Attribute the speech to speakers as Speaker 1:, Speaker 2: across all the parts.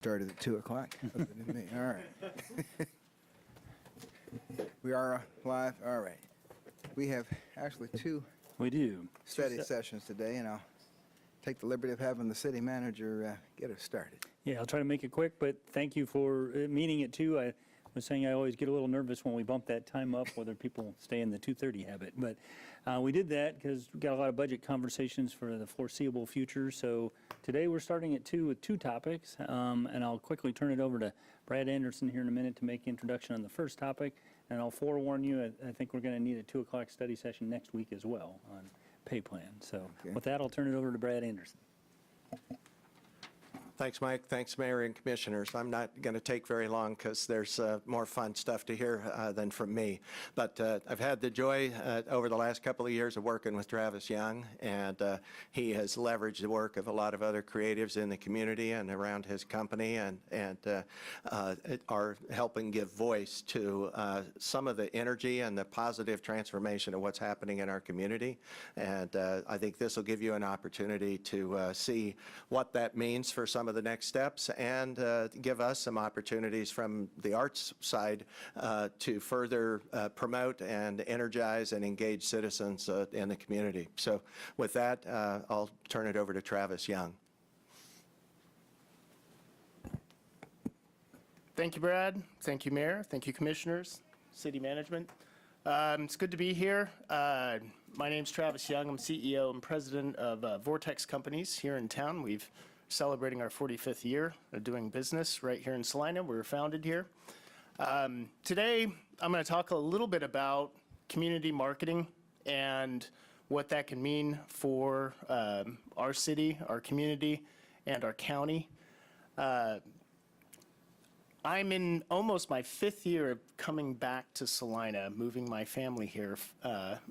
Speaker 1: Started at 2 o'clock. All right. We are live. All right. We have actually two
Speaker 2: We do.
Speaker 1: study sessions today, and I'll take the liberty of having the city manager get us started.
Speaker 2: Yeah, I'll try to make it quick, but thank you for meeting it too. I was saying I always get a little nervous when we bump that time up, whether people stay in the 2:30 habit. But we did that because we got a lot of budget conversations for the foreseeable future. So today we're starting at 2 with 2 topics, and I'll quickly turn it over to Brad Anderson here in a minute to make introduction on the first topic. And I'll forewarn you, I think we're going to need a 2 o'clock study session next week as well on pay plan. So with that, I'll turn it over to Brad Anderson.
Speaker 3: Thanks, Mike. Thanks, Mayor and Commissioners. I'm not going to take very long because there's more fun stuff to hear than from me. But I've had the joy over the last couple of years of working with Travis Young, and he has leveraged the work of a lot of other creatives in the community and around his company, and are helping give voice to some of the energy and the positive transformation of what's happening in our community. And I think this will give you an opportunity to see what that means for some of the next steps, and give us some opportunities from the arts side to further promote and energize and engage citizens in the community. So with that, I'll turn it over to Travis Young.
Speaker 4: Thank you, Brad. Thank you, Mayor. Thank you, Commissioners, City Management. It's good to be here. My name's Travis Young. I'm CEO and President of Vortex Companies here in town. We've celebrating our 45th year of doing business right here in Salina. We were founded here. Today, I'm going to talk a little bit about community marketing and what that can mean for our city, our community, and our county. I'm in almost my 5th year of coming back to Salina, moving my family here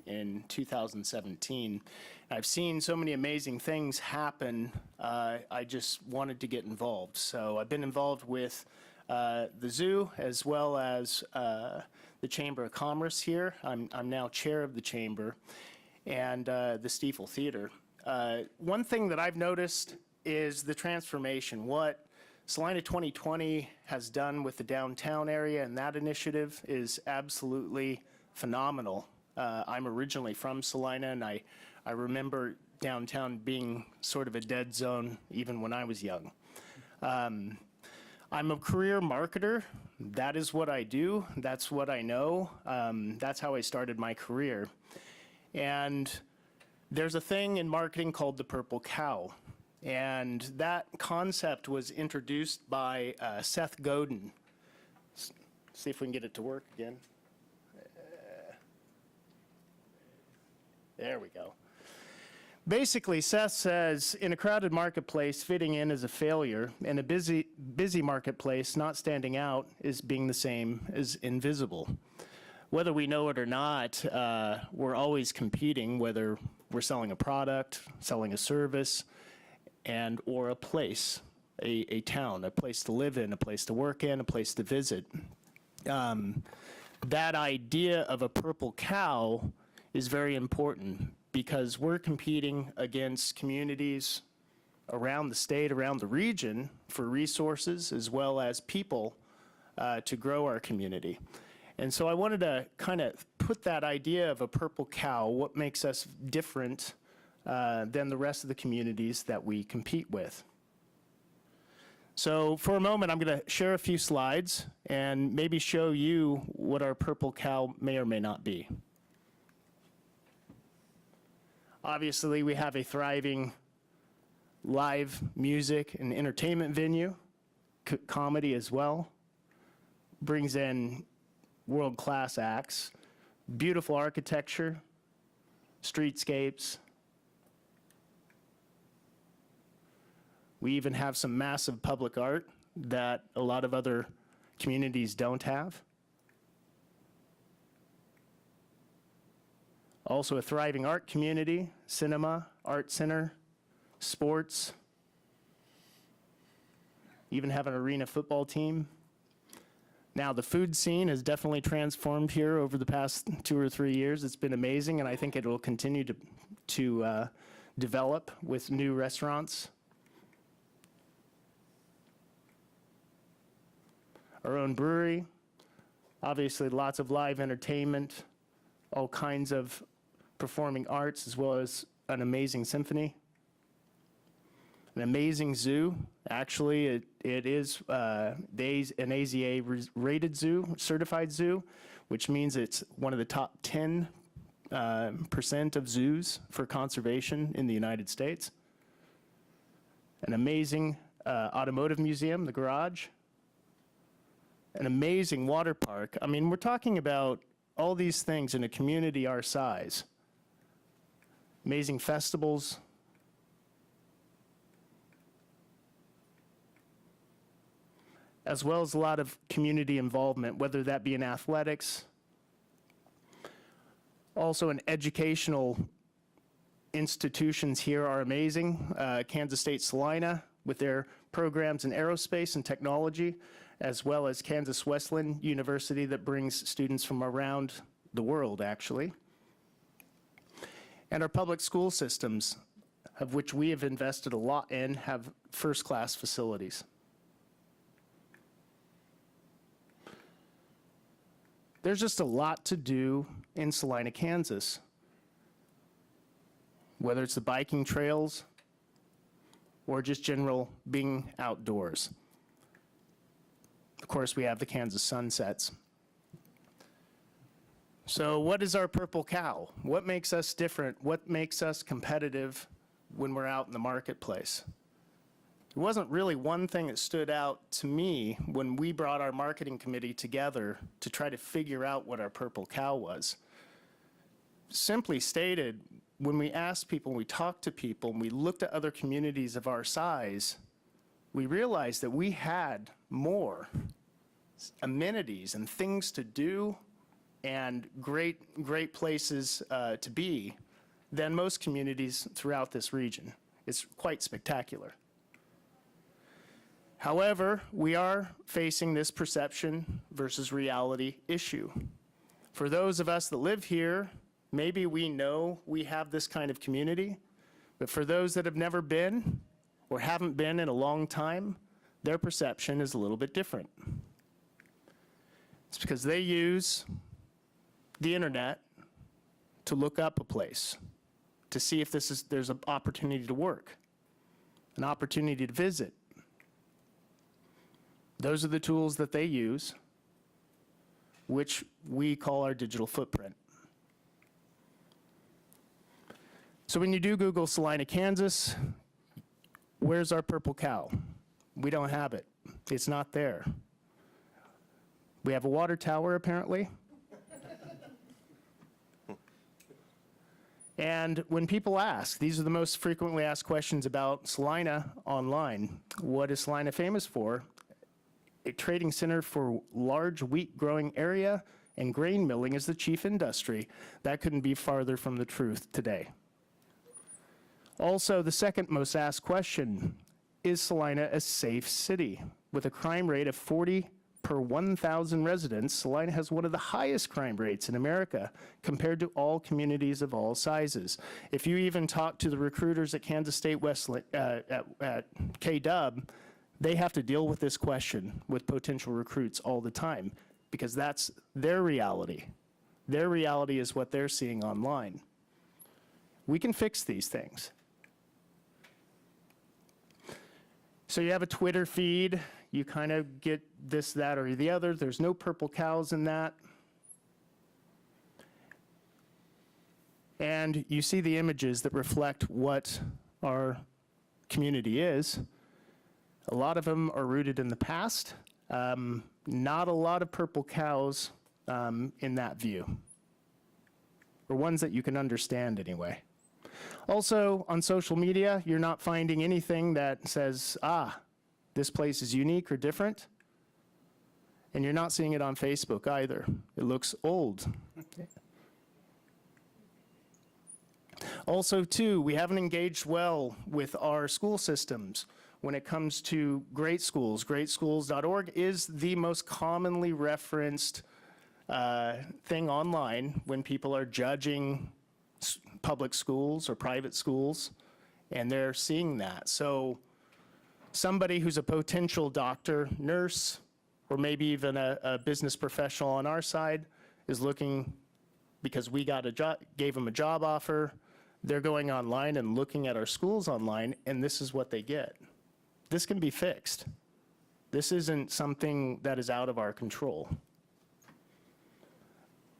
Speaker 4: in 2017. I've seen so many amazing things happen. I just wanted to get involved. So I've been involved with the zoo as well as the Chamber of Commerce here. I'm now chair of the chamber, and the Stiefel Theater. One thing that I've noticed is the transformation. What Salina 2020 has done with the downtown area and that initiative is absolutely phenomenal. I'm originally from Salina, and I remember downtown being sort of a dead zone even when I was young. I'm a career marketer. That is what I do. That's what I know. That's how I started my career. And there's a thing in marketing called the purple cow. And that concept was introduced by Seth Godin. See if we can get it to work again. There we go. Basically, Seth says, in a crowded marketplace, fitting in is a failure. In a busy marketplace, not standing out is being the same as invisible. Whether we know it or not, we're always competing, whether we're selling a product, selling a service, and or a place, a town, a place to live in, a place to work in, a place to visit. That idea of a purple cow is very important because we're competing against communities around the state, around the region for resources as well as people to grow our community. And so I wanted to kind of put that idea of a purple cow, what makes us different than the rest of the communities that we compete with. So for a moment, I'm going to share a few slides and maybe show you what our purple cow may or may not be. Obviously, we have a thriving live music and entertainment venue, comedy as well, brings in world-class acts, beautiful architecture, streetscapes. We even have some massive public art that a lot of other communities don't have. Also a thriving art community, cinema, art center, sports, even have an arena football team. Now the food scene has definitely transformed here over the past 2 or 3 years. It's been amazing, and I think it will continue to develop with new restaurants. our own brewery, obviously lots of live entertainment, all kinds of performing arts, as well as an amazing symphony. An amazing zoo. Actually, it is an AZA-rated zoo, certified zoo, which means it's one of the top 10% of zoos for conservation in the United States. An amazing automotive museum, the garage. An amazing water park. I mean, we're talking about all these things in a community our size. Amazing festivals. As well as a lot of community involvement, whether that be in athletics, also in educational institutions here are amazing. Kansas State Salina with their programs in aerospace and technology, as well as Kansas Wesleyan University that brings students from around the world, actually. And our public school systems, of which we have invested a lot in, have first-class facilities. There's just a lot to do in Salina, Kansas. Whether it's the biking trails or just general being outdoors. Of course, we have the Kansas sunsets. So what is our purple cow? What makes us different? What makes us competitive when we're out in the marketplace? There wasn't really one thing that stood out to me when we brought our marketing committee together to try to figure out what our purple cow was. Simply stated, when we asked people, we talked to people, and we looked at other communities of our size, we realized that we had more amenities and things to do and great places to be than most communities throughout this region. It's quite spectacular. However, we are facing this perception versus reality issue. For those of us that live here, maybe we know we have this kind of community, but for those that have never been or haven't been in a long time, their perception is a little bit different. It's because they use the internet to look up a place, to see if there's an opportunity to work, an opportunity to visit. Those are the tools that they use, which we call our digital footprint. So when you do Google Salina, Kansas, where's our purple cow? We don't have it. It's not there. We have a water tower, apparently. And when people ask, these are the most frequently asked questions about Salina online. What is Salina famous for? A trading center for large wheat growing area, and grain milling is the chief industry. That couldn't be farther from the truth today. Also, the second most asked question, is Salina a safe city? With a crime rate of 40 per 1,000 residents, Salina has one of the highest crime rates in America compared to all communities of all sizes. If you even talk to the recruiters at Kansas State Wesleyan, at KW, they have to deal with this question with potential recruits all the time because that's their reality. Their reality is what they're seeing online. We can fix these things. So you have a Twitter feed, you kind of get this, that, or the other. There's no purple cows in that. And you see the images that reflect what our community is. A lot of them are rooted in the past. Not a lot of purple cows in that view, or ones that you can understand anyway. Also, on social media, you're not finding anything that says, this place is unique or different. And you're not seeing it on Facebook either. It looks old. Also, too, we haven't engaged well with our school systems when it comes to great schools. Greatschools.org is the most commonly referenced thing online when people are judging public schools or private schools, and they're seeing that. So somebody who's a potential doctor, nurse, or maybe even a business professional on our side is looking, because we got a job, gave them a job offer, they're going online and looking at our schools online, and this is what they get. This can be fixed. This isn't something that is out of our control.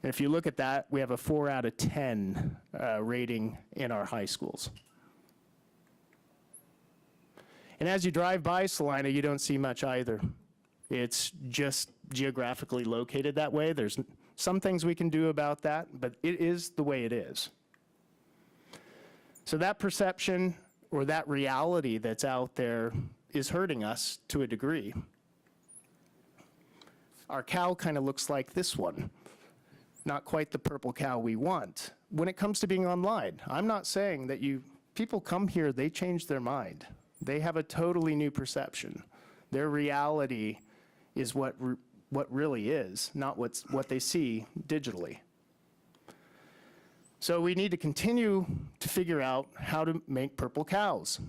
Speaker 4: And if you look at that, we have a 4 out of 10 rating in our high schools. And as you drive by Salina, you don't see much either. It's just geographically located that way. There's some things we can do about that, but it is the way it is. So that perception or that reality that's out there is hurting us to a degree. Our cow kind of looks like this one. Not quite the purple cow we want. When it comes to being online, I'm not saying that people come here, they change their mind. They have a totally new perception. Their reality is what really is, not what they see digitally. So we need to continue to figure out how to make purple cows.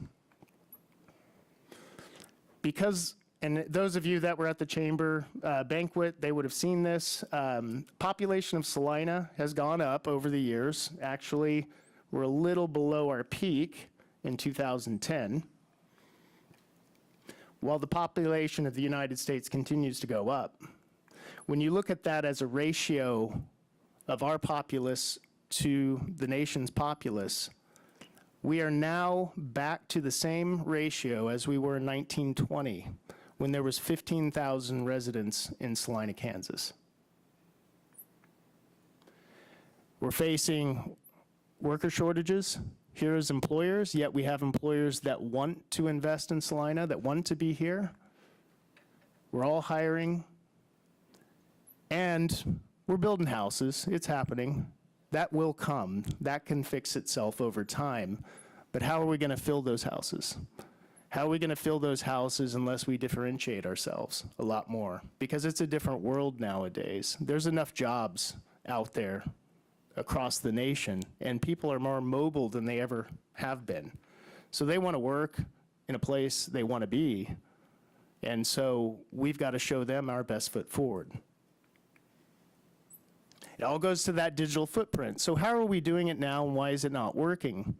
Speaker 4: Because, and those of you that were at the chamber banquet, they would have seen this. Population of Salina has gone up over the years. Actually, we're a little below our peak in 2010, while the population of the United States continues to go up. When you look at that as a ratio of our populace to the nation's populace, we are now back to the same ratio as we were in 1920, when there was 15,000 residents in Salina, Kansas. We're facing worker shortages here as employers, yet we have employers that want to invest in Salina, that want to be here. We're all hiring, and we're building houses. It's happening. That will come. That can fix itself over time. But how are we going to fill those houses? How are we going to fill those houses unless we differentiate ourselves a lot more? Because it's a different world nowadays. There's enough jobs out there across the nation, and people are more mobile than they ever have been. So they want to work in a place they want to be, and so we've got to show them our best foot forward. It all goes to that digital footprint. So how are we doing it now, and why is it not working?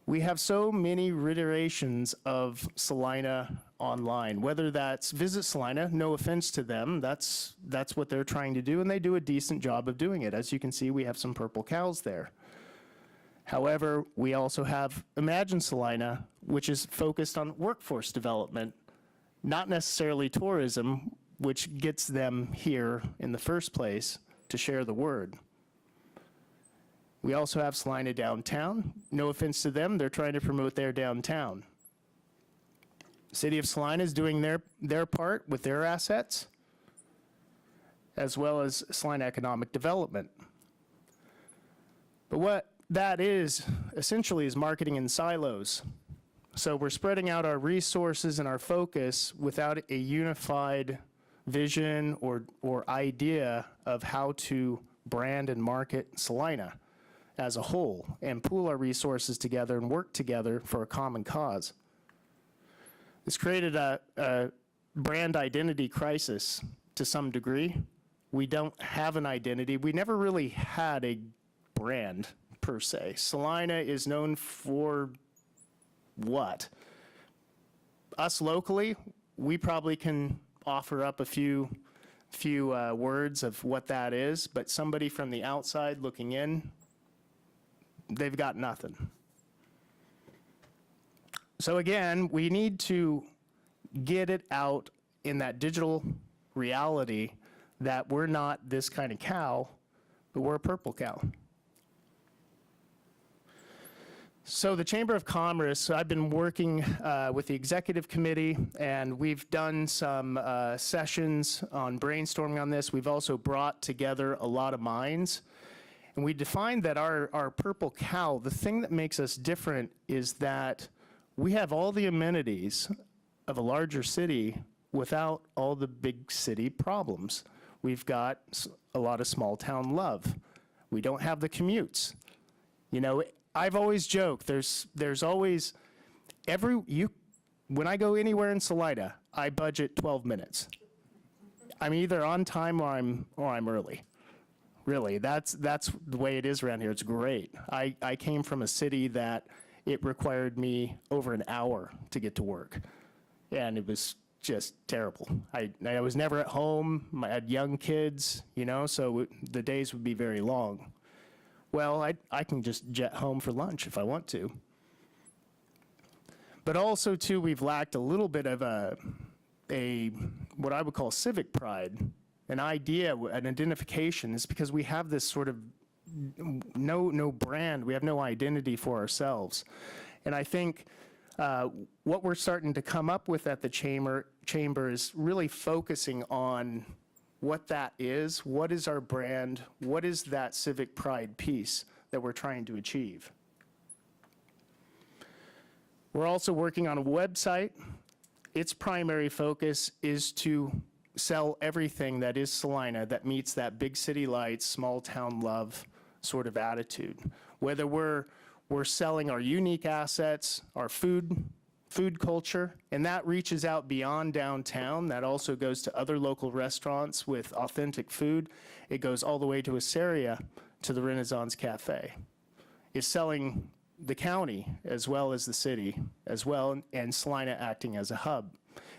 Speaker 4: We have so many reiterations of Salina online, whether that's Visit Salina, no offense to them, that's what they're trying to do, and they do a decent job of doing it. As you can see, we have some purple cows there. However, we also have Imagine Salina, which is focused on workforce development, not necessarily tourism, which gets them here in the first place to share the word. We also have Salina Downtown. No offense to them, they're trying to promote their downtown. City of Salina is doing their part with their assets, as well as Salina Economic Development. But what that is, essentially, is marketing in silos. So we're spreading out our resources and our focus without a unified vision or idea of how to brand and market Salina as a whole, and pool our resources together and work together for a common cause. It's created a brand identity crisis to some degree. We don't have an identity. We never really had a brand per se. Salina is known for what? Us locally, we probably can offer up a few words of what that is, but somebody from the outside looking in, they've got nothing. So again, we need to get it out in that digital reality that we're not this kind of cow, but we're a purple cow. So the Chamber of Commerce, I've been working with the executive committee, and we've done some sessions on brainstorming on this. We've also brought together a lot of minds. And we defined that our purple cow, the thing that makes us different is that we have all the amenities of a larger city without all the big city problems. We've got a lot of small town love. We don't have the commutes. You know, I've always joked, there's always, when I go anywhere in Salina, I budget 12 minutes. I'm either on time or I'm early. Really, that's the way it is around here. It's great. I came from a city that it required me over an hour to get to work, and it was just terrible. I was never at home. I had young kids, you know, so the days would be very long. Well, I can just jet home for lunch if I want to. But also, too, we've lacked a little bit of a what I would call civic pride, an idea, an identification, is because we have this sort of no brand, we have no identity for ourselves. And I think what we're starting to come up with at the chamber is really focusing on what that is, what is our brand, what is that civic pride piece that we're trying to achieve. We're also working on a website. Its primary focus is to sell everything that is Salina that meets that big city lights, small town love sort of attitude. Whether we're selling our unique assets, our food culture, and that reaches out beyond downtown. That also goes to other local restaurants with authentic food. It goes all the way to Assyria, to the Renaissance Cafe. It's selling the county as well as the city as well, and Salina acting as a hub.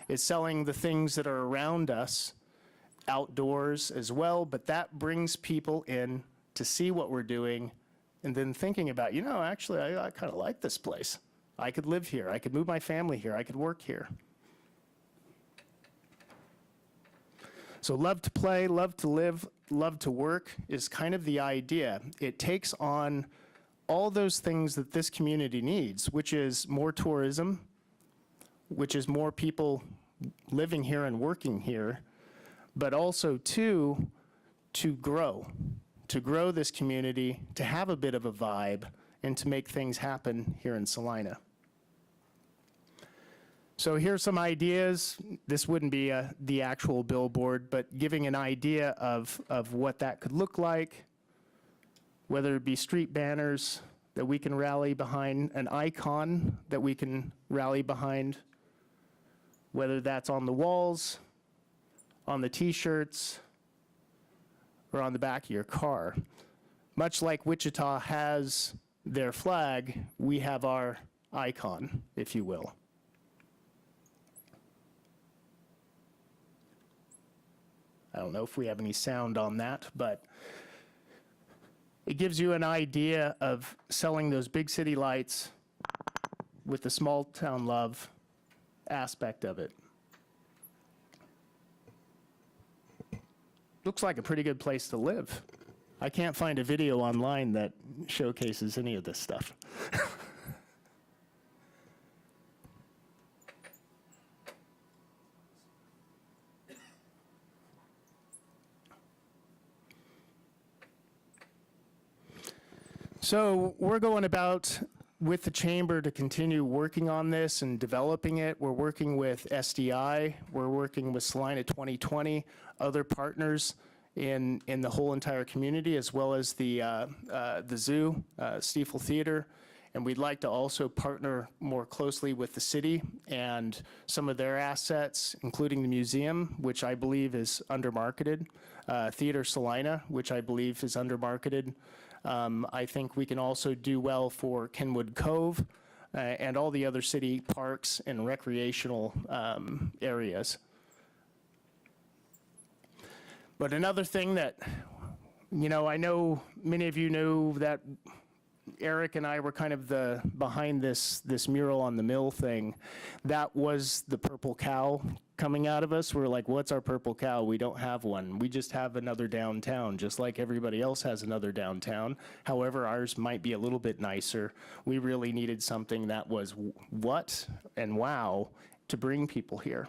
Speaker 4: It's selling the things that are around us outdoors as well, but that brings people in to see what we're doing and then thinking about, you know, actually, I kind of like this place. I could live here. I could move my family here. I could work here. So love to play, love to live, love to work is kind of the idea. It takes on all those things that this community needs, which is more tourism, which is more people living here and working here, but also to grow this community, to have a bit of a vibe, and to make things happen here in Salina. So here's some ideas. This wouldn't be the actual billboard, but giving an idea of what that could look like, whether it be street banners that we can rally behind, an icon that we can rally behind, whether that's on the walls, on the t-shirts, or on the back of your car. Much like Wichita has their flag, we have our icon, if you will. I don't know if we have any sound on that, but it gives you an idea of selling those big city lights with the small town love aspect of it. Looks like a pretty good place to live. I can't find a video online that showcases any of this stuff. So we're going about with the chamber to continue working on this and developing it. We're working with SDI, we're working with Salina 2020, other partners in the whole entire community, as well as the zoo, Stiefel Theater. And we'd like to also partner more closely with the city and some of their assets, including the museum, which I believe is undermarketed, Theater Salina, which I believe is undermarketed. I think we can also do well for Kenwood Cove and all the other city parks and recreational areas. But another thing that, you know, I know many of you know that Eric and I were kind of behind this mural on the mill thing. That was the purple cow coming out of us. We're like, what's our purple cow? We don't have one. We just have another downtown, just like everybody else has another downtown. However, ours might be a little bit nicer. We really needed something that was what and wow to bring people here.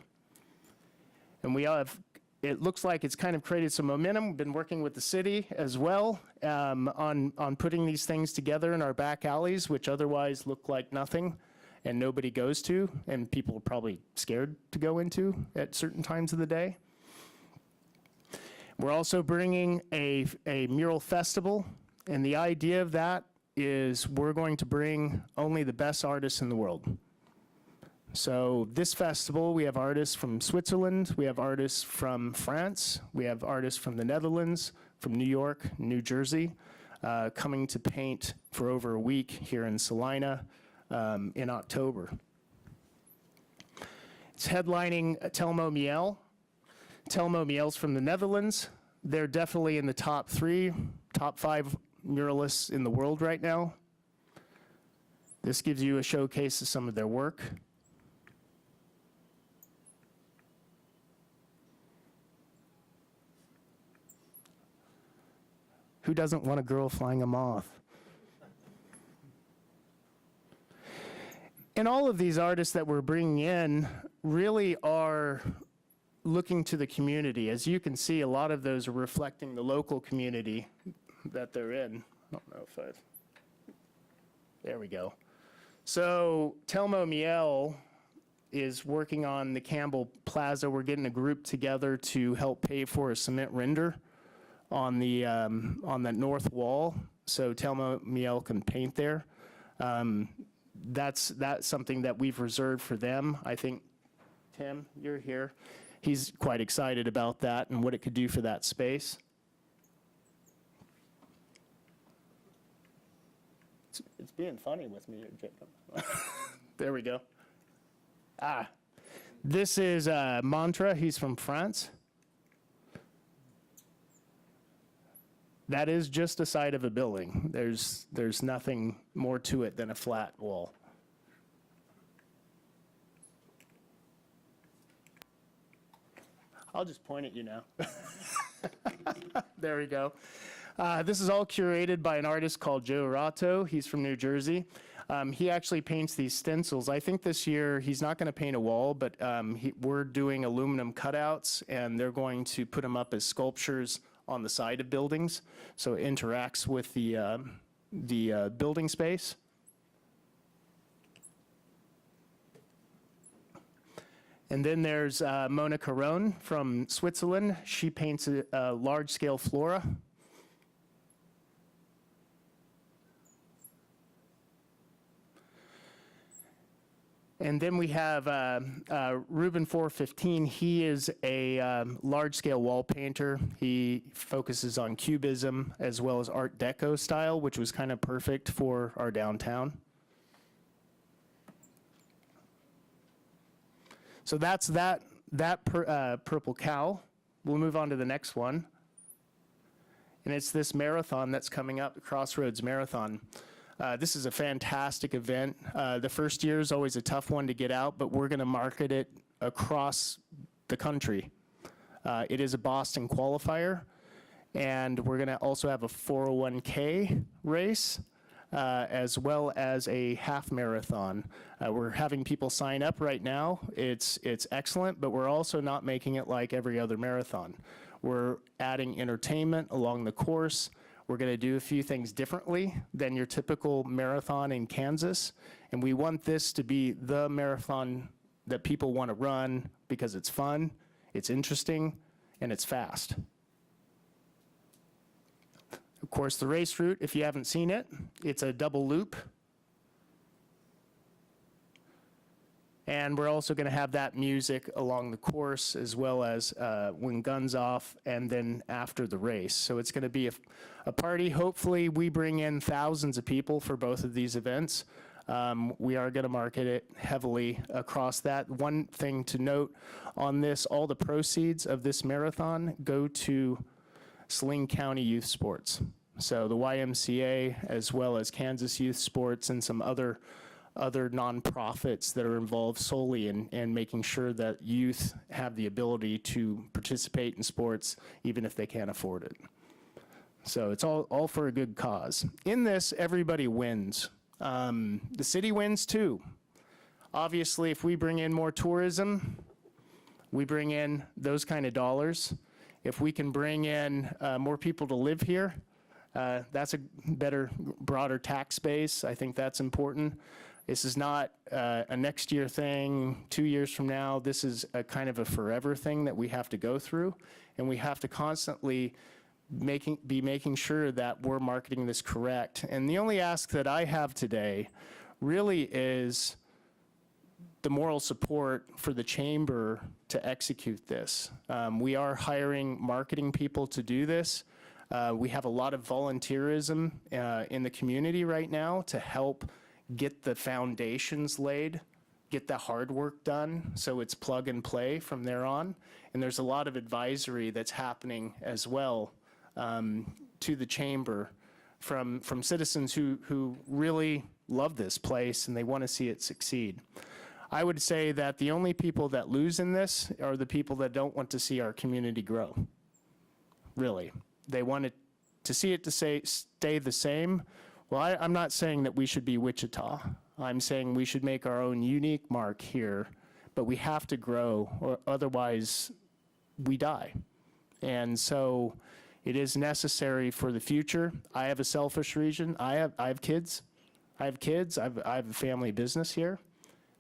Speaker 4: And we have, it looks like it's kind of created some momentum. We've been working with the city as well on putting these things together in our back alleys, which otherwise look like nothing and nobody goes to, and people are probably scared to go into at certain times of the day. We're also bringing a mural festival, and the idea of that is we're going to bring only the best artists in the world. So this festival, we have artists from Switzerland, we have artists from France, we have artists from the Netherlands, from New York, New Jersey, coming to paint for over a week here in Salina in October. It's headlining Telmo Miel. Telmo Miel's from the Netherlands. They're definitely in the top 5 muralists in the world right now. This gives you a showcase of some of their work. Who doesn't want a girl flying a moth? And all of these artists that we're bringing in really are looking to the community. As you can see, a lot of those are reflecting the local community that they're in. I don't know if I've, there we go. So Telmo Miel is working on the Campbell Plaza. We're getting a group together to help pay for a cement render on the north wall, so Telmo Miel can paint there. That's something that we've reserved for them. I think, Tim, you're here. He's quite excited about that and what it could do for that space. It's being funny with me, Jacob. There we go. This is Mantra. He's from France. That is just a side of a building. There's nothing more to it than a flat wall. I'll just point at you now. There we go. This is all curated by an artist called Joe Rato. He's from New Jersey. He actually paints these stencils. I think this year he's not going to paint a wall, but we're doing aluminum cutouts, and they're going to put them up as sculptures on the side of buildings, so it interacts with the building space. And then there's Mona Caron from Switzerland. She paints a large-scale flora. And then we have Ruben 415. He is a large-scale wall painter. He focuses on cubism as well as Art Deco style, which was kind of perfect for our downtown. So that's purple cow. We'll move on to the next one. And it's this marathon that's coming up, Crossroads Marathon. This is a fantastic event. The first year is always a tough one to get out, but we're going to market it across the country. It is a Boston qualifier, and we're going to also have a 401k race, as well as a half marathon. We're having people sign up right now. It's excellent, but we're also not making it like every other marathon. We're adding entertainment along the course. We're going to do a few things differently than your typical marathon in Kansas, and we want this to be the marathon that people want to run because it's fun, it's interesting, and it's fast. Of course, the race route, if you haven't seen it, it's a double loop. And we're also going to have that music along the course, as well as when guns off and then after the race. So it's going to be a party. Hopefully we bring in thousands of people for both of these events. We are going to market it heavily across that. One thing to note on this, all the proceeds of this marathon go to Saline County Youth Sports. So the YMCA, as well as Kansas Youth Sports and some other nonprofits that are involved solely in making sure that youth have the ability to participate in sports even if they can't afford it. So it's all for a good cause. In this, everybody wins. The city wins too. Obviously, if we bring in more tourism, we bring in those kind of dollars. If we can bring in more people to live here, that's a better, broader tax base. I think that's important. This is not a next year thing, 2 years from now. This is a kind of a forever thing that we have to go through, and we have to constantly be making sure that we're marketing this correct. And the only ask that I have today really is the moral support for the chamber to execute this. We are hiring marketing people to do this. We have a lot of volunteerism in the community right now to help get the foundations laid, get the hard work done, so it's plug and play from there on. And there's a lot of advisory that's happening as well to the chamber from citizens who really love this place and they want to see it succeed. I would say that the only people that lose in this are the people that don't want to see our community grow, really. They want it to see it to stay the same. Well, I'm not saying that we should be Wichita. I'm saying we should make our own unique mark here, but we have to grow, or otherwise we die. And so it is necessary for the future. I have a selfish reason. I have kids. I have a family business here.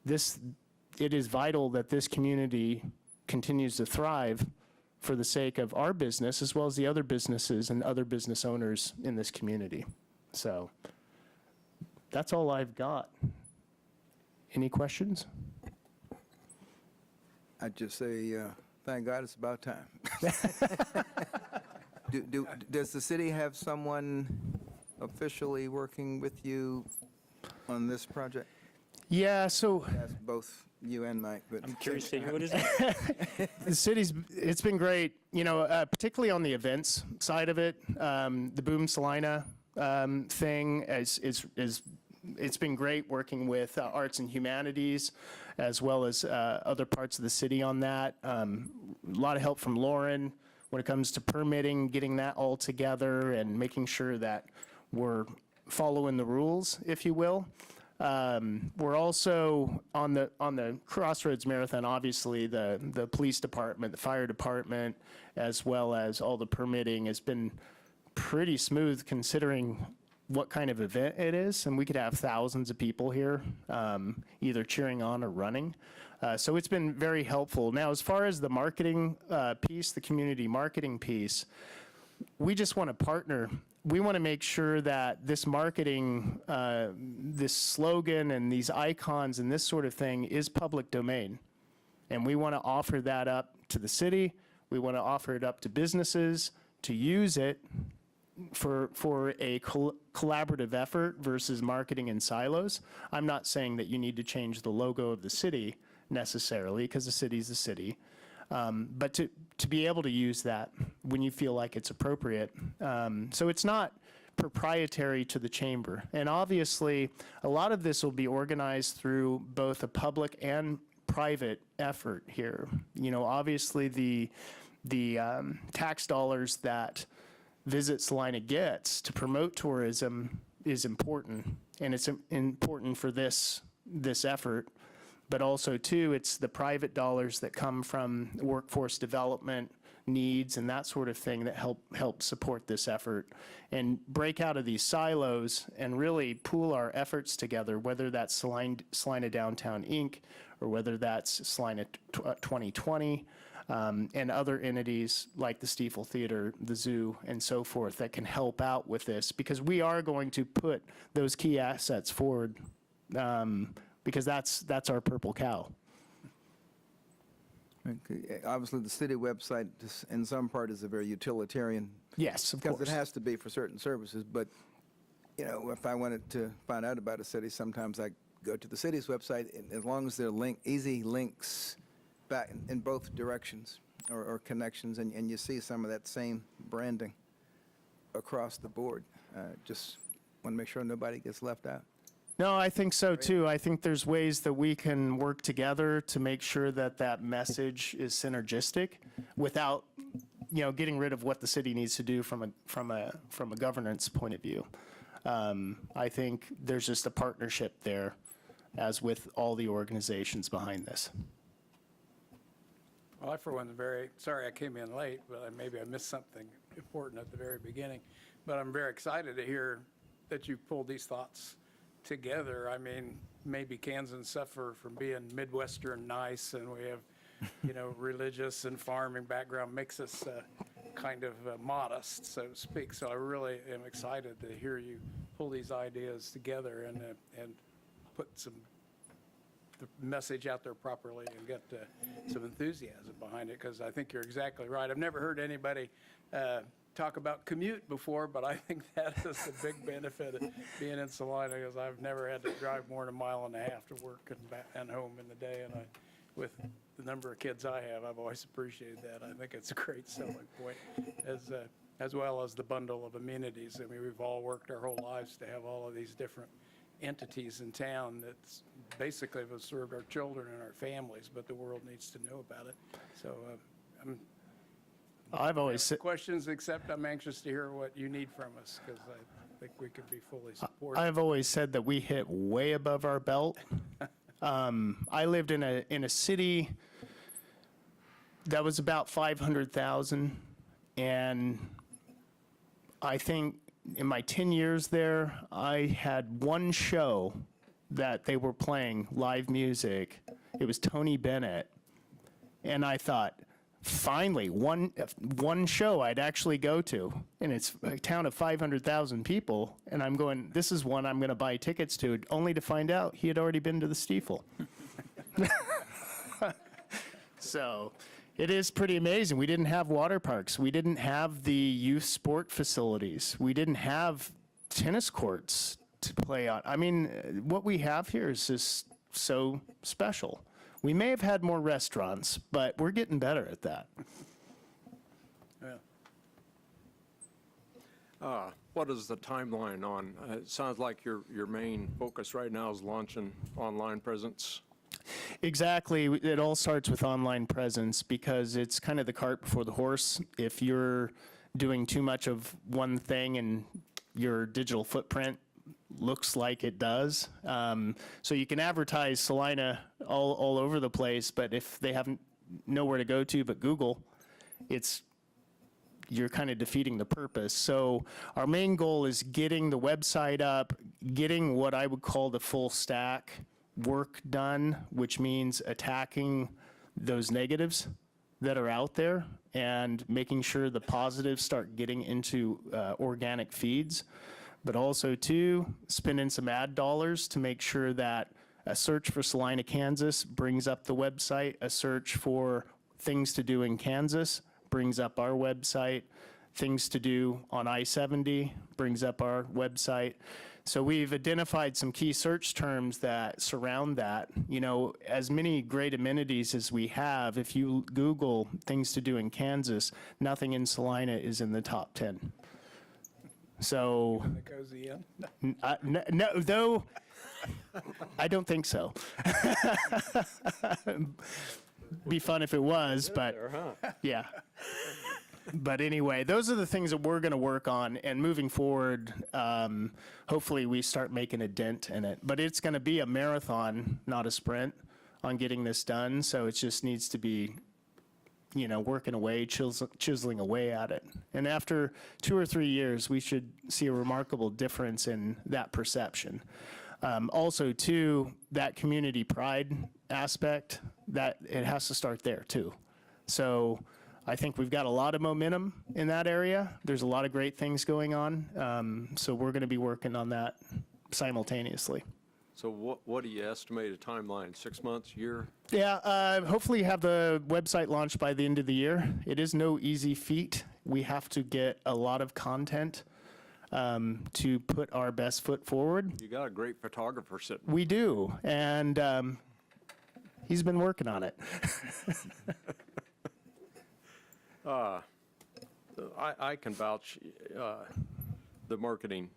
Speaker 4: It is vital that this community continues to thrive for the sake of our business as well as the other businesses and other business owners in this community. So that's all I've got. Any questions?
Speaker 1: I'd just say, thank God it's about time. Does the city have someone officially working with you on this project?
Speaker 4: Yeah, so
Speaker 1: That's both you and Mike, but.
Speaker 2: I'm curious to hear what is it.
Speaker 4: it's been great, particularly on the events side of it. The Boom Salina thing it's been great working with Arts and Humanities as well as other parts of the city on that. A lot of help from Lauren when it comes to permitting, getting that all together and making sure that we're following the rules, if you will. We're also on the Crossroads Marathon, obviously the police department, the fire department, as well as all the permitting has been pretty smooth considering what kind of event it is. And we could have thousands of people here, either cheering on or running. So it's been very helpful. Now, as far as the marketing piece, the community marketing piece, we just want to partner. We want to make sure that this marketing, this slogan and these icons and this sort of thing is public domain. And we want to offer that up to the city. We want to offer it up to businesses to use it for a collaborative effort versus marketing in silos. I'm not saying that you need to change the logo of the city necessarily, because the city's the city. But to be able to use that when you feel like it's appropriate. So it's not proprietary to the chamber. And obviously, a lot of this will be organized through both a public and private effort here. Obviously the tax dollars that Visit Salina gets to promote tourism is important, and it's important for this effort. But also, too, it's the private dollars that come from workforce development needs and that sort of thing that help support this effort and break out of these silos and really pool our efforts together, whether that's Salina Downtown Inc. or whether that's Salina 2020 and other entities like the Stiefel Theater, the zoo, and so forth that can help out with this, because we are going to put those key assets forward because that's our purple cow.
Speaker 1: Okay. Obviously, the city website, in some part, is a very utilitarian.
Speaker 4: Yes, of
Speaker 1: Because
Speaker 4: course.
Speaker 1: it has to be for certain services. But, if I wanted to find out about a city, sometimes I go to the city's website, and as long as they're easy links back in both directions or connections, and you see some of that same branding across the board. Just want to make sure nobody gets left out.
Speaker 4: No, I think so too. I think there's ways that we can work together to make sure that that message is synergistic without, getting rid of what the city needs to do from a governance point of view. I think there's just a partnership there, as with all the organizations behind this.
Speaker 5: Well, I, for one, am very sorry I came in late, but maybe I missed something important at the very beginning. But I'm very excited to hear that you pulled these thoughts together. I mean, maybe Kansans suffer from being Midwestern nice, and we have, religious and farming background makes us kind of modest, so to speak. So I really am excited to hear you pull these ideas together and put the message out there properly and get some enthusiasm behind it, because I think you're exactly right. I've never heard anybody talk about commute before, but I think that is a big benefit of being in Salina, because I've never had to drive more than a mile and a half to work and back and home in the day. And with the number of kids I have, I've always appreciated that. I think it's a great selling point, as well as the bundle of amenities. I mean, we've all worked our whole lives to have all of these different entities in town that's basically have served our children and our families, but the world needs to know about it. So
Speaker 4: I've always said,
Speaker 5: questions, except I'm anxious to hear what you need from us, because I think we can be fully supportive.
Speaker 4: I've always said that we hit way above our belt. I lived in a city that was about 500,000, and I think in my 10 years there, I had one show that they were playing live music. It was Tony Bennett, and I thought, finally, one show I'd actually go to, and it's a town of 500,000 people, and I'm going, this is one I'm going to buy tickets to, only to find out he had already been to the Stiefel. So it is pretty amazing. We didn't have water parks. We didn't have the youth sport facilities. We didn't have tennis courts to play on. I mean, what we have here is just so special. We may have had more restaurants, but we're getting better at that.
Speaker 5: Yeah.
Speaker 6: What is the timeline on? It sounds like your main focus right now is launching online presence.
Speaker 4: Exactly. It all starts with online presence, because it's kind of the cart before the horse. If you're doing too much of one thing and your digital footprint looks like it does. So you can advertise Salina all over the place, but if they haven't nowhere to go to but Google, you're kind of defeating the purpose. So our main goal is getting the website up, getting what I would call the full stack work done, which means attacking those negatives that are out there and making sure the positives start getting into organic feeds. But also, too, spending some ad dollars to make sure that a search for Salina, Kansas brings up the website. A search for things to do in Kansas brings up our website. Things to do on I-70 brings up our website. So we've identified some key search terms that surround that. You know, as many great amenities as we have, if you Google things to do in Kansas, nothing in Salina is in the top 10. So,
Speaker 5: The cozy inn.
Speaker 4: no, though, I don't think so. Be fun if it was, but yeah. But anyway, those are the things that we're going to work on, and moving forward, hopefully we start making a dent in it. But it's going to be a marathon, not a sprint, on getting this done. So it just needs to be, you know, working away, chiseling away at it. And after 2 or 3 years, we should see a remarkable difference in that perception. Also, too, that community pride aspect, that it has to start there, too. So I think we've got a lot of momentum in that area. There's a lot of great things going on. So we're going to be working on that simultaneously.
Speaker 6: So what do you estimate a timeline? 6 months, year?
Speaker 4: Yeah, hopefully have the website launched by the end of the year. It is no easy feat. We have to get a lot of content to put our best foot forward.
Speaker 6: You got a great photographer sitting.
Speaker 4: We do, and he's been working on it.
Speaker 6: I can vouch the marketing.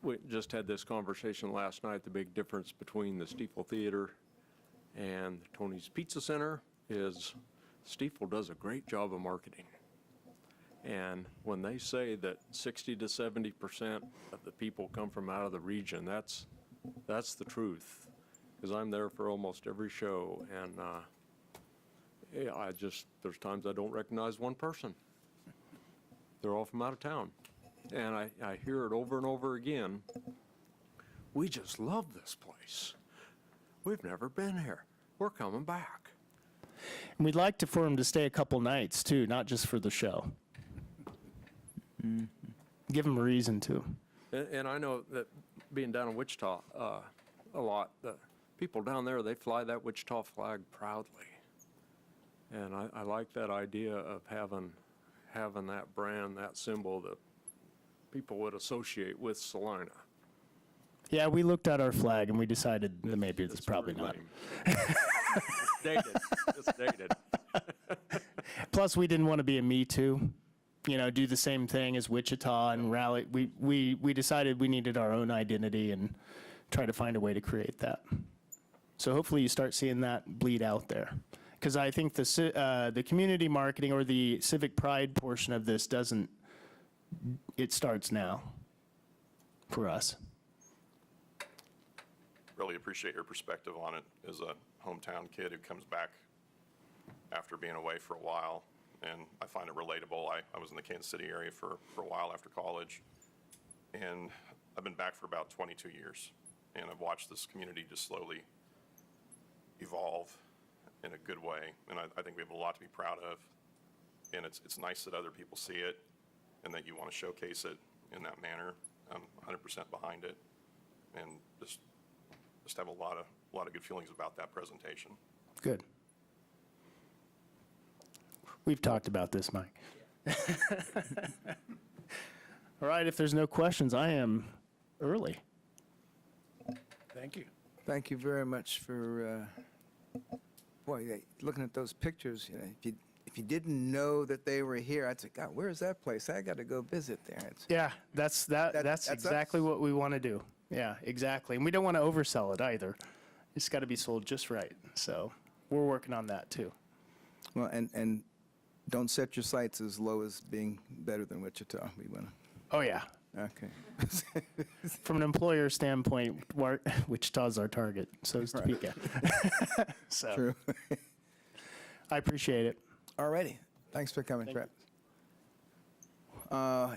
Speaker 6: We just had this conversation last night. The big difference between the Stiefel Theater and Tony's Pizza Center is Stiefel does a great job of marketing. And when they say that 60 to 70% of the people come from out of the region, that's the truth. Because I'm there for almost every show, and yeah, there's times I don't recognize one person. They're all from out of town. And I hear it over and over again. We just love this place. We've never been here. We're coming back.
Speaker 4: And we'd like for him to stay a couple nights, too, not just for the show. Give him a reason to.
Speaker 6: And I know that being down in Wichita a lot, people down there, they fly that Wichita flag proudly. And I like that idea of having that brand, that symbol that people would associate with Salina.
Speaker 4: Yeah, we looked at our flag and we decided that maybe it's probably
Speaker 6: very
Speaker 4: not.
Speaker 6: lame. It's dated. It's dated.
Speaker 4: Plus, we didn't want to be a Me Too, do the same thing as Wichita and rally. We decided we needed our own identity and try to find a way to create that. So hopefully you start seeing that bleed out there. Because I think the community marketing or the civic pride portion of this it starts now for us.
Speaker 7: Really appreciate your perspective on it as a hometown kid who comes back after being away for a while, and I find it relatable. I was in the Kansas City area for a while after college, and I've been back for about 22 years, and I've watched this community just slowly evolve in a good way, and I think we have a lot to be proud of, and it's nice that other people see it and that you want to showcase it in that manner. I'm 100% behind it, and just have a lot of good feelings about that presentation.
Speaker 4: Good. We've talked about this, Mike. All right, if there's no questions, I am early.
Speaker 5: Thank you.
Speaker 1: Thank you very much for, looking at those pictures, if you didn't know that they were here, I'd say, God, where is that place? I got to go visit there.
Speaker 4: Yeah, that's exactly what we want to do. Yeah, exactly. And we don't want to oversell it either. It's got to be sold just right. So we're working on that too.
Speaker 1: Well, and don't set your sights as low as being better than Wichita. We want
Speaker 4: Oh, yeah.
Speaker 1: to, okay.
Speaker 4: From an employer standpoint, Wichita's our target, so to speak. So
Speaker 1: True.
Speaker 4: I appreciate it.
Speaker 1: All righty. Thanks for coming, Travis.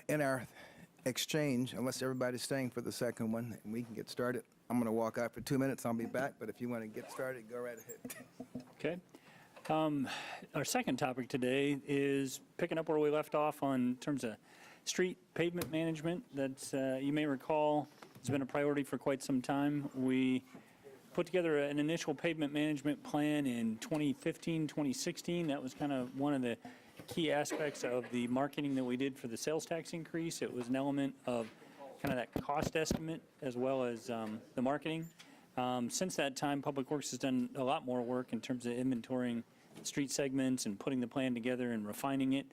Speaker 1: In our exchange, unless everybody's staying for the second one, we can get started. I'm going to walk out for 2 minutes. I'll be back, but if you want to get started, go right ahead.
Speaker 2: Okay. Our second topic today is picking up where we left off in terms of street pavement management. That's, you may recall, it's been a priority for quite some time. We put together an initial pavement management plan in 2015, 2016. That was kind of one of the key aspects of the marketing that we did for the sales tax increase. It was an element of kind of that cost estimate as well as the marketing. Since that time, Public Works has done a lot more work in terms of inventorying street segments and putting the plan together and refining it.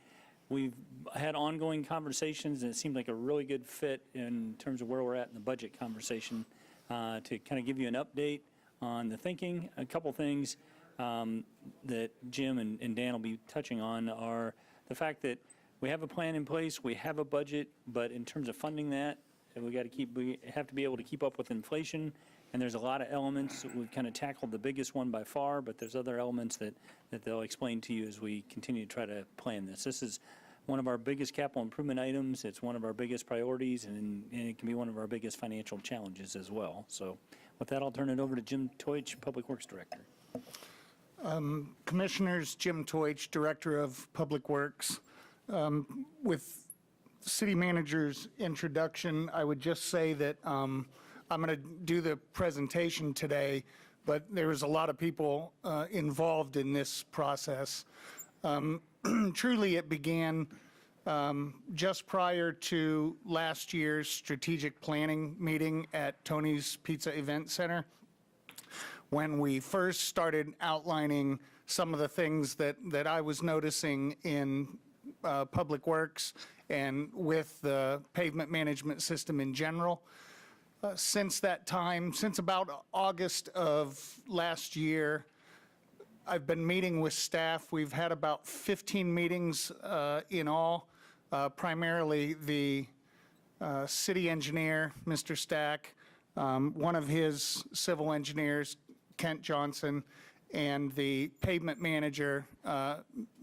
Speaker 2: We've had ongoing conversations, and it seemed like a really good fit in terms of where we're at in the budget conversation to kind of give you an update on the thinking. A couple things that Jim and Dan will be touching on are the fact that we have a plan in place, we have a budget, but in terms of funding that, we have to be able to keep up with inflation. And there's a lot of elements. We've kind of tackled the biggest one by far, but there's other elements that they'll explain to you as we continue to try to plan this. This is one of our biggest capital improvement items. It's one of our biggest priorities, and it can be one of our biggest financial challenges as well. So with that, I'll turn it over to Jim Teutsch, Public Works Director.
Speaker 8: Commissioners, Jim Teutsch, Director of Public Works. With City Manager's introduction, I would just say that I'm going to do the presentation today, but there was a lot of people involved in this process. Truly, it began just prior to last year's strategic planning meeting at Tony's Pizza Event Center, when we first started outlining some of the things that I was noticing in Public Works and with the pavement management system in general. Since that time, since about August of last year, I've been meeting with staff. We've had about 15 meetings in all, primarily the city engineer, Mr. Stack, one of his civil engineers, Kent Johnson, and the pavement manager,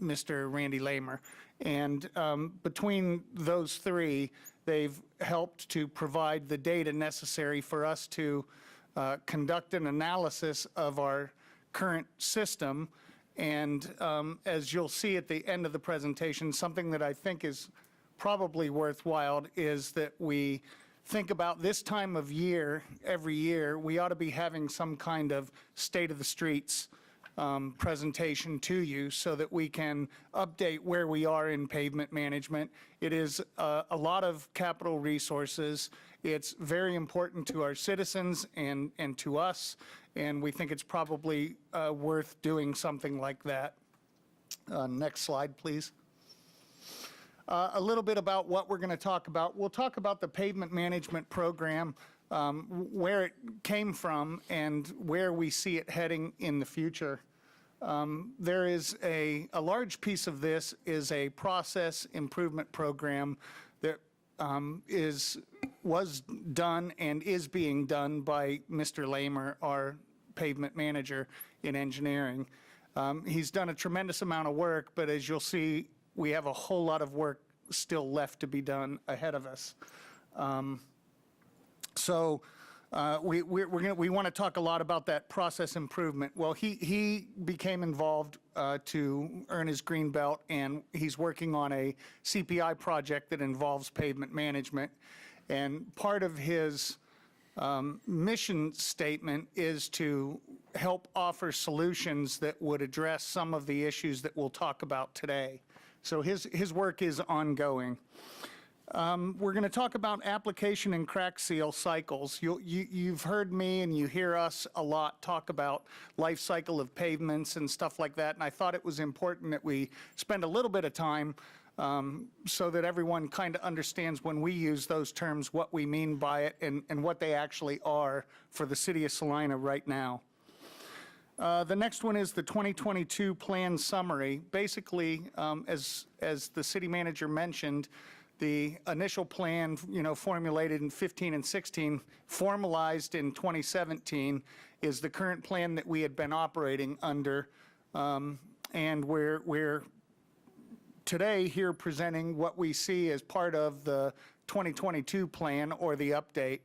Speaker 8: Mr. Randy Lamer. And between those three, they've helped to provide the data necessary for us to conduct an analysis of our current system. And as you'll see at the end of the presentation, something that I think is probably worthwhile is that we think about this time of year, every year, we ought to be having some kind of state of the streets presentation to you so that we can update where we are in pavement management. It is a lot of capital resources. It's very important to our citizens and to us, and we think it's probably worth doing something like that. Next slide, please. A little bit about what we're going to talk about. We'll talk about the pavement management program, where it came from and where we see it heading in the future. There is a large piece of this is a process improvement program that was done and is being done by Mr. Lamer, our pavement manager in engineering. He's done a tremendous amount of work, but as you'll see, we have a whole lot of work still left to be done ahead of us. We want to talk a lot about that process improvement. Well, he became involved to earn his green belt, and he's working on a CPI project that involves pavement management. And part of his mission statement is to help offer solutions that would address some of the issues that we'll talk about today. So his work is ongoing. We're going to talk about application and crack seal cycles. You've heard me and you hear us a lot talk about life cycle of pavements and stuff like that, and I thought it was important that we spend a little bit of time so that everyone kind of understands when we use those terms what we mean by it and what they actually are for the city of Salina right now. The next one is the 2022 plan summary. Basically, as the city manager mentioned, the initial plan, formulated in 15 and 16, formalized in 2017, is the current plan that we had been operating under, and we're today here presenting what we see as part of the 2022 plan or the update.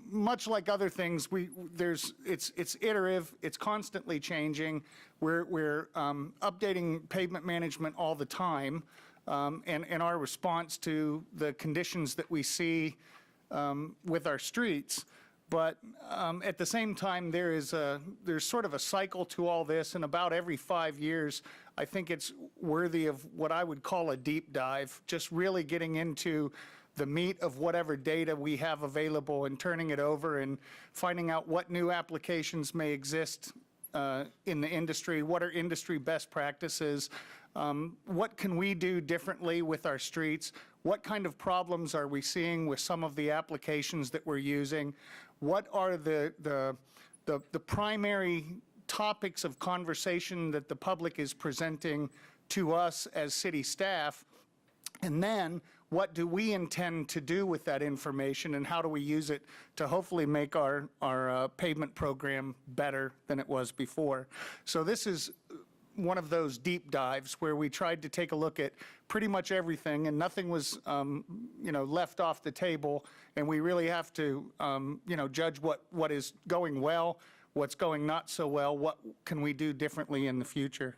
Speaker 8: Much like other things, it's iterative, it's constantly changing. We're updating pavement management all the time, and our response to the conditions that we see with our streets. But at the same time, there's sort of a cycle to all this, and about every 5 years, I think it's worthy of what I would call a deep dive, just really getting into the meat of whatever data we have available and turning it over and finding out what new applications may exist in the industry, what are industry best practices, what can we do differently with our streets, what kind of problems are we seeing with some of the applications that we're using, what are the primary topics of conversation that the public is presenting to us as city staff, and then what do we intend to do with that information and how do we use it to hopefully make our pavement program better than it was before. So this is one of those deep dives where we tried to take a look at pretty much everything and nothing was left off the table, and we really have to judge what is going well, what's going not so well, what can we do differently in the future.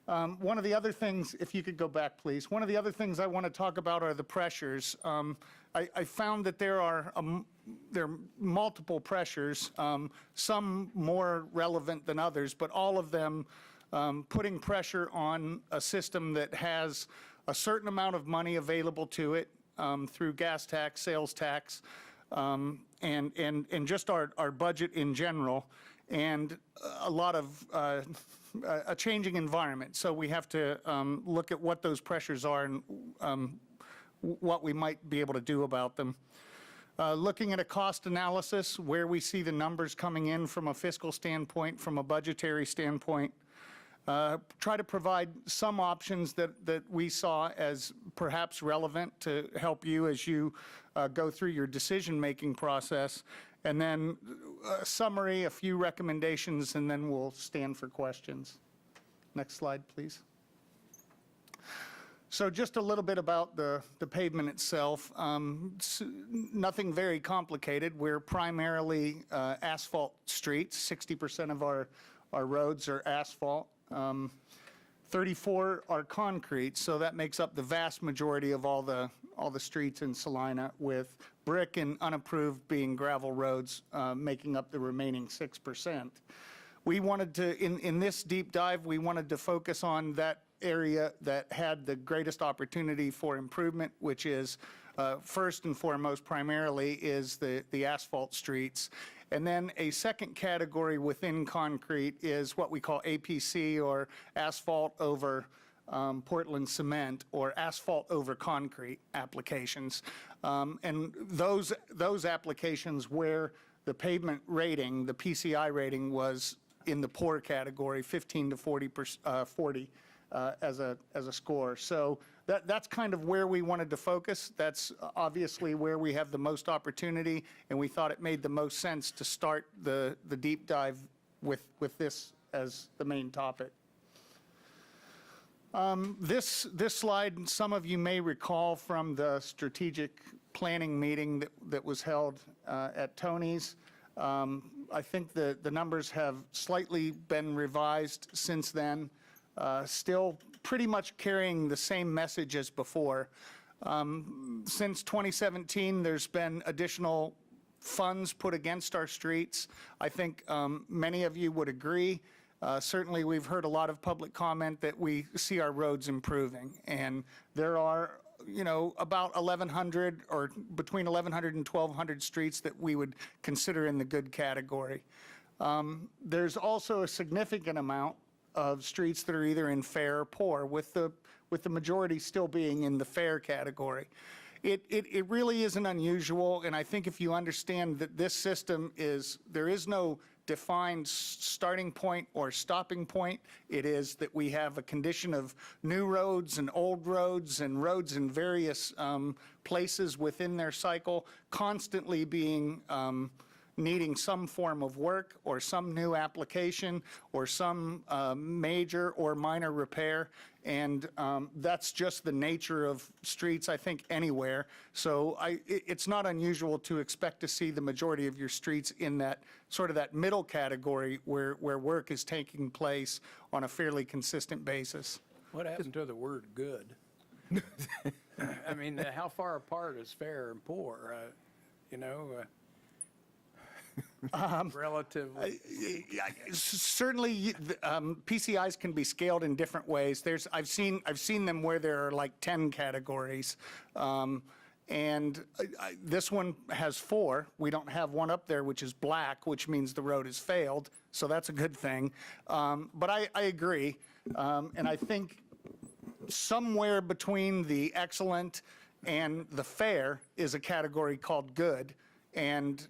Speaker 8: One of the other things, if you could go back, please. One of the other things I want to talk about are the pressures. I found that there are multiple pressures, some more relevant than others, but all of them putting pressure on a system that has a certain amount of money available to it through gas tax, sales tax, and just our budget in general, and a lot of a changing environment. So we have to look at what those pressures are and what we might be able to do about them. Looking at a cost analysis, where we see the numbers coming in from a fiscal standpoint, from a budgetary standpoint. Try to provide some options that we saw as perhaps relevant to help you as you go through your decision-making process. And then a summary, a few recommendations, and then we'll stand for questions. Next slide, please. So just a little bit about the pavement itself. Nothing very complicated. We're primarily asphalt streets. 60% of our roads are asphalt. 34 are concrete, so that makes up the vast majority of all the streets in Salina, with brick and unapproved being gravel roads making up the remaining 6%. We wanted to, in this deep dive, we wanted to focus on that area that had the greatest opportunity for improvement, which is first and foremost primarily is the asphalt streets. And then a second category within concrete is what we call APC, or asphalt over Portland cement, or asphalt over concrete applications. And those applications where the pavement rating, the PCI rating, was in the poor category, 15 to 40 as a score. So that's kind of where we wanted to focus. That's obviously where we have the most opportunity, and we thought it made the most sense to start the deep dive with this as the main topic. This slide, some of you may recall from the strategic planning meeting that was held at Tony's. I think the numbers have slightly been revised since then. Still pretty much carrying the same message as before. Since 2017, there's been additional funds put against our streets. I think many of you would agree. Certainly, we've heard a lot of public comment that we see our roads improving, and there are, about 1,100 or between 1,100 and 1,200 streets that we would consider in the good category. There's also a significant amount of streets that are either in fair or poor, with the majority still being in the fair category. It really isn't unusual, and I think if you understand that this system there is no defined starting point or stopping point. It is that we have a condition of new roads and old roads and roads in various places within their cycle, constantly being needing some form of work or some new application or some major or minor repair. And that's just the nature of streets, I think, anywhere. So it's not unusual to expect to see the majority of your streets in that sort of that middle category where work is taking place on a fairly consistent basis.
Speaker 5: What happened to the word good? I mean, how far apart is fair and poor? Relatively.
Speaker 8: Certainly, PCIs can be scaled in different ways. I've seen them where there are like 10 categories, and this one has 4. We don't have one up there which is black, which means the road has failed. So that's a good thing. But I agree, and I think somewhere between the excellent and the fair is a category called good, and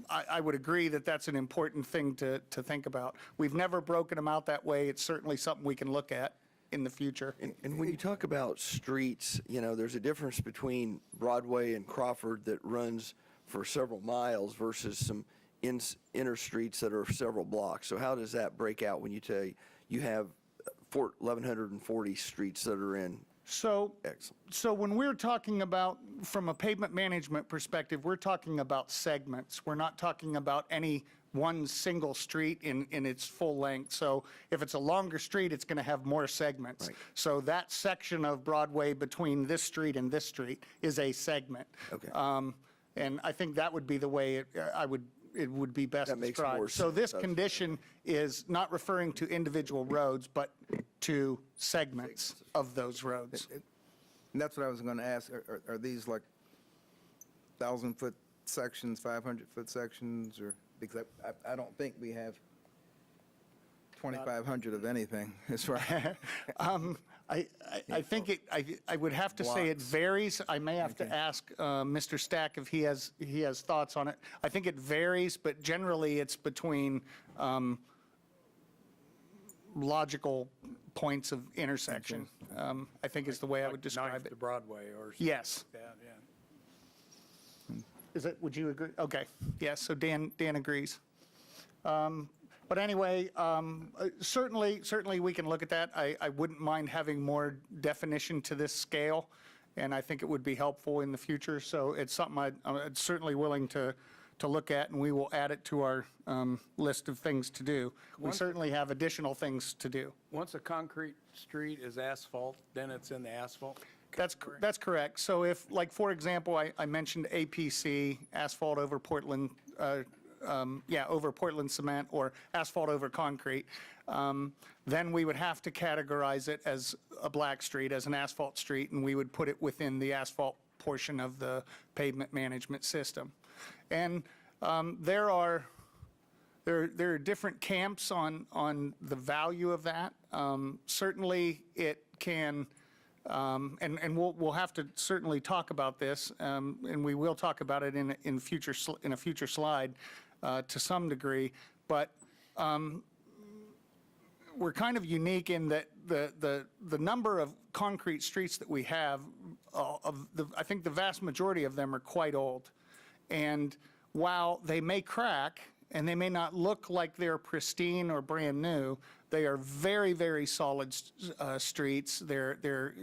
Speaker 8: I would agree that that's an important thing to think about. We've never broken them out that way. It's certainly something we can look at in the future.
Speaker 9: And when you talk about streets, there's a difference between Broadway and Crawford that runs for several miles versus some inner streets that are several blocks. So how does that break out when you tell you have 1,140 streets that are in?
Speaker 8: So
Speaker 9: Excellent.
Speaker 8: when we're talking about, from a pavement management perspective, we're talking about segments. We're not talking about any one single street in its full length. So if it's a longer street, it's going to have more segments.
Speaker 9: Right.
Speaker 8: So that section of Broadway between this street and this street is a segment.
Speaker 9: Okay.
Speaker 8: And I think that would be the way it would be best
Speaker 9: That makes
Speaker 8: described.
Speaker 9: more
Speaker 8: So this
Speaker 9: sense.
Speaker 8: condition is not referring to individual roads, but to segments of those roads.
Speaker 1: And that's what I was going to ask. Are these like 1,000-foot sections, 500-foot sections, or because I don't think we have 2,500 of anything as far.
Speaker 8: I think I would have to say it varies. I may have to ask Mr. Stack if he has thoughts on it. I think it varies, but generally it's between logical points of intersection, I think is the way I would describe
Speaker 5: Ninth
Speaker 8: it.
Speaker 5: to Broadway or something
Speaker 8: Yes.
Speaker 5: like that, yeah.
Speaker 8: Would you agree? Okay, yes, so Dan agrees. But anyway, certainly we can look at that. I wouldn't mind having more definition to this scale, and I think it would be helpful in the future. So it's something I'm certainly willing to to look at, and we will add it to our list of things to do. We certainly have additional things to do.
Speaker 5: Once a concrete street is asphalt, then it's in the asphalt?
Speaker 8: That's correct. So if, like, for example, I mentioned APC, asphalt over Portland, over Portland cement, or asphalt over concrete, then we would have to categorize it as a black street, as an asphalt street, and we would put it within the asphalt portion of the pavement management system. And there are different camps on the value of that. Certainly, it can. And we'll have to certainly talk about this, and we will talk about it in a future slide to some degree. But we're kind of unique in that the number of concrete streets that we have, I think the vast majority of them are quite old. And while they may crack and they may not look like they're pristine or brand new, they are very, very solid streets. They're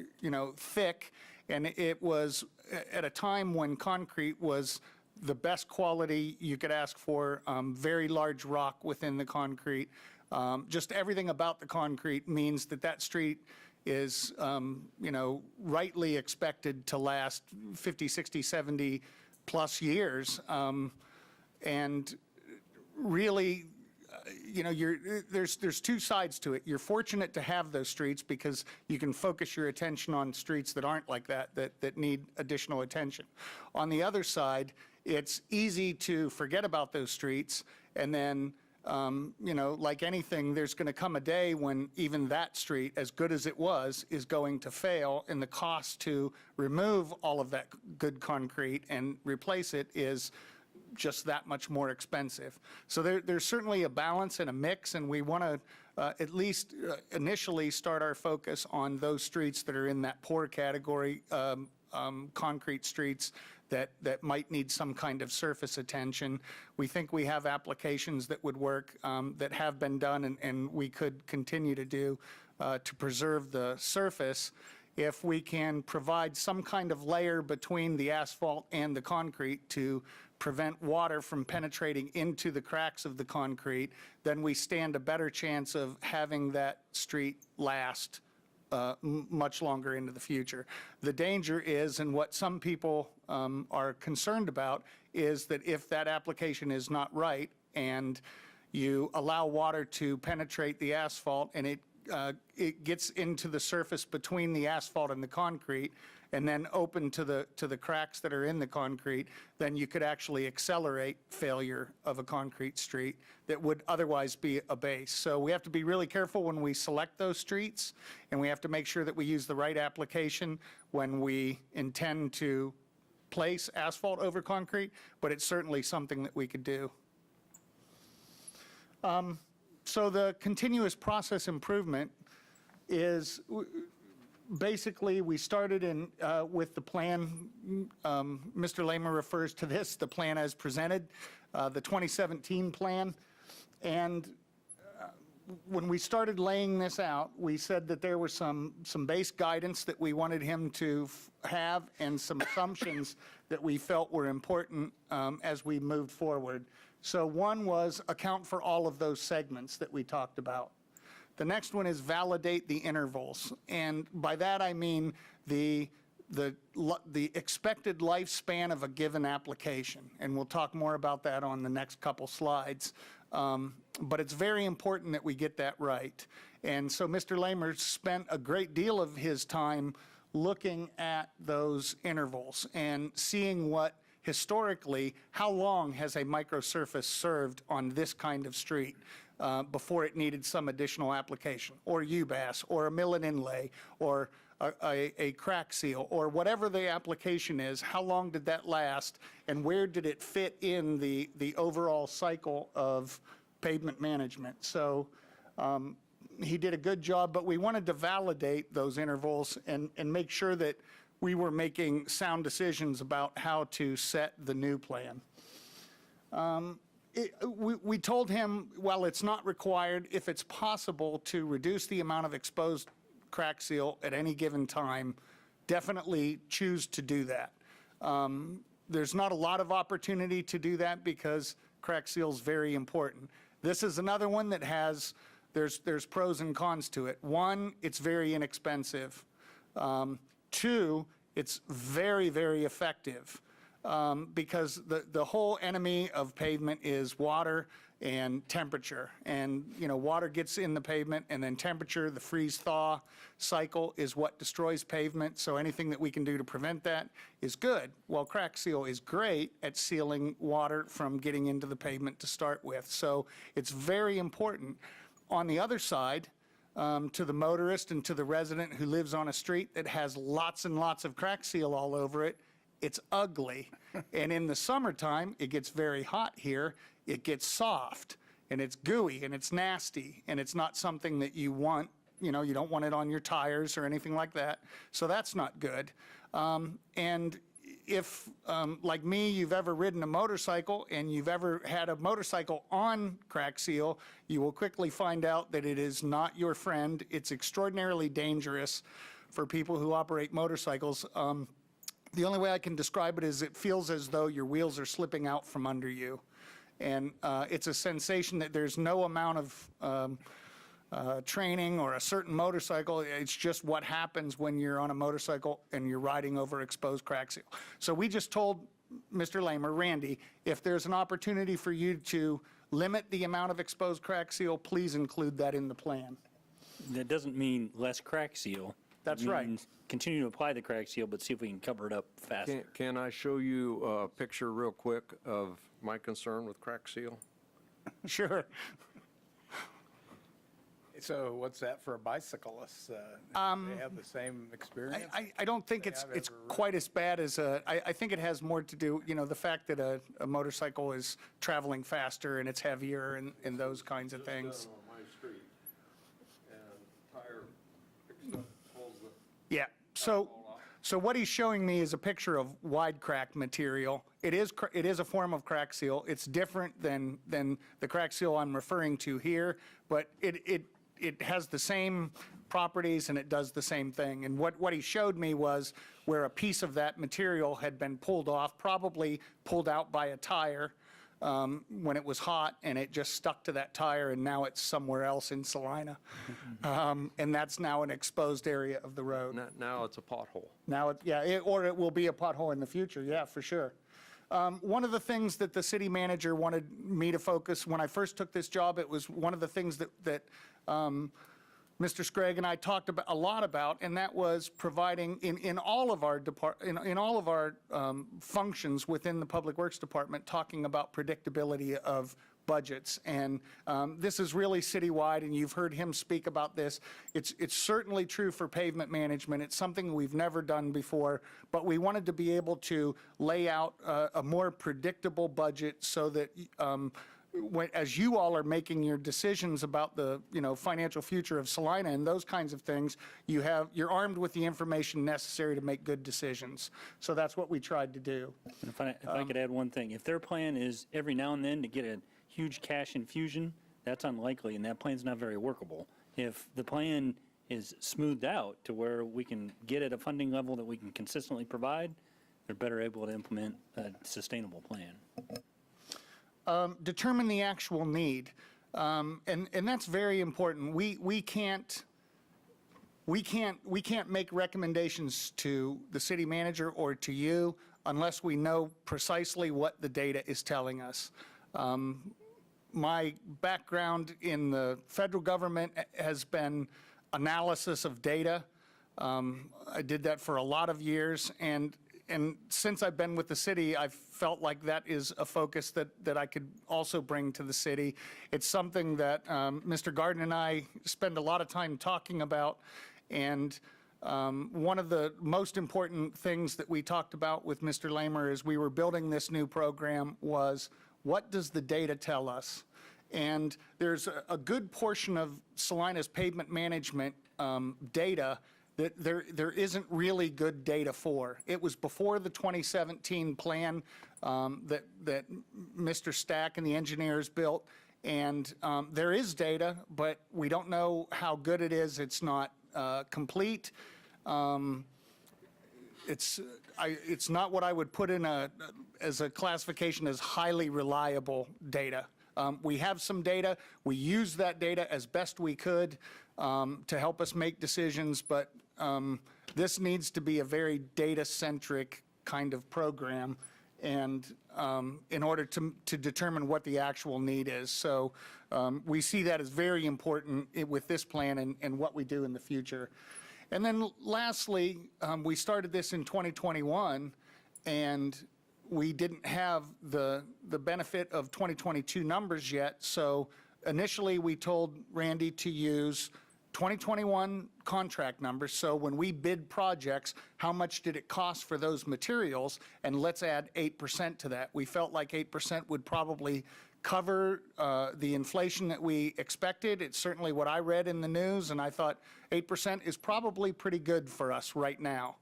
Speaker 8: thick, and it was at a time when concrete was the best quality you could ask for. Very large rock within the concrete. Just everything about the concrete means that street is, rightly expected to last 50, 60, 70 plus years, and really. There's two sides to it. You're fortunate to have those streets because you can focus your attention on streets that aren't like that need additional attention. On the other side, it's easy to forget about those streets, and then, like anything, there's going to come a day when even that street, as good as it was, is going to fail, and the cost to remove all of that good concrete and replace it is just that much more expensive. So there's certainly a balance and a mix, and we want to at least initially start our focus on those streets that are in that poor category, concrete streets that might need some kind of surface attention. We think we have applications that would work, that have been done, and we could continue to do to preserve the surface. If we can provide some kind of layer between the asphalt and the concrete to prevent water from penetrating into the cracks of the concrete, then we stand a better chance of having that street last much longer into the future. The danger is, and what some people are concerned about, is that if that application is not right and you allow water to penetrate the asphalt and it gets into the surface between the asphalt and the concrete, and then open to the cracks that are in the concrete, then you could actually accelerate failure of a concrete street that would otherwise be a base. So we have to be really careful when we select those streets, and we have to make sure that we use the right application when we intend to place asphalt over concrete, but it's certainly something that we could do. So the continuous process improvement is basically, we started with the plan. Mr. Lehmer refers to this, the plan as presented, the 2017 plan. And when we started laying this out, we said that there was some base guidance that we wanted him to have and some assumptions that we felt were important as we moved forward. So one was account for all of those segments that we talked about. The next one is validate the intervals. And by that I mean the expected lifespan of a given application. And we'll talk more about that on the next couple slides. But it's very important that we get that right. And so Mr. Lehmer spent a great deal of his time looking at those intervals and seeing what historically, how long has a microsurface served on this kind of street before it needed some additional application, or UBAS, or a mill and inlay, or a crack seal, or whatever the application is, how long did that last, and where did it fit in the overall cycle of pavement management? So he did a good job, but we wanted to validate those intervals and make sure that we were making sound decisions about how to set the new plan. We told him, while it's not required, if it's possible to reduce the amount of exposed crack seal at any given time, definitely choose to do that. There's not a lot of opportunity to do that because crack seal is very important. This is another one that has, there's pros and cons to it. One, it's very inexpensive. Two, it's very, very effective because the whole enemy of pavement is water and temperature. And, you know, water gets in the pavement and then temperature, the freeze-thaw cycle is what destroys pavement. So anything that we can do to prevent that is good. Well, crack seal is great at sealing water from getting into the pavement to start with. So it's very important. On the other side, to the motorist and to the resident who lives on a street that has lots and lots of crack seal all over it, it's ugly. And in the summertime, it gets very hot here. It gets soft, and it's gooey, and it's nasty, and it's not something that you want. You know, you don't want it on your tires or anything like that. So that's not good. And if, like me, you've ever ridden a motorcycle and you've ever had a motorcycle on crack seal, you will quickly find out that it is not your friend. It's extraordinarily dangerous for people who operate motorcycles. The only way I can describe it is it feels as though your wheels are slipping out from under you. And it's a sensation that there's no amount of training or a certain motorcycle. It's just what happens when you're on a motorcycle and you're riding over exposed crack seal. So we just told Mr. Lamer, Randy, if there's an opportunity for you to limit the amount of exposed crack seal, please include that in the plan.
Speaker 2: That doesn't mean less crack seal.
Speaker 8: That's
Speaker 2: It
Speaker 8: right.
Speaker 2: means continue to apply the crack seal, but see if we can cover it up faster.
Speaker 6: Can I show you a picture real quick of my concern with crack seal?
Speaker 8: Sure.
Speaker 5: So what's that for a bicyclist? They have the same experience?
Speaker 8: I don't think
Speaker 5: They
Speaker 8: it's
Speaker 5: have
Speaker 8: it's
Speaker 5: ever-
Speaker 8: quite as bad as I think it has more to do, you know, the fact that a motorcycle is traveling faster and it's heavier and those kinds of things.
Speaker 6: On my street, and tire picks up, pulls the
Speaker 8: Yeah, so what he's showing me is a picture of wide crack material. It is a form of crack seal. It's different than the crack seal I'm referring to here, but it has the same properties and it does the same thing. And what he showed me was where a piece of that material had been pulled off, probably pulled out by a tire when it was hot, and it just stuck to that tire, and now it's somewhere else in Salina. And that's now an exposed area of the road.
Speaker 6: Now it's a pothole.
Speaker 8: Now, or it will be a pothole in the future, yeah, for sure. One of the things that the city manager wanted me to focus, when I first took this job, it was one of the things that Mr. Scragg and I talked a lot about, and that was providing in all of our functions within the Public Works Department, talking about predictability of budgets. And this is really citywide, and you've heard him speak about this. It's certainly true for pavement management. It's something we've never done before, but we wanted to be able to lay out a more predictable budget so that as you all are making your decisions about the financial future of Salina and those kinds of things, you're armed with the information necessary to make good decisions. So that's what we tried to do.
Speaker 2: And if I could add one thing, if their plan is every now and then to get a huge cash infusion, that's unlikely, and that plan's not very workable. If the plan is smoothed out to where we can get at a funding level that we can consistently provide, they're better able to implement a sustainable plan.
Speaker 8: Determine the actual need, and that's very important. We can't make recommendations to the city manager or to you unless we know precisely what the data is telling us. My background in the federal government has been analysis of data. I did that for a lot of years, and since I've been with the city, I've felt like that is a focus that I could also bring to the city. It's something that Mr. Garden and I spend a lot of time talking about, and one of the most important things that we talked about with Mr. Lamer as we were building this new program was, what does the data tell us? And there's a good portion of Salina's pavement management data that there isn't really good data for. It was before the 2017 plan that Mr. Stack and the engineers built, and there is data, but we don't know how good it is. It's not complete. it's not what I would put in as a classification as highly reliable data. We have some data. We use that data as best we could to help us make decisions, but this needs to be a very data-centric kind of program, and in order to determine what the actual need is. So we see that as very important with this plan and what we do in the future. And then lastly, we started this in 2021, and we didn't have the benefit of 2022 numbers yet. So initially, we told Randy to use 2021 contract numbers. So when we bid projects, how much did it cost for those materials? And let's add 8% to that. We felt like 8% would probably cover the inflation that we expected. It's certainly what I read in the news, and I thought 8% is probably pretty good for us right now.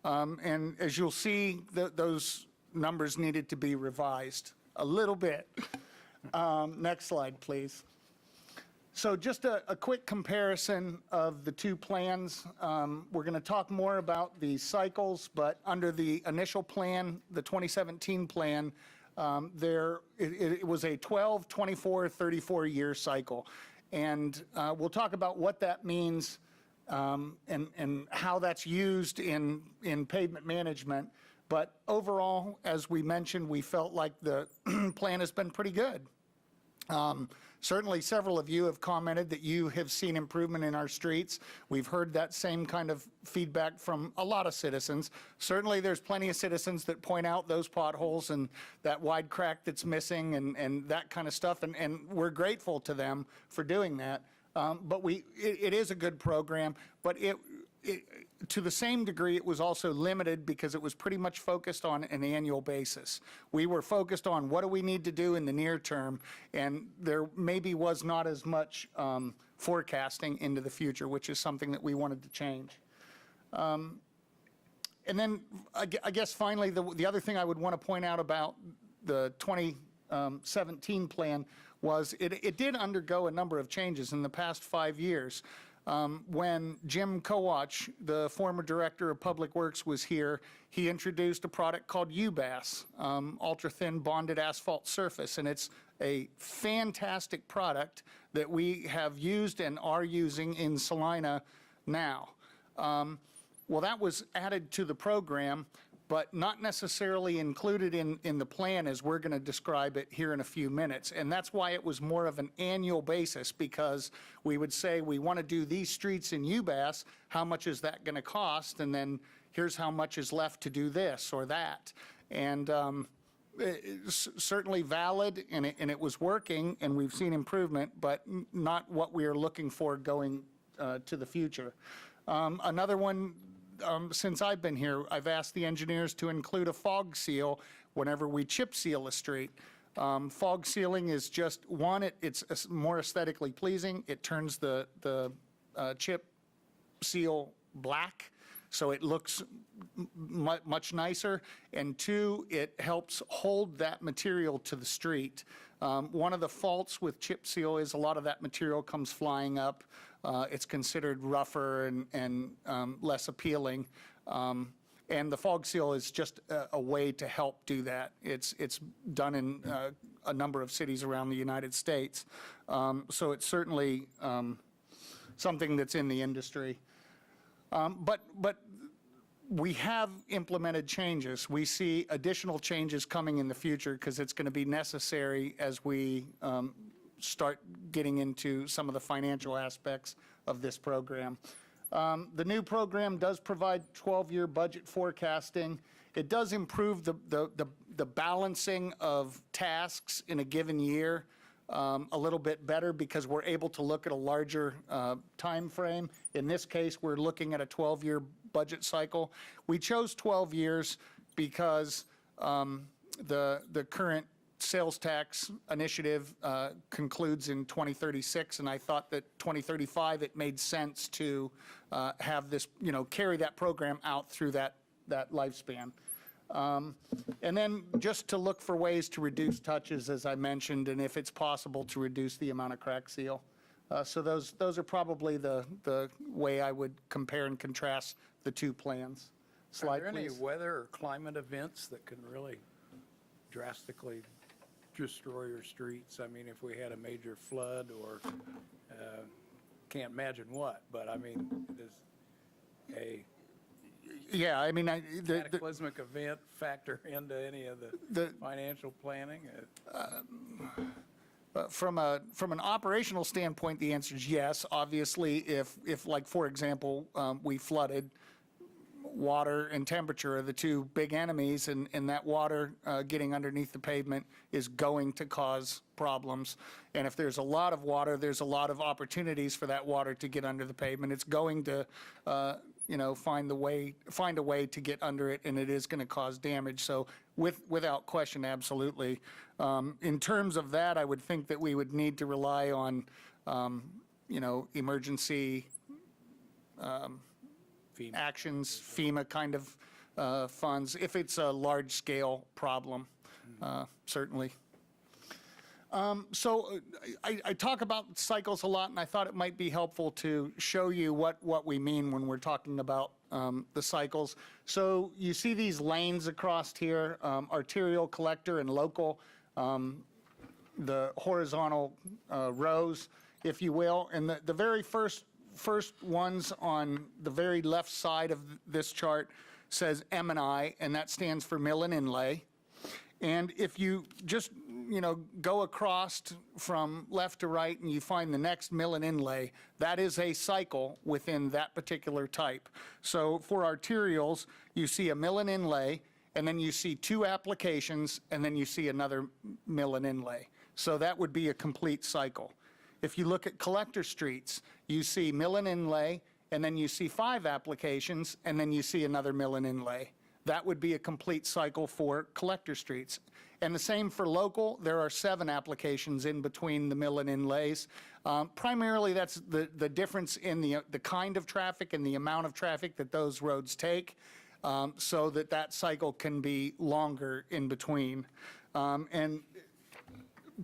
Speaker 8: And as you'll see, those numbers needed to be revised a little bit. Next slide, please. So just a quick comparison of the two plans. We're going to talk more about the cycles, but under the initial plan, the 2017 plan, it was a 12, 24, 34-year cycle. And we'll talk about what that means and how that's used in pavement management. But overall, as we mentioned, we felt like the plan has been pretty good. Certainly, several of you have commented that you have seen improvement in our streets. We've heard that same kind of feedback from a lot of citizens. Certainly, there's plenty of citizens that point out those potholes and that wide crack that's missing and that kind of stuff, and we're grateful to them for doing that. But it is a good program, but to the same degree, it was also limited because it was pretty much focused on an annual basis. We were focused on what do we need to do in the near term, and there maybe was not as much forecasting into the future, which is something that we wanted to change. And then I guess finally, the other thing I would want to point out about the 2017 plan was it did undergo a number of changes in the past 5 years. When Jim Kowach, the former director of Public Works, was here, he introduced a product called UBAS, ultra-thin bonded asphalt surface, and it's a fantastic product that we have used and are using in Salina now. Well, that was added to the program, but not necessarily included in the plan as we're going to describe it here in a few minutes. And that's why it was more of an annual basis, because we would say we want to do these streets in UBAS, how much is that going to cost? And then here's how much is left to do this or that. And it's certainly valid, and it was working, and we've seen improvement, but not what we are looking for going to the future. Another one, since I've been here, I've asked the engineers to include a fog seal whenever we chip seal a street. Fog sealing is just, one, it's more aesthetically pleasing. It turns the chip seal black, so it looks much nicer. And two, it helps hold that material to the street. One of the faults with chip seal is a lot of that material comes flying up. It's considered rougher and less appealing. And the fog seal is just a way to help do that. It's done in a number of cities around the United States. So it's certainly something that's in the industry. But we have implemented changes. We see additional changes coming in the future because it's going to be necessary as we start getting into some of the financial aspects of this program. The new program does provide 12-year budget forecasting. It does improve the balancing of tasks in a given year a little bit better because we're able to look at a larger time frame. In this case, we're looking at a 12-year budget cycle. We chose 12 years because the current sales tax initiative concludes in 2036, and I thought that 2035 it made sense to have this, carry that program out through that lifespan. And then just to look for ways to reduce touches, as I mentioned, and if it's possible to reduce the amount of crack seal. So those are probably the way I would compare and contrast the two plans. Slide,
Speaker 5: Are there any
Speaker 8: please.
Speaker 5: weather or climate events that can really drastically destroy your streets? I mean, if we had a major flood or, can't imagine what, but I mean, does a
Speaker 8: Yeah, I mean,
Speaker 5: cataclysmic event factor into any of the financial planning?
Speaker 8: from an operational standpoint, the answer is yes. Obviously, if like, for example, we flooded, water and temperature are the two big enemies, and that water getting underneath the pavement is going to cause problems. And if there's a lot of water, there's a lot of opportunities for that water to get under the pavement. It's going to, find a way to get under it, and it is going to cause damage. So without question, absolutely. In terms of that, I would think that we would need to rely on, emergency actions, FEMA kind of funds, if it's a large-scale problem, certainly. So I talk about cycles a lot, and I thought it might be helpful to show you what we mean when we're talking about the cycles. So you see these lanes across here, arterial, collector, and local, the horizontal rows, if you will. And the very first ones on the very left side of this chart says M&I, and that stands for mill and inlay. And if you just, go across from left to right and you find the next mill and inlay, that is a cycle within that particular type. So for arterials, you see a mill and inlay, and then you see two applications, and then you see another mill and inlay. So that would be a complete cycle. If you look at collector streets, you see mill and inlay, and then you see 5 applications, and then you see another mill and inlay. That would be a complete cycle for collector streets. And the same for local. There are 7 applications in between the mill and inlays. Primarily, that's the difference in the kind of traffic and the amount of traffic that those roads take, so that cycle can be longer in between. And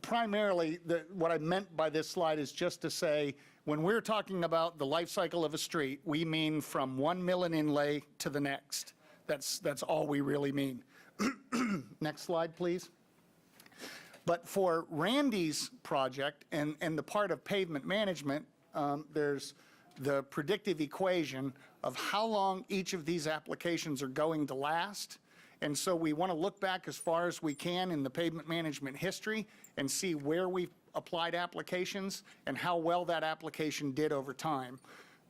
Speaker 8: primarily, what I meant by this slide is just to say, when we're talking about the life cycle of a street, we mean from one mill and inlay to the next. That's all we really mean. Next slide, please. But for Randy's project and the part of pavement management, there's the predictive equation of how long each of these applications are going to last. And so we want to look back as far as we can in the pavement management history and see where we've applied applications and how well that application did over time.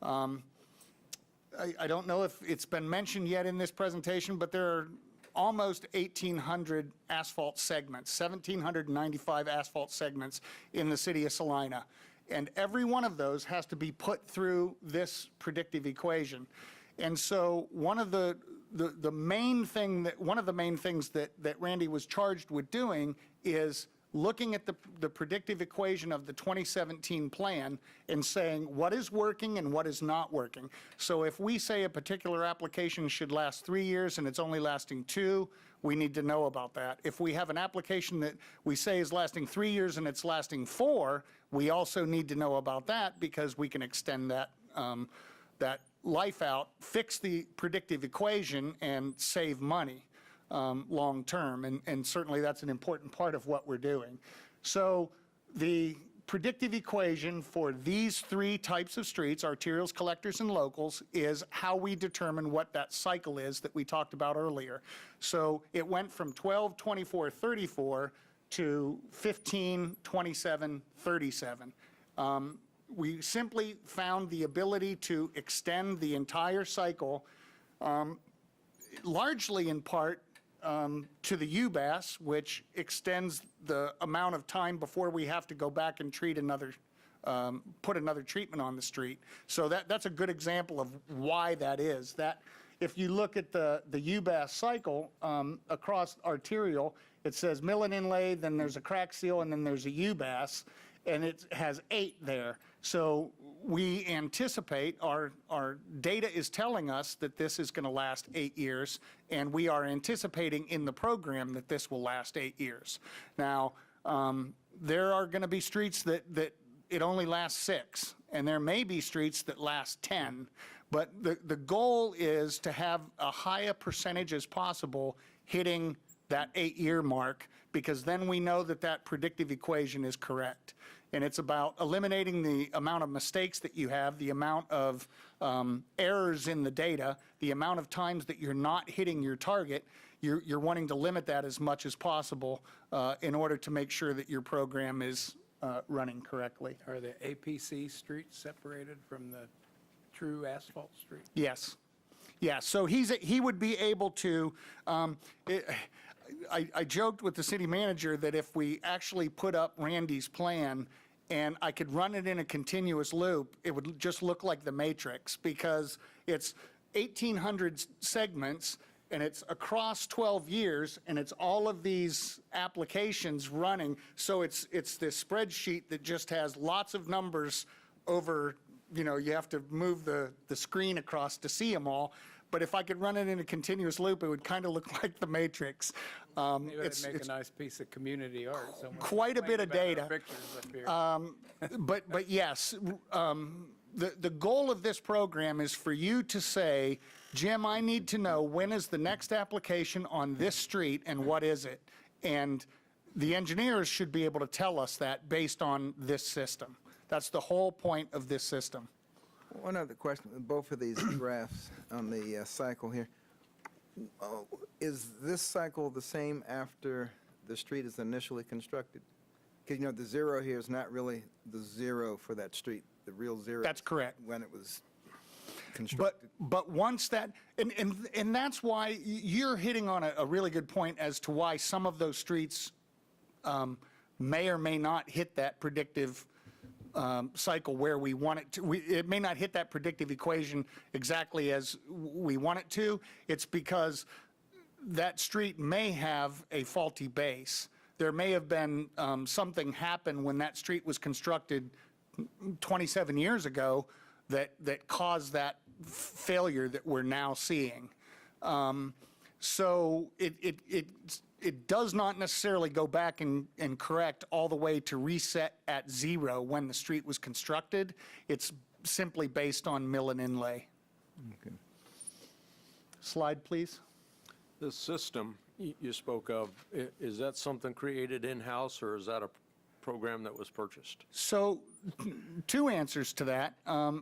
Speaker 8: I don't know if it's been mentioned yet in this presentation, but there are almost 1,800 asphalt segments, 1,795 asphalt segments in the city of Salina. And every one of those has to be put through this predictive equation. And so one of the main things that Randy was charged with doing is looking at the predictive equation of the 2017 plan and saying what is working and what is not working. So if we say a particular application should last 3 years and it's only lasting 2, we need to know about that. If we have an application that we say is lasting 3 years and it's lasting 4, we also need to know about that, because we can extend that life out, fix the predictive equation, and save money long term, and certainly that's an important part of what we're doing. So the predictive equation for these 3 types of streets, arterials, collectors, and locals, is how we determine what that cycle is that we talked about earlier. So it went from 12, 24, 34 to 15, 27, 37. We simply found the ability to extend the entire cycle, largely in part to the UBAS, which extends the amount of time before we have to go back and treat another, put another treatment on the street. So that's a good example of why that is. That if you look at the UBAS cycle across arterial, it says mill and inlay, then there's a crack seal, and then there's a UBAS, and it has 8 there. So we anticipate, our data is telling us that this is going to last 8 years, and we are anticipating in the program that this will last 8 years. Now, there are going to be streets that it only lasts 6, and there may be streets that last 10, But the goal is to have a higher percentage as possible hitting that 8-year mark, because then we know that that predictive equation is correct. And it's about eliminating the amount of mistakes that you have, the amount of errors in the data, the amount of times that you're not hitting your target. You're wanting to limit that as much as possible in order to make sure that your program is running correctly.
Speaker 5: Are the APC streets separated from the true asphalt street?
Speaker 8: Yes. Yeah, so he would be able to, I joked with the city manager that if we actually put up Randy's plan and I could run it in a continuous loop, it would just look like the Matrix, because it's 1,800 segments and it's across 12 years and it's all of these applications running. So it's this spreadsheet that just has lots of numbers over, you know, you have to move the screen across to see them all. But if I could run it in a continuous loop, it would kind of look like the Matrix.
Speaker 5: Maybe that'd make a nice piece of community art somewhere.
Speaker 8: Quite a bit of
Speaker 5: Complaining about our
Speaker 8: data.
Speaker 5: Pictures up here.
Speaker 8: But yes, the goal of this program is for you to say, Jim, I need to know when is the next application on this street and what is it? And the engineers should be able to tell us that based on this system. That's the whole point of this system.
Speaker 1: One other question, both of these graphs on the cycle here. Is this cycle the same after the street is initially constructed? Because, you know, the zero here is not really the zero for that street. The real zero.
Speaker 8: That's correct.
Speaker 1: When it was constructed.
Speaker 8: But once that, and that's why you're hitting on a really good point as to why some of those streets may or may not hit that predictive cycle where we want it to. It may not hit that predictive equation exactly as we want it to. It's because that street may have a faulty base. There may have been something happen when that street was constructed 27 years ago that caused that failure that we're now seeing. So it does not necessarily go back and correct all the way to reset at zero when the street was constructed. It's simply based on mill and inlay.
Speaker 1: Okay.
Speaker 8: Slide, please.
Speaker 6: This system you spoke of, is that something created in-house, or is that a program that was purchased?
Speaker 8: So two answers to that.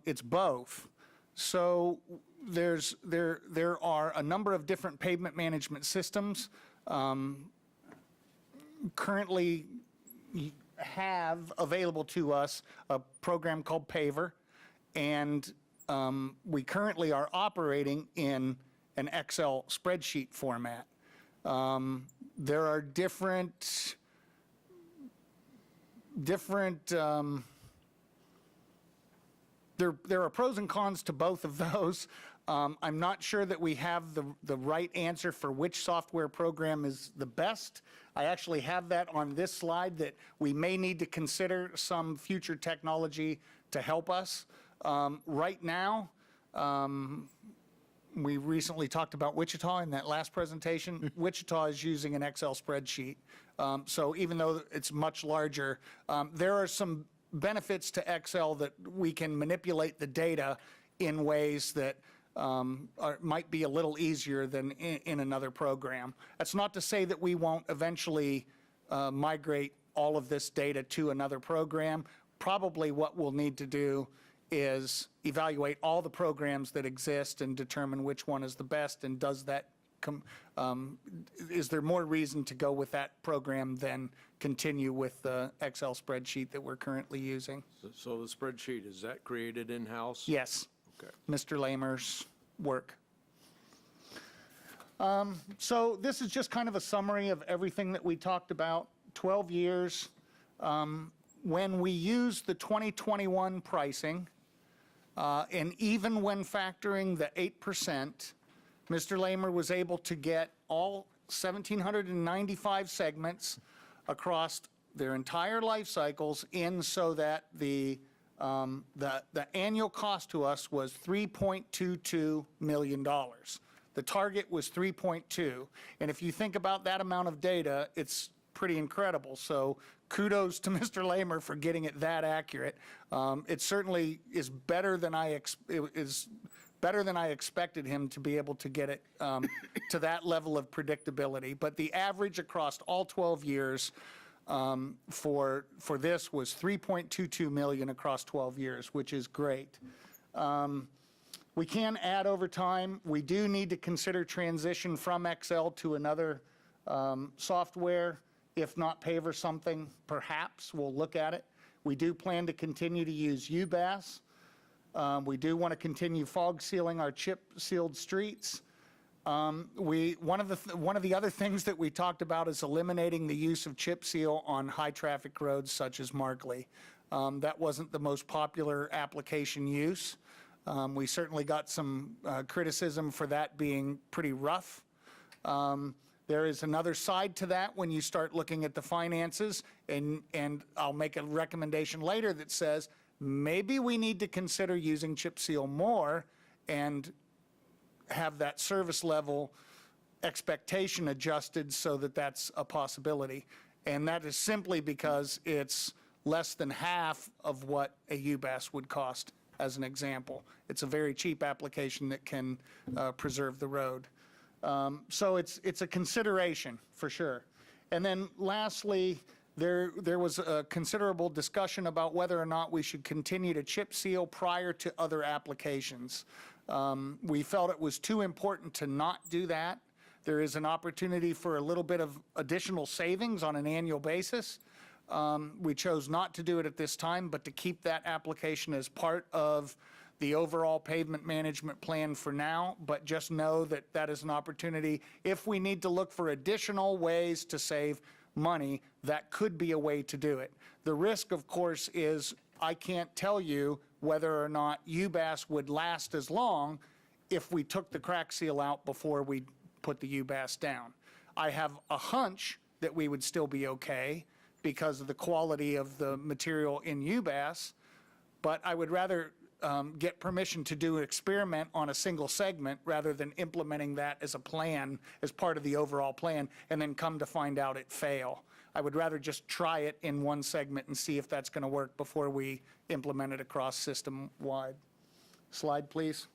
Speaker 8: It's both. So there are a number of different pavement management systems currently have available to us a program called Paver, and we currently are operating in an Excel spreadsheet format. There are different there are pros and cons to both of those. I'm not sure that we have the right answer for which software program is the best. I actually have that on this slide, that we may need to consider some future technology to help us. Right now, we recently talked about Wichita in that last presentation. Wichita is using an Excel spreadsheet. So even though it's much larger, there are some benefits to Excel that we can manipulate the data in ways that might be a little easier than in another program. That's not to say that we won't eventually migrate all of this data to another program. Probably what we'll need to do is evaluate all the programs that exist and determine which one is the best, and does that is there more reason to go with that program than continue with the Excel spreadsheet that we're currently using?
Speaker 6: So the spreadsheet, is that created in-house?
Speaker 8: Yes.
Speaker 6: Okay.
Speaker 8: Mr. Lamer's work. So this is just kind of a summary of everything that we talked about. 12 years. When we use the 2021 pricing, and even when factoring the 8%, Mr. Lamer was able to get all 1,795 segments across their entire life cycles in, so that the annual cost to us was $3.22 million. The target was 3.2. And if you think about that amount of data, it's pretty incredible. So kudos to Mr. Lamer for getting it that accurate. It certainly is better than better than I expected him to be able to get it to that level of predictability. But the average across all 12 years for this was 3.22 million across 12 years, which is great. We can add over time. We do need to consider transition from Excel to another software, if not Paver something, perhaps we'll look at it. We do plan to continue to use UBAS. We do want to continue fog sealing our chip sealed streets. One of the other things that we talked about is eliminating the use of chip seal on high traffic roads such as Markley. That wasn't the most popular application use. We certainly got some criticism for that being pretty rough. There is another side to that when you start looking at the finances, and I'll make a recommendation later that says maybe we need to consider using chip seal more and have that service level expectation adjusted so that that's a possibility. And that is simply because it's less than half of what a UBAS would cost, as an example. It's a very cheap application that can preserve the road. So it's a consideration for sure. And then lastly, there was a considerable discussion about whether or not we should continue to chip seal prior to other applications. We felt it was too important to not do that. There is an opportunity for a little bit of additional savings on an annual basis. We chose not to do it at this time, but to keep that application as part of the overall pavement management plan for now, but just know that that is an opportunity. If we need to look for additional ways to save money, that could be a way to do it. The risk, of course, is I can't tell you whether or not UBAS would last as long if we took the crack seal out before we put the UBAS down. I have a hunch that we would still be okay because of the quality of the material in UBAS, but I would rather get permission to do an experiment on a single segment rather than implementing that as a plan, as part of the overall plan, and then come to find out it fail. I would rather just try it in one segment and see if that's going to work before we implement it across system-wide. Slide, please.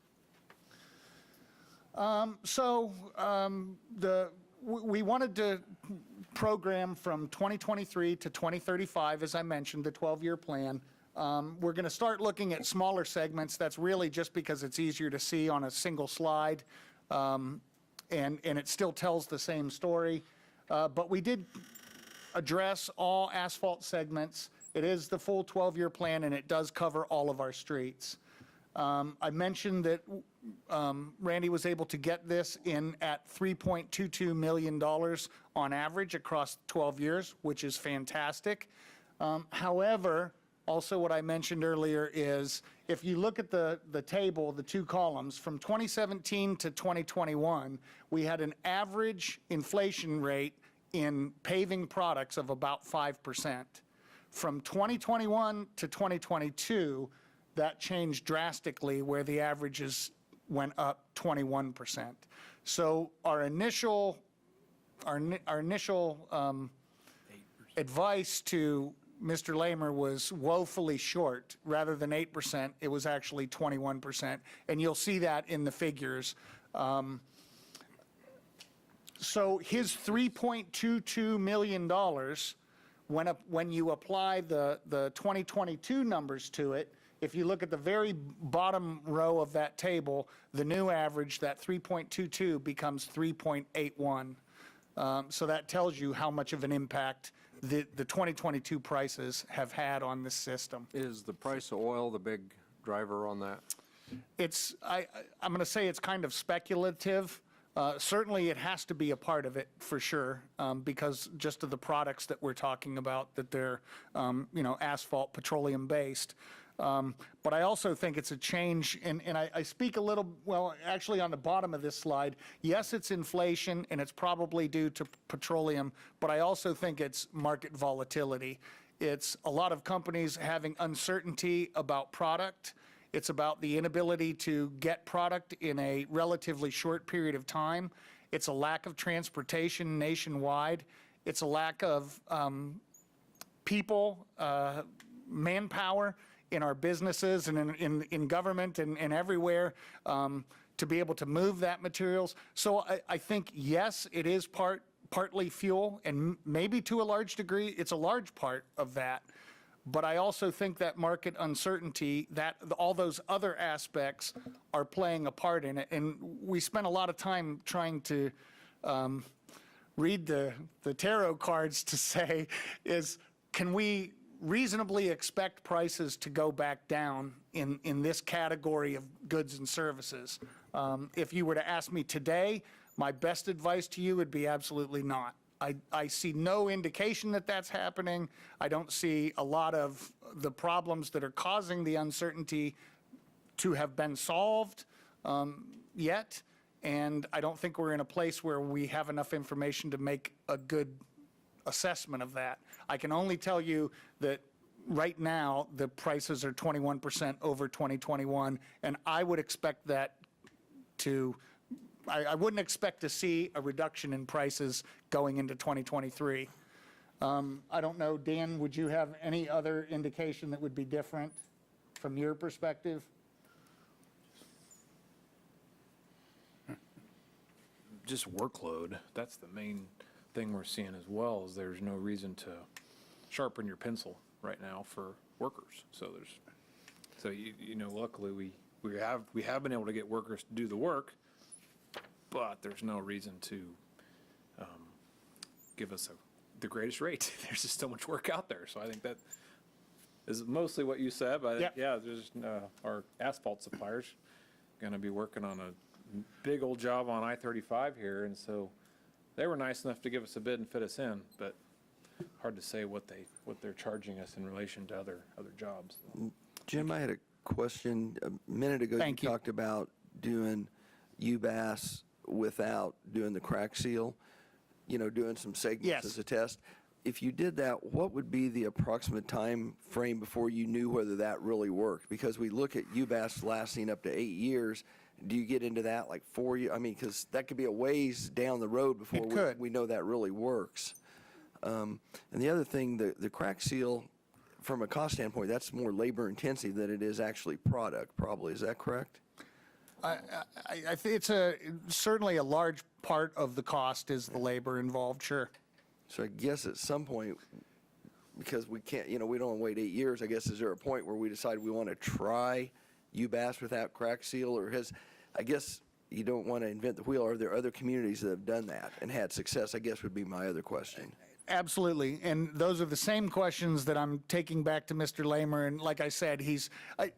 Speaker 8: We wanted to program from 2023 to 2035, as I mentioned, the 12-year plan. We're going to start looking at smaller segments. That's really just because it's easier to see on a single slide, and it still tells the same story. But we did address all asphalt segments. It is the full 12-year plan, and it does cover all of our streets. I mentioned that Randy was able to get this in at $3.22 million on average across 12 years, which is fantastic. However, also what I mentioned earlier is if you look at the table, the two columns, from 2017 to 2021, we had an average inflation rate in paving products of about 5%. From 2021 to 2022, that changed drastically where the averages went up 21%. So our initial advice to Mr. Lamer was woefully short. Rather than 8%, it was actually 21%. And you'll see that in the figures. So his $3.22 million went up when you apply the 2022 numbers to it. If you look at the very bottom row of that table, the new average, that 3.22 becomes 3.81. So that tells you how much of an impact the 2022 prices have had on this system.
Speaker 6: Is the price of oil the big driver on that?
Speaker 8: I'm going to say it's kind of speculative. Certainly it has to be a part of it for sure, because just of the products that we're talking about, that they're, asphalt, petroleum based. But I also think it's a change, and I speak a little, well, actually on the bottom of this slide, yes, it's inflation, and it's probably due to petroleum, but I also think it's market volatility. It's a lot of companies having uncertainty about product. It's about the inability to get product in a relatively short period of time. It's a lack of transportation nationwide. It's a lack of people, manpower. in our businesses and in government and everywhere to be able to move that materials. So I think, yes, it is partly fuel, and maybe to a large degree, it's a large part of that. But I also think that market uncertainty, that all those other aspects are playing a part in it. And we spent a lot of time trying to read the tarot cards to say can we reasonably expect prices to go back down in this category of goods and services? If you were to ask me today, my best advice to you would be absolutely not. I see no indication that that's happening. I don't see a lot of the problems that are causing the uncertainty to have been solved yet. And I don't think we're in a place where we have enough information to make a good assessment of that. I can only tell you that right now, the prices are 21% over 2021, and I would expect that I wouldn't expect to see a reduction in prices going into 2023. I don't know, Dan, would you have any other indication that would be different from your perspective?
Speaker 10: Just workload. That's the main thing we're seeing as well, is there's no reason to sharpen your pencil right now for workers. So luckily we have been able to get workers to do the work, but there's no reason to give us the greatest rate. There's just so much work out there. So I think that is mostly what you said. But
Speaker 8: Yep.
Speaker 10: yeah, there's our asphalt suppliers going to be working on a big old job on I-35 here, and so they were nice enough to give us a bid and fit us in, but hard to say what they're charging us in relation to other jobs.
Speaker 9: Jim, I had a question. A minute ago,
Speaker 8: Thank you.
Speaker 9: talked about doing UBAS without doing the crack seal, doing some segments
Speaker 8: Yes.
Speaker 9: as a test. If you did that, what would be the approximate time frame before you knew whether that really worked? Because we look at UBAS lasting up to 8 years. Do you get into that like 4 years? I mean, because that could be a ways down the road before
Speaker 8: It could.
Speaker 9: we know that really works. And the other thing, the crack seal, from a cost standpoint, that's more labor intensive than it is actually product, probably. Is that correct?
Speaker 8: I think it's certainly a large part of the cost is the labor involved, sure.
Speaker 9: So I guess at some point, because we can't, we don't want to wait 8 years, I guess, is there a point where we decide we want to try UBAS without crack seal? Or I guess you don't want to invent the wheel. Are there other communities that have done that and had success, I guess would be my other question.
Speaker 8: Absolutely, and those are the same questions that I'm taking back to Mr. Lamer, and like I said, I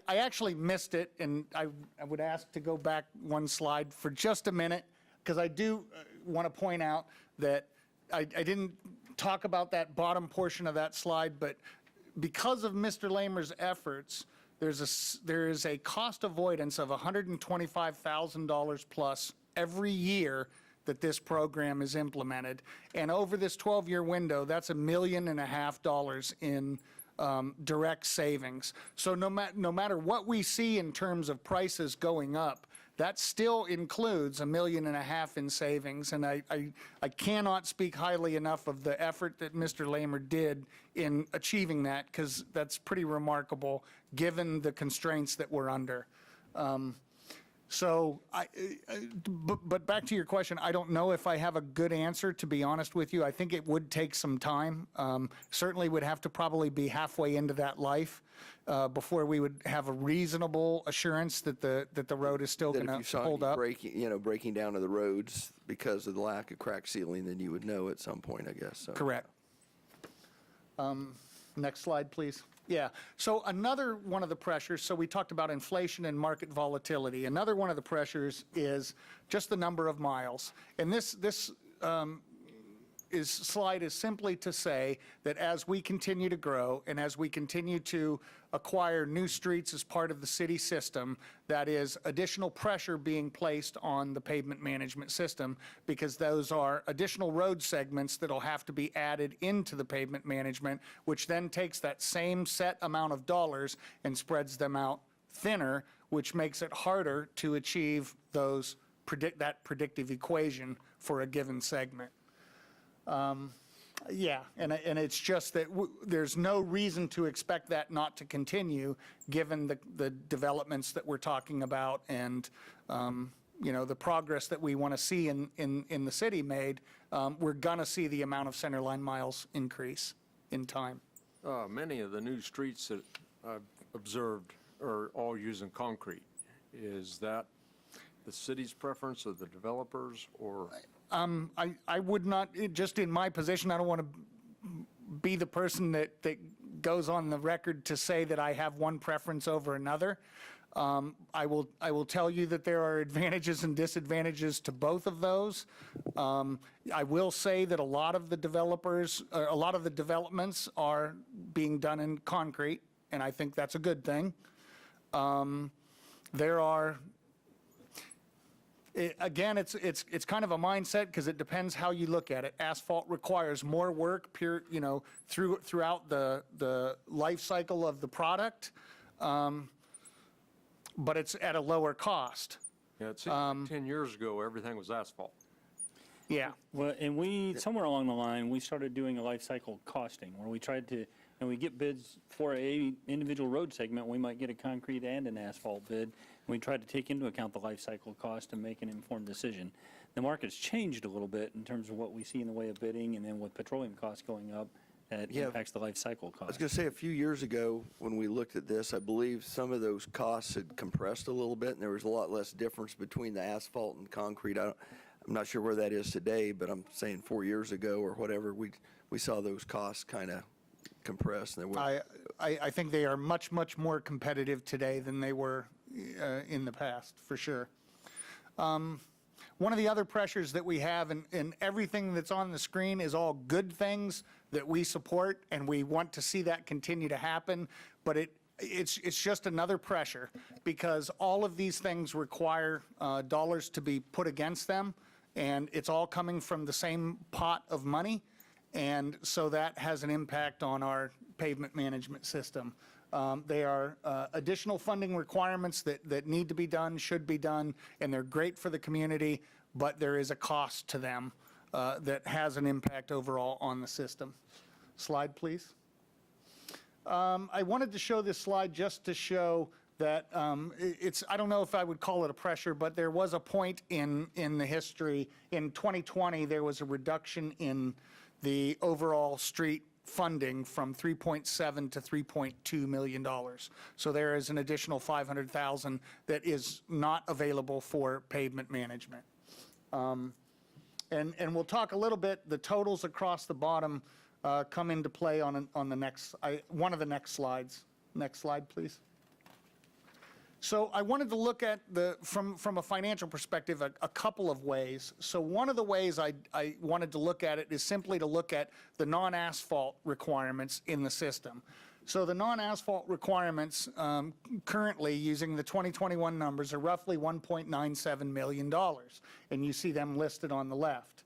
Speaker 8: actually missed it, and I would ask to go back one slide for just a minute, because I do want to point out that I didn't talk about that bottom portion of that slide, but because of Mr. Lamer's efforts, there is a cost avoidance of $125,000 plus every year that this program is implemented. And over this 12-year window, that's $1.5 million in direct savings. So no matter what we see in terms of prices going up, that still includes $1.5 million in savings. And I cannot speak highly enough of the effort that Mr. Lamer did in achieving that, because that's pretty remarkable given the constraints that we're under. But back to your question, I don't know if I have a good answer, to be honest with you. I think it would take some time. Certainly would have to probably be halfway into that life before we would have a reasonable assurance that the road is still
Speaker 9: That
Speaker 8: going
Speaker 9: if
Speaker 8: to
Speaker 9: you
Speaker 8: hold
Speaker 9: saw
Speaker 8: up.
Speaker 9: breaking down of the roads because of the lack of crack sealing, then you would know at some point, I guess. So.
Speaker 8: Correct. Next slide, please. Yeah, so another one of the pressures, so we talked about inflation and market volatility. Another one of the pressures is just the number of miles. And this slide is simply to say that as we continue to grow and as we continue to acquire new streets as part of the city system, that is additional pressure being placed on the pavement management system, because those are additional road segments that'll have to be added into the pavement management, which then takes that same set amount of dollars and spreads them out thinner, which makes it harder to achieve that predictive equation for a given segment. Yeah, and it's just that there's no reason to expect that not to continue, given the developments that we're talking about and, the progress that we want to see in the city made. We're going to see the amount of centerline miles increase in time.
Speaker 6: Many of the new streets that I've observed are all using concrete. Is that the city's preference or the developers, or?
Speaker 8: I would not, just in my position, I don't want to be the person that goes on the record to say that I have one preference over another. I will tell you that there are advantages and disadvantages to both of those. I will say that a lot of the developments are being done in concrete, and I think that's a good thing. There are, again, it's kind of a mindset because it depends how you look at it. Asphalt requires more work throughout the life cycle of the product, but it's at a lower cost.
Speaker 6: Yeah, it seems like 10 years ago, everything was asphalt.
Speaker 8: Yeah.
Speaker 2: Well, and somewhere along the line, we started doing a life cycle costing where we tried to, and we get bids for a individual road segment, we might get a concrete and an asphalt bid. And we tried to take into account the life cycle cost and make an informed decision. The market's changed a little bit in terms of what we see in the way of bidding, and then with petroleum costs going up, that impacts the life cycle cost.
Speaker 9: I was going to say, a few years ago, when we looked at this, I believe some of those costs had compressed a little bit, and there was a lot less difference between the asphalt and concrete. I'm not sure where that is today, but I'm saying 4 years ago or whatever, we saw those costs kind of compress. And
Speaker 8: I think they are much, much more competitive today than they were in the past, for sure. One of the other pressures that we have, and everything that's on the screen is all good things that we support, and we want to see that continue to happen, but it's just another pressure, because all of these things require dollars to be put against them, and it's all coming from the same pot of money, and so that has an impact on our pavement management system. They are additional funding requirements that need to be done, should be done, and they're great for the community, but there is a cost to them that has an impact overall on the system. Slide, please. I wanted to show this slide just to show that I don't know if I would call it a pressure, but there was a point in the history. In 2020, there was a reduction in the overall street funding from $3.7 to $3.2 million. So there is an additional $500,000 that is not available for pavement management. And we'll talk a little bit, the totals across the bottom come into play on the next, one of the next slides. Next slide, please. So I wanted to look at from a financial perspective, a couple of ways. So one of the ways I wanted to look at it is simply to look at the non-asphalt requirements in the system. So the non-asphalt requirements currently, using the 2021 numbers, are roughly $1.97 million, and you see them listed on the left.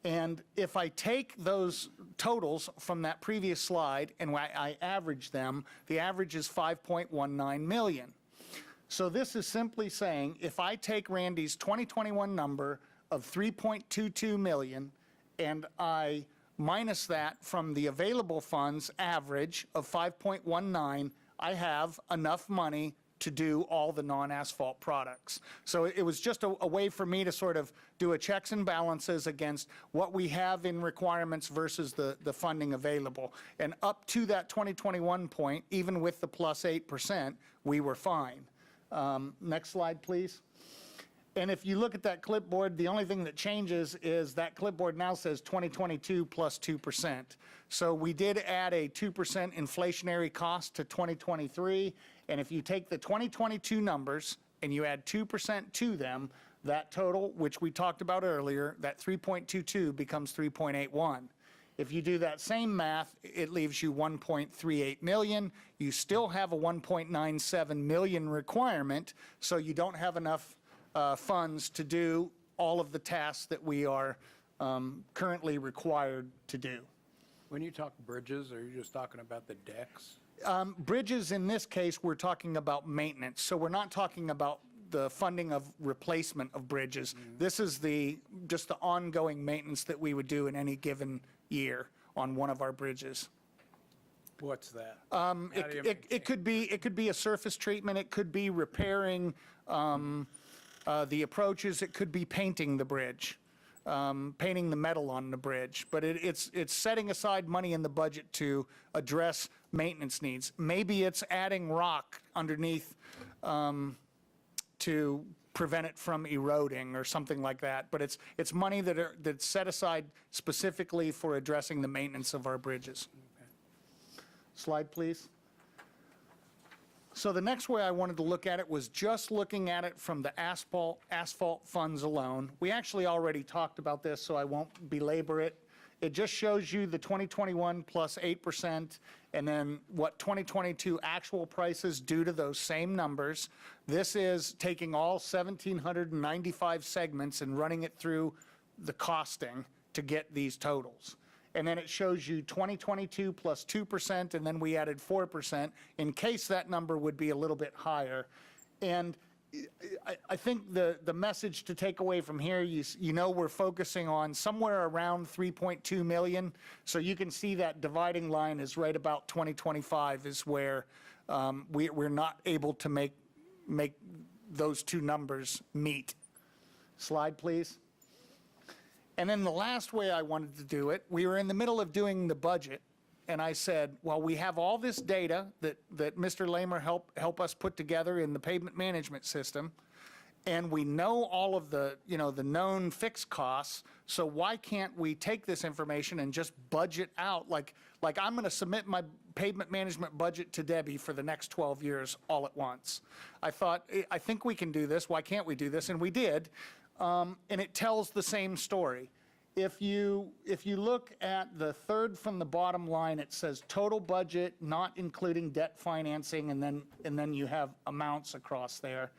Speaker 8: And if I take those totals from that previous slide and I average them, the average is 5.19 million. So this is simply saying, if I take Randy's 2021 number of 3.22 million and I minus that from the available funds average of 5.19, I have enough money to do all the non-asphalt products. So it was just a way for me to sort of do a checks and balances against what we have in requirements versus the funding available. And up to that 2021 point, even with the plus 8%, we were fine. Next slide, please. And if you look at that clipboard, the only thing that changes is that clipboard now says 2022 plus 2%. So we did add a 2% inflationary cost to 2023. And if you take the 2022 numbers and you add 2% to them, that total, which we talked about earlier, that 3.22 becomes 3.81. If you do that same math, it leaves you 1.38 million. You still have a 1.97 million requirement, so you don't have enough funds to do all of the tasks that we are currently required to do.
Speaker 5: When you talk bridges, are you just talking about the decks?
Speaker 8: Bridges, in this case, we're talking about maintenance, so we're not talking about the funding of replacement of bridges. This is just the ongoing maintenance that we would do in any given year on one of our bridges.
Speaker 5: What's that? How do you
Speaker 8: It could be a surface treatment, it could be repairing the approaches, it could be painting the bridge, painting the metal on the bridge. But it's setting aside money in the budget to address maintenance needs. Maybe it's adding rock underneath to prevent it from eroding or something like that. But it's money that's set aside specifically for addressing the maintenance of our bridges. Slide, please. So the next way I wanted to look at it was just looking at it from the asphalt funds alone. We actually already talked about this, so I won't belabor it. It just shows you the 2021 plus 8%, and then what 2022 actual prices do to those same numbers. This is taking all 1,795 segments and running it through the costing to get these totals. And then it shows you 2022 plus 2%, and then we added 4% in case that number would be a little bit higher. And I think the message to take away from here, you know we're focusing on somewhere around 3.2 million. So you can see that dividing line is right about 2025 is where we're not able to make those two numbers meet. Slide, please. And then the last way I wanted to do it, we were in the middle of doing the budget, and I said, well, we have all this data that Mr. Lamer help us put together in the pavement management system, and we know all of the, the known fixed costs, so why can't we take this information and just budget out, like I'm going to submit my pavement management budget to Debbie for the next 12 years all at once. I thought, I think we can do this, why can't we do this? And we did. And it tells the same story. If you look at the third from the bottom line, it says total budget, not including debt financing, and then you have amounts across there.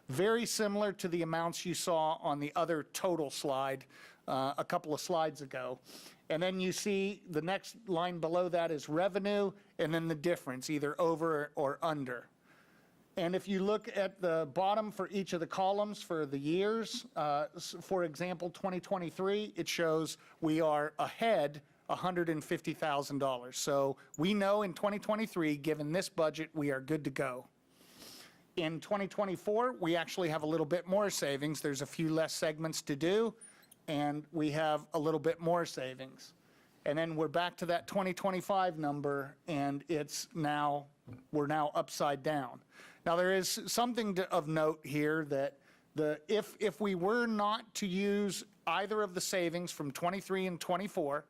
Speaker 8: Very similar to the amounts you saw on the other total slide a couple of slides ago. And then you see the next line below that is revenue, and then the difference, either over or under. And if you look at the bottom for each of the columns for the years, for example, 2023, it shows we are ahead $150,000. So we know in 2023, given this budget, we are good to go. In 2024, we actually have a little bit more savings. There's a few less segments to do, and we have a little bit more savings. And then we're back to that 2025 number, and we're now upside down. Now, there is something of note here that if we were not to use either of the savings from 23 and 24,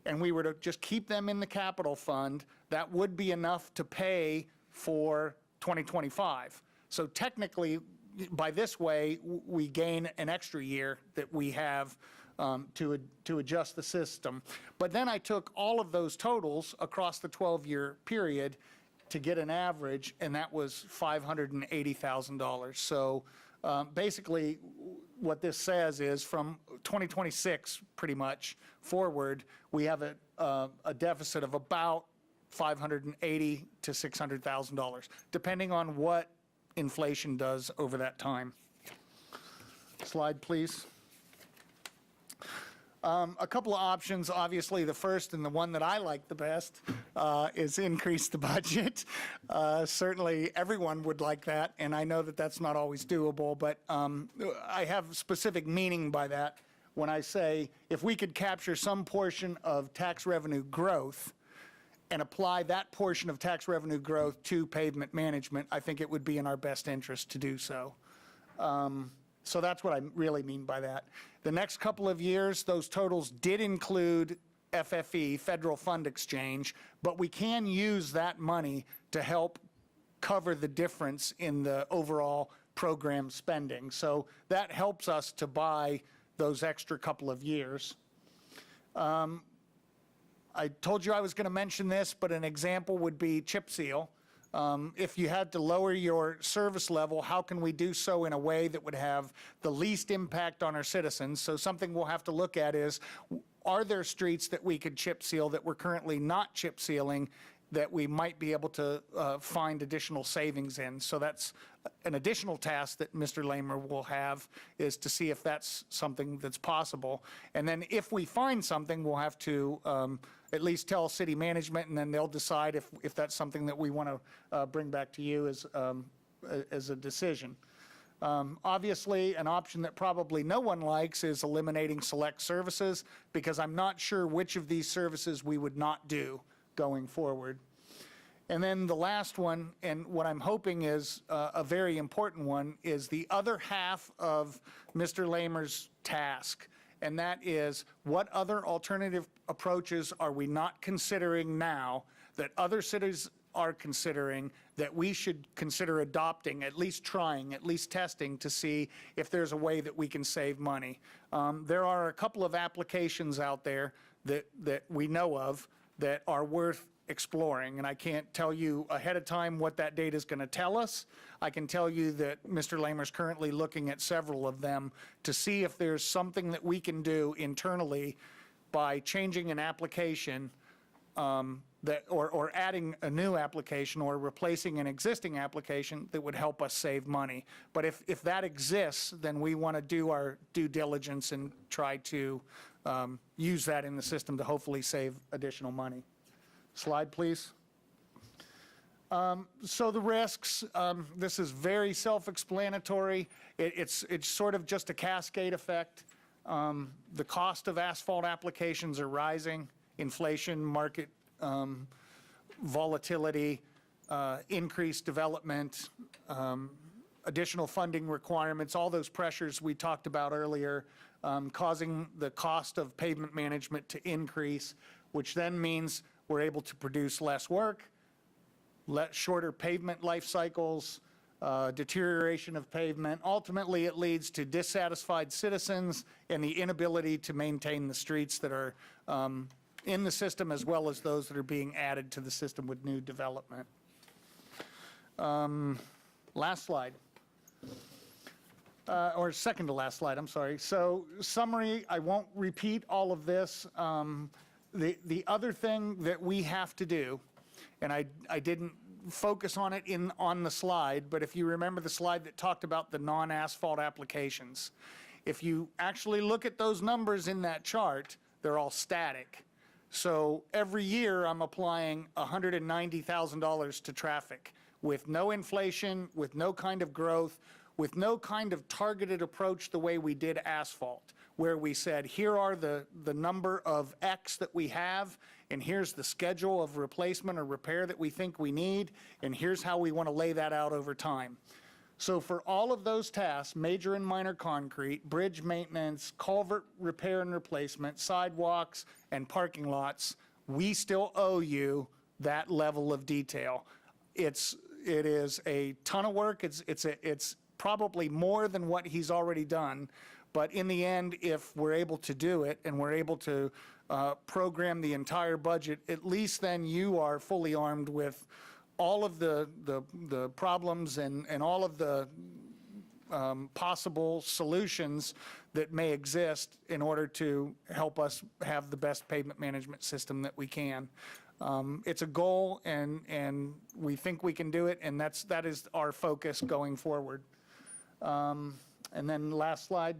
Speaker 8: and we were to just keep them in the capital fund, that would be enough to pay for 2025. So technically, by this way, we gain an extra year that we have to adjust the system. But then I took all of those totals across the 12-year period to get an average, and that was $580,000. So basically, what this says is from 2026, pretty much, forward, we have a deficit of about $580,000 to $600,000, depending on what inflation does over that time. Slide, please. A couple of options, obviously the first and the one that I like the best is increase the budget. Certainly everyone would like that, and I know that that's not always doable, but I have specific meaning by that when I say if we could capture some portion of tax revenue growth and apply that portion of tax revenue growth to pavement management, I think it would be in our best interest to do so. So that's what I really mean by that. The next couple of years, those totals did include FFE, Federal Fund Exchange, but we can use that money to help cover the difference in the overall program spending. So that helps us to buy those extra couple of years. I told you I was going to mention this, but an example would be chip seal. If you had to lower your service level, how can we do so in a way that would have the least impact on our citizens? So something we'll have to look at is, are there streets that we could chip seal that we're currently not chip sealing that we might be able to find additional savings in? So that's an additional task that Mr. Lamer will have is to see if that's something that's possible. And then if we find something, we'll have to at least tell city management, and then they'll decide if that's something that we want to bring back to you as a decision. Obviously, an option that probably no one likes is eliminating select services, because I'm not sure which of these services we would not do going forward. And then the last one, and what I'm hoping is a very important one, is the other half of Mr. Lamer's task, and that is what other alternative approaches are we not considering now that other cities are considering that we should consider adopting, at least trying, at least testing to see if there's a way that we can save money. There are a couple of applications out there that we know of that are worth exploring, and I can't tell you ahead of time what that data is going to tell us. I can tell you that Mr. Lamer's currently looking at several of them to see if there's something that we can do internally by changing an application or adding a new application or replacing an existing application that would help us save money. But if that exists, then we want to do our due diligence and try to use that in the system to hopefully save additional money. Slide, please. So the risks, this is very self-explanatory. It's sort of just a cascade effect. The cost of asphalt applications are rising. Inflation, market volatility, increased development, additional funding requirements, all those pressures we talked about earlier, causing the cost of pavement management to increase, which then means we're able to produce less work, shorter pavement life cycles, deterioration of pavement. Ultimately, it leads to dissatisfied citizens and the inability to maintain the streets that are in the system, as well as those that are being added to the system with new development. Last slide. Or second to last slide, I'm sorry. So summary, I won't repeat all of this. The other thing that we have to do, and I didn't focus on it on the slide, but if you remember the slide that talked about the non-asphalt applications, if you actually look at those numbers in that chart, they're all static. So every year I'm applying $190,000 to traffic with no inflation, with no kind of growth, with no kind of targeted approach the way we did asphalt, where we said, here are the number of X that we have, and here's the schedule of replacement or repair that we think we need, and here's how we want to lay that out over time. So for all of those tasks, major and minor concrete, bridge maintenance, culvert repair and replacement, sidewalks, and parking lots, we still owe you that level of detail. It is a ton of work. It's probably more than what he's already done. But in the end, if we're able to do it and we're able to program the entire budget, at least then you are fully armed with all of the problems and all of the possible solutions that may exist in order to help us have the best pavement management system that we can. It's a goal, and we think we can do it, and that is our focus going forward. And then last slide.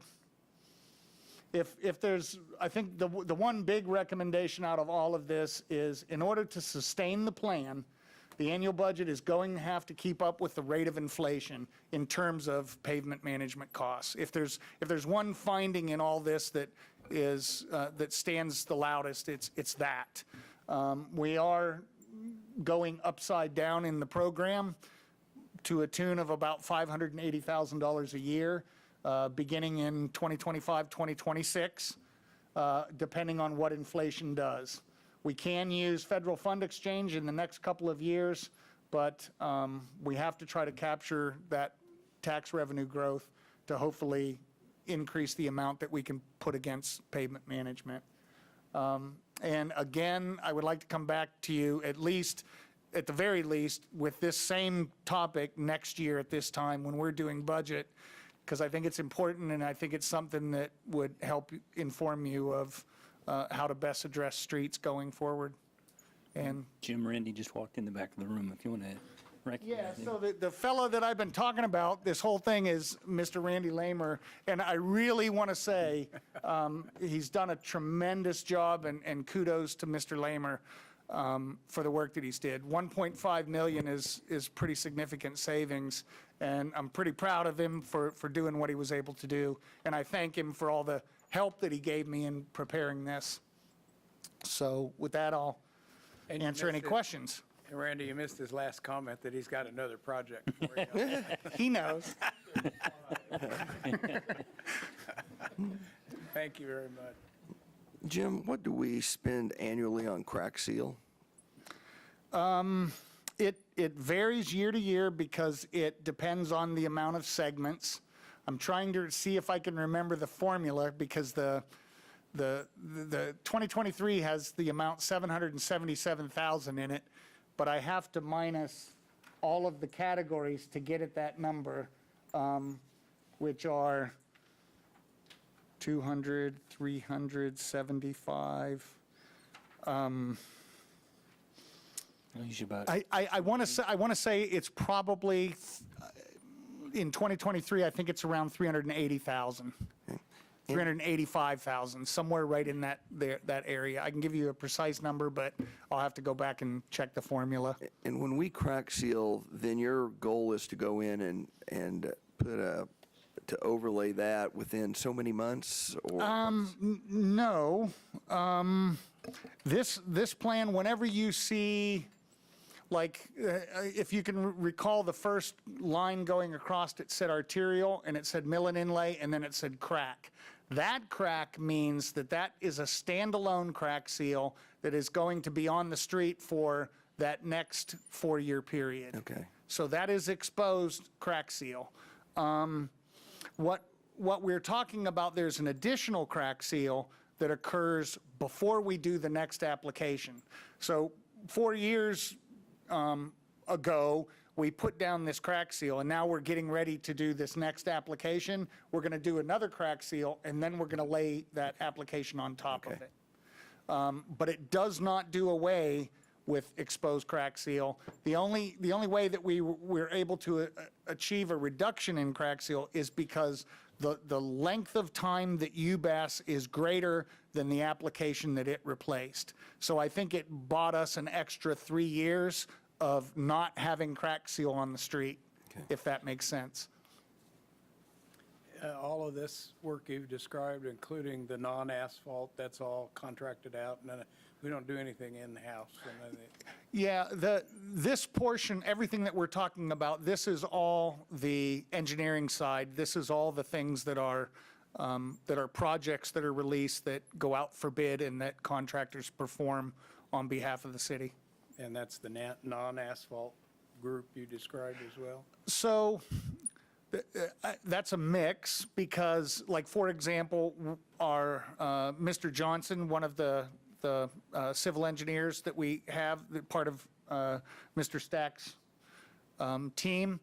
Speaker 8: If there's, I think the one big recommendation out of all of this is, in order to sustain the plan, the annual budget is going to have to keep up with the rate of inflation in terms of pavement management costs. If there's one finding in all this that stands the loudest, it's that. We are going upside down in the program to a tune of about $580,000 a year, beginning in 2025, 2026, depending on what inflation does. We can use federal fund exchange in the next couple of years, but we have to try to capture that tax revenue growth to hopefully increase the amount that we can put against pavement management. And again, I would like to come back to you at the very least, with this same topic next year at this time when we're doing budget, because I think it's important, and I think it's something that would help inform you of how to best address streets going forward. And
Speaker 2: Jim Randy just walked in the back of the room, if you want to recognize
Speaker 8: Yeah,
Speaker 2: him.
Speaker 8: so the fellow that I've been talking about, this whole thing is Mr. Randy Lamer, and I really want to say he's done a tremendous job, and kudos to Mr. Lamer for the work that he's did. 1.5 million is pretty significant savings, and I'm pretty proud of him for doing what he was able to do, and I thank him for all the help that he gave me in preparing this. So with that, I'll
Speaker 5: And you
Speaker 8: answer any
Speaker 5: missed it.
Speaker 8: questions.
Speaker 5: And Randy, you missed his last comment that he's got another project for you.
Speaker 8: He knows.
Speaker 5: Thank you very much.
Speaker 9: Jim, what do we spend annually on crack seal?
Speaker 8: It varies year to year because it depends on the amount of segments. I'm trying to see if I can remember the formula because the 2023 has the amount 777,000 in it, but I have to minus all of the categories to get at that number, which are 200, 375.
Speaker 2: Usually about
Speaker 8: I want to say it's probably in 2023. I think it's around 380,000, 385,000, somewhere right in that area. I can give you a precise number, but I'll have to go back and check the formula.
Speaker 9: And when we crack seal, then your goal is to go in and to overlay that within so many months? Or
Speaker 8: No, this plan, whenever you see, like, if you can recall the first line going across, it said arterial, and it said mill and inlay, and then it said crack. That crack means that is a standalone crack seal that is going to be on the street for that next 4-year period.
Speaker 9: Okay.
Speaker 8: So that is exposed crack seal. What we're talking about, there's an additional crack seal that occurs before we do the next application. So 4 years ago, we put down this crack seal, and now we're getting ready to do this next application. We're going to do another crack seal, and then we're going to lay that application on top of it. But it does not do away with exposed crack seal. The only way that we're able to achieve a reduction in crack seal is because the length of time that UBAS is greater than the application that it replaced. So I think it bought us an extra 3 years of not having crack seal on the street, if that makes sense.
Speaker 5: All of this work you've described, including the non-asphalt, that's all contracted out, and we don't do anything in-house.
Speaker 8: Yeah, this portion, everything that we're talking about, this is all the engineering side. This is all the things that are projects that are released that go out for bid and that contractors perform on behalf of the city.
Speaker 5: And that's the non-asphalt group you described as well?
Speaker 8: So that's a mix because, like, for example, our Mr. Johnson, one of the civil engineers that we have, part of Mr. Stack's team,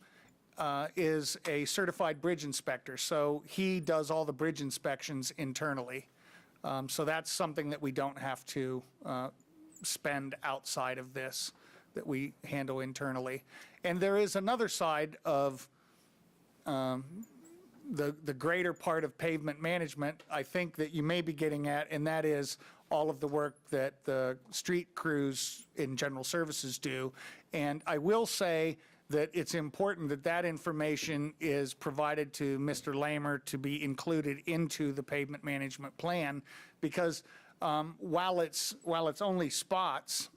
Speaker 8: is a certified bridge inspector. So he does all the bridge inspections internally. So that's something that we don't have to spend outside of this, that we handle internally. And there is another side of the greater part of pavement management, I think, that you may be getting at, and that is all of the work that the street crews in general services do. And I will say that it's important that that information is provided to Mr. Lamer to be included into the pavement management plan, because while it's only spots,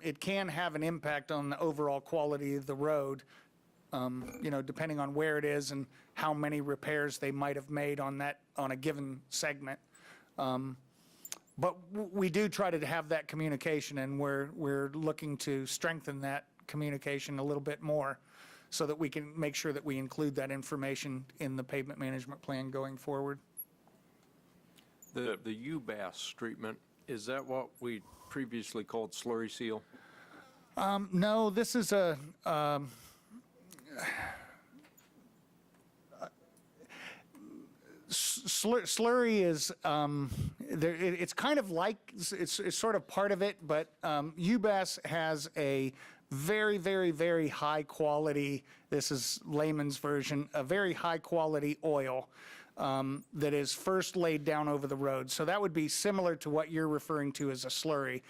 Speaker 8: it can have an impact on the overall quality of the road, depending on where it is and how many repairs they might have made on a given segment. But we do try to have that communication, and we're looking to strengthen that communication a little bit more so that we can make sure that we include that information in the pavement management plan going forward.
Speaker 6: The UBAS treatment, is that what we previously called slurry seal?
Speaker 8: No, this is a slurry is it's kind of like it's sort of part of it, but UBAS has a very, very, very high quality, this is layman's version, a very high quality oil that is first laid down over the road. So that would be similar to what you're referring to as a slurry.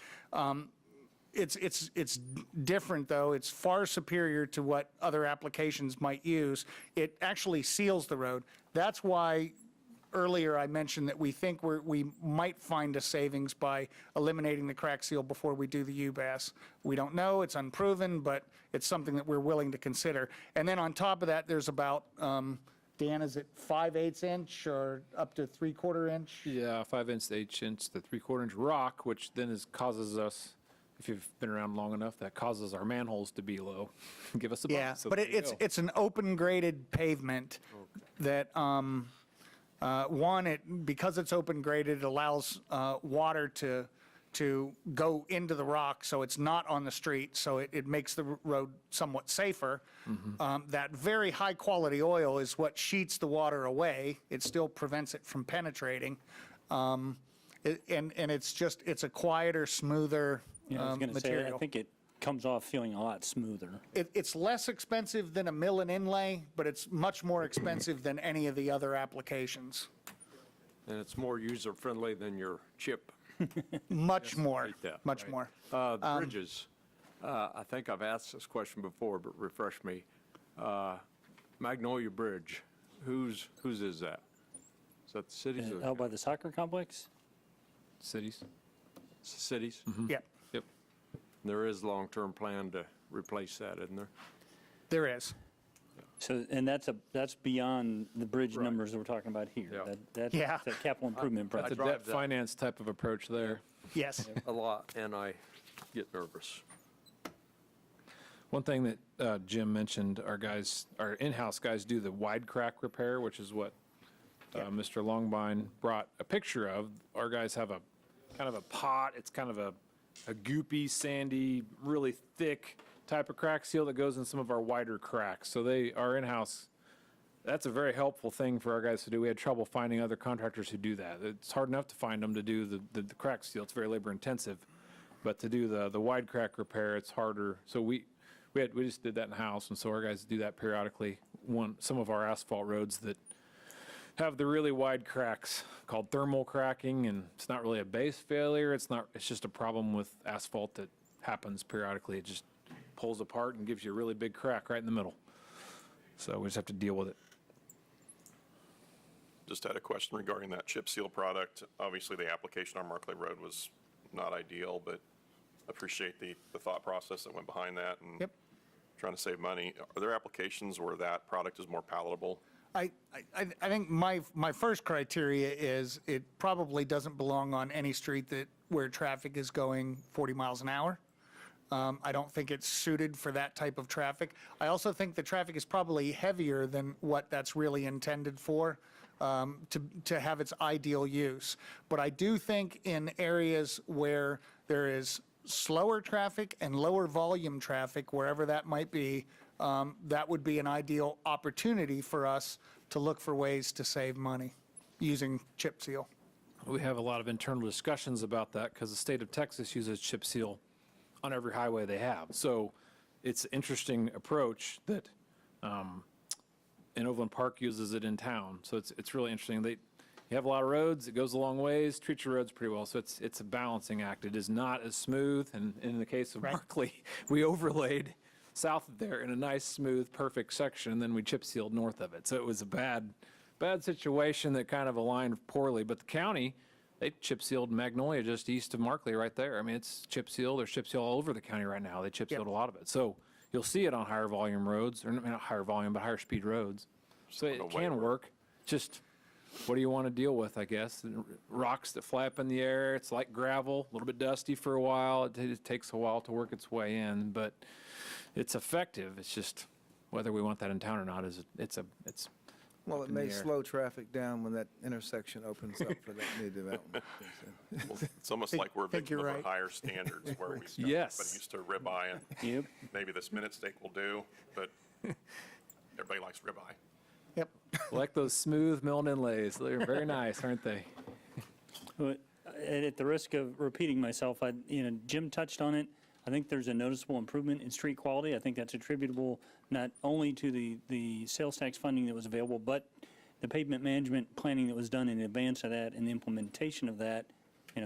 Speaker 8: It's different, though. It's far superior to what other applications might use. It actually seals the road. That's why earlier I mentioned that we think we might find a savings by eliminating the crack seal before we do the UBAS. We don't know, it's unproven, but it's something that we're willing to consider. And then on top of that, there's about, Dan, is it 5/8 inch or up to 3/4 inch?
Speaker 10: Yeah, 5 inch to 8 inch to 3/4 inch rock, which then causes us, if you've been around long enough, that causes our manholes to be low. Give us a bump.
Speaker 8: Yeah,
Speaker 10: So
Speaker 8: but
Speaker 10: there you go.
Speaker 8: it's an open graded pavement that, because it's open graded, it allows water to go into the rock, so it's not on the street, so it makes the road somewhat safer. That very high quality oil is what sheets the water away. It still prevents it from penetrating. And it's a quieter, smoother
Speaker 2: Yeah, I was going to say,
Speaker 8: material.
Speaker 2: I think it comes off feeling a lot smoother.
Speaker 8: It's less expensive than a mill and inlay, but it's much more expensive than any of the other applications.
Speaker 6: And it's more user-friendly than your chip.
Speaker 8: Much more,
Speaker 6: like that,
Speaker 8: much
Speaker 6: right.
Speaker 8: more.
Speaker 6: The bridges, I think I've asked this question before, but refresh me. Magnolia Bridge, whose is that? Is that the cities? or the
Speaker 2: Out by the soccer complex?
Speaker 10: Cities.
Speaker 6: cities?
Speaker 8: Yep,
Speaker 10: Yep.
Speaker 6: There is a long-term plan to replace that, isn't there?
Speaker 8: there is.
Speaker 2: So, and that's beyond the bridge
Speaker 6: Right.
Speaker 2: numbers that we're talking about here.
Speaker 6: Yeah.
Speaker 2: That's
Speaker 8: Yeah.
Speaker 2: a capital improvement
Speaker 10: That's a
Speaker 2: project.
Speaker 10: debt finance type of approach there.
Speaker 8: Yes.
Speaker 6: A lot, and I get nervous.
Speaker 10: One thing that Jim mentioned, our in-house guys do the wide crack repair, which is what Mr. Longbine brought a picture of. Our guys have a kind of a pot. It's kind of a goopy, sandy, really thick type of crack seal that goes in some of our wider cracks. So our in-house, that's a very helpful thing for our guys to do. We had trouble finding other contractors who do that. It's hard enough to find them to do the crack seal. It's very labor intensive. But to do the wide crack repair, it's harder. So we just did that in-house, and so our guys do that periodically. Some of our asphalt roads that have the really wide cracks called thermal cracking, and it's not really a base failure. It's just a problem with asphalt that happens periodically. It just pulls apart and gives you a really big crack right in the middle. So we just have to deal with it.
Speaker 7: Just had a question regarding that chip seal product. Obviously, the application on Markley Road was not ideal, but appreciate the thought process that went behind that and
Speaker 8: Yep.
Speaker 7: trying to save money. Are there applications where that product is more palatable?
Speaker 8: I think my first criteria is it probably doesn't belong on any street where traffic is going 40 miles an hour. I don't think it's suited for that type of traffic. I also think the traffic is probably heavier than what that's really intended for, to have its ideal use. But I do think in areas where there is slower traffic and lower volume traffic, wherever that might be, that would be an ideal opportunity for us to look for ways to save money using chip seal.
Speaker 10: We have a lot of internal discussions about that because the state of Texas uses chip seal on every highway they have. So it's an interesting approach that Overland Park uses it in town. So it's really interesting. You have a lot of roads, it goes a long ways, treat your roads pretty well. So it's a balancing act. It is not as smooth. And in the case of
Speaker 8: Right.
Speaker 10: Markley, we overlaid south of there in a nice, smooth, perfect section, and then we chip sealed north of it. So it was a bad situation that kind of aligned poorly. But the county, they chip sealed Magnolia just east of Markley right there. I mean, it's chip sealed. There's chip seal all over the county right now. They chip sealed a lot of it. So you'll see it on higher volume roads, or not higher volume, but higher speed roads. So it can work. Just what do you want to deal with, I guess? Rocks that fly up in the air. It's like gravel, a little bit dusty for a while. It takes a while to work its way in, but it's effective. It's just whether we want that in town or not it's
Speaker 1: Well, it
Speaker 10: in the
Speaker 1: may
Speaker 10: air.
Speaker 1: slow traffic down when that intersection opens up for that new development.
Speaker 7: Well, it's almost like we're a
Speaker 8: think
Speaker 7: victim
Speaker 8: you're
Speaker 7: of
Speaker 8: right.
Speaker 7: higher standards where we
Speaker 10: Yes.
Speaker 7: everybody used to ribeye and
Speaker 2: Yep.
Speaker 7: maybe this minute steak will do, but everybody likes ribeye.
Speaker 8: Yep.
Speaker 10: like those smooth milled inlays. They're very nice, aren't they?
Speaker 2: But, and at the risk of repeating myself, Jim touched on it. I think there's a noticeable improvement in street quality. I think that's attributable not only to the sales tax funding that was available, but the pavement management planning that was done in advance of that and the implementation of that,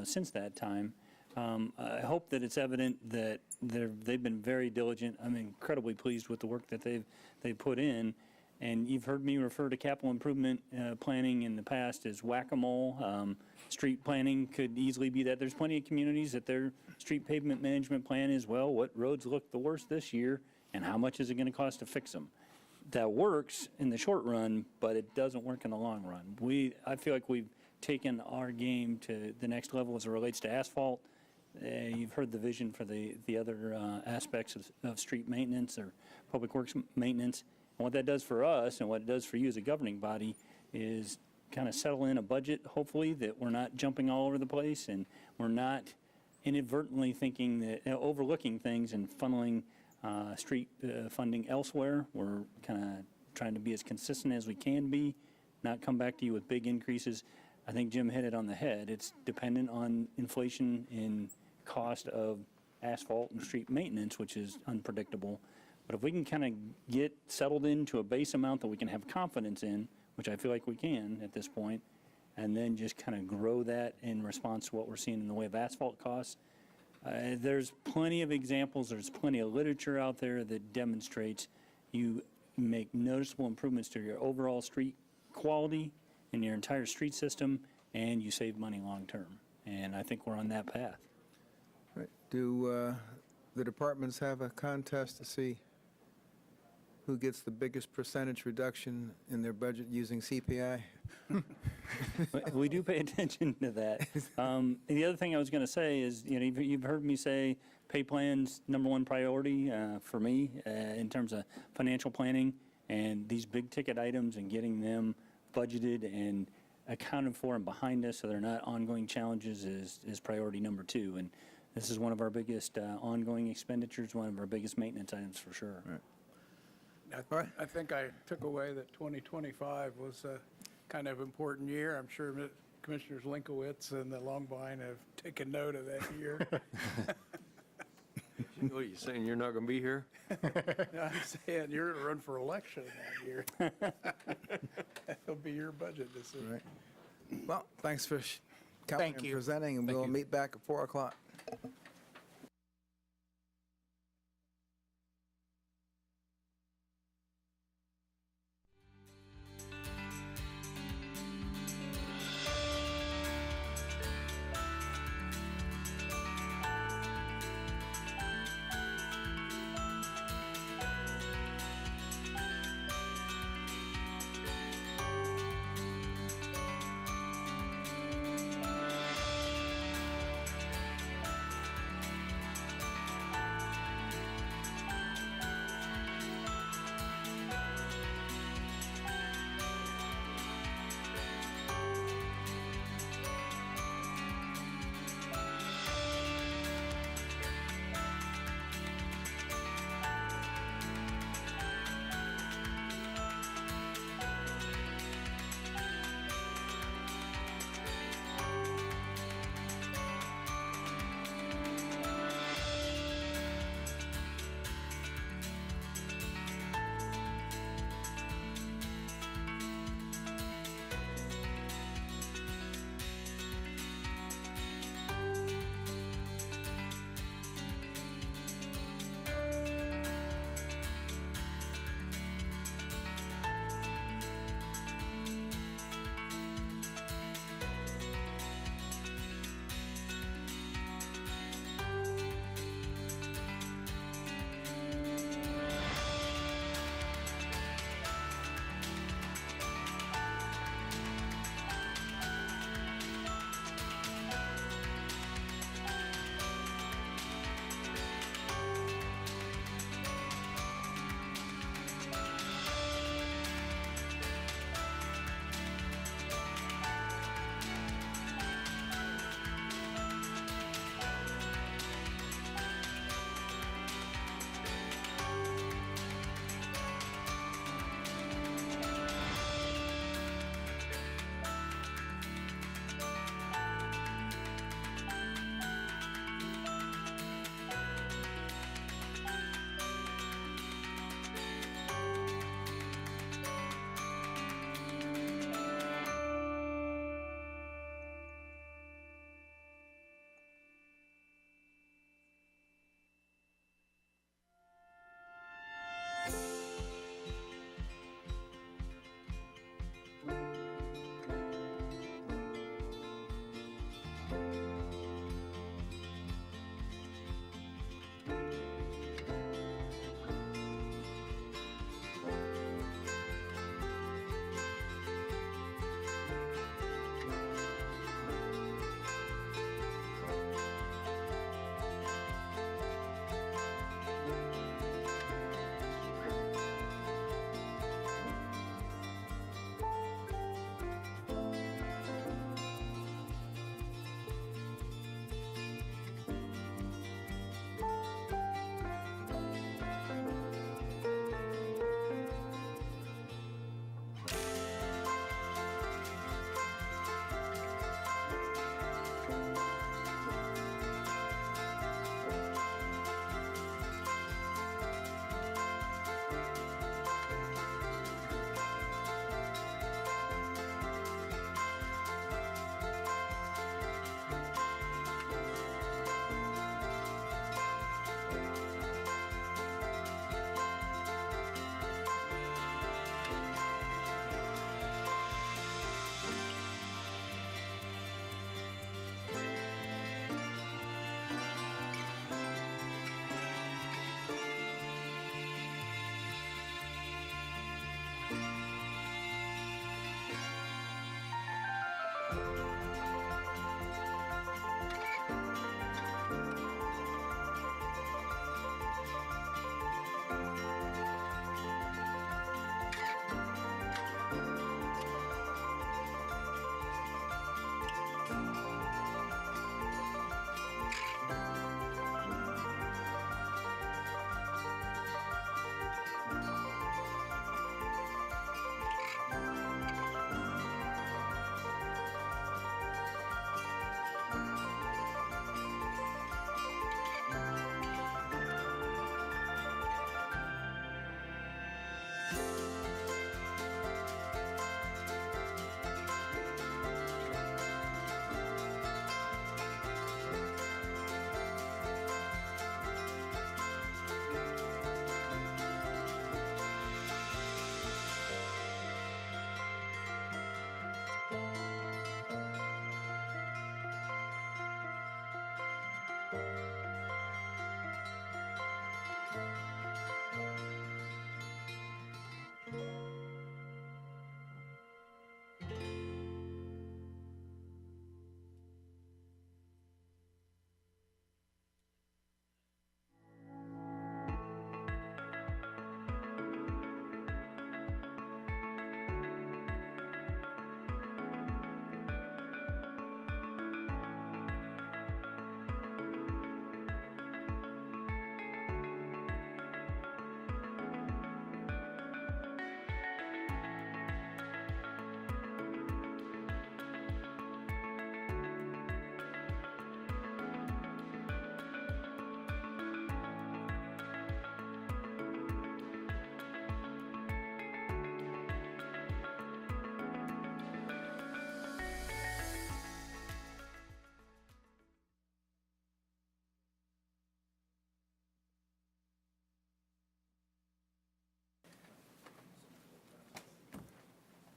Speaker 2: since that time. I hope that it's evident that they've been very diligent. I'm incredibly pleased with the work that they've put in. And you've heard me refer to capital improvement planning in the past as whack-a-mole. Street planning could easily be that. There's plenty of communities that their street pavement management plan is, well, what roads look the worst this year, and how much is it going to cost to fix them? That works in the short run, but it doesn't work in the long run. I feel like we've taken our game to the next level as it relates to asphalt. You've heard the vision for the other aspects of street maintenance or public works maintenance. And what that does for us and what it does for you as a governing body is kind of settle in a budget, hopefully, that we're not jumping all over the place and we're not inadvertently thinking that, overlooking things and funneling street funding elsewhere. We're kind of trying to be as consistent as we can be, not come back to you with big increases. I think Jim hit it on the head. It's dependent on inflation in cost of asphalt and street maintenance, which is unpredictable. But if we can kind of get settled into a base amount that we can have confidence in, which I feel like we can at this point, and then just kind of grow that in response to what we're seeing in the way of asphalt costs. There's plenty of examples, there's plenty of literature out there that demonstrates you make noticeable improvements to your overall street quality in your entire street system, and you save money long-term. And I think we're on that path.
Speaker 1: Right. Do the departments have a contest to see who gets the biggest percentage reduction in their budget using CPI?
Speaker 2: We do pay attention to that. The other thing I was going to say is, you've heard me say pay plan's #1 priority for me in terms of financial planning, and these big ticket items and getting them budgeted and accounted for and behind us so they're not ongoing challenges is priority #2. And this is one of our biggest ongoing expenditures, one of our biggest maintenance items for sure.
Speaker 1: Right.
Speaker 5: I think I took away that 2025 was a kind of important year. I'm sure Commissioners Linkowitz and the Longbine have taken note of that year.
Speaker 6: What, are you saying you're not going to be here?
Speaker 5: I'm saying you're going to run for election that year. That'll be your budget decision.
Speaker 1: Right. Well, thanks for coming and presenting, and we'll meet back at 4 o'clock.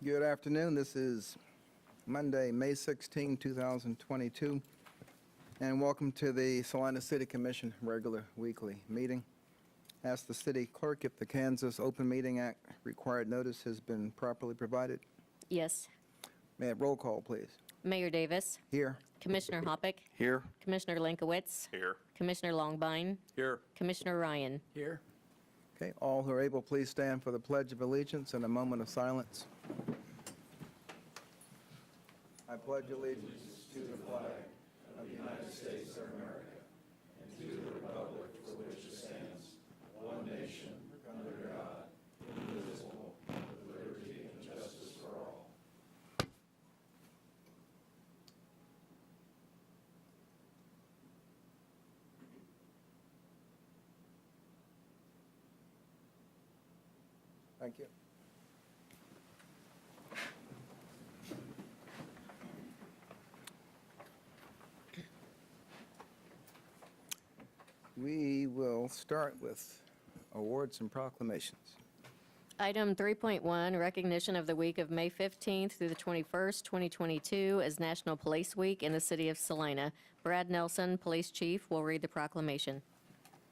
Speaker 1: Good afternoon. This is Monday, May 16, 2022, and welcome to the Salina City Commission regular weekly meeting. Ask the city clerk if the Kansas Open Meeting Act required notice has been properly provided.
Speaker 11: Yes.
Speaker 1: May I have roll call, please?
Speaker 11: Mayor Davis,
Speaker 1: Here.
Speaker 11: Commissioner Hoppick,
Speaker 9: Here?
Speaker 11: Commissioner Linkowitz,
Speaker 7: Here.
Speaker 11: Commissioner Longbine,
Speaker 6: Here.
Speaker 11: Commissioner Ryan.
Speaker 5: Here.
Speaker 1: Okay, all who are able, please stand for the Pledge of Allegiance and a moment of silence. I pledge allegiance to the flag of the United States of America and to the republic for which it stands, one nation, under God, indivisible, with liberty and justice for all. Thank you. We will start with awards and proclamations.
Speaker 11: Item 3.1, recognition of the week of May 15th through the 21st, 2022 as National Police Week in the city of Salina. Brad Nelson, Police Chief, will read the proclamation.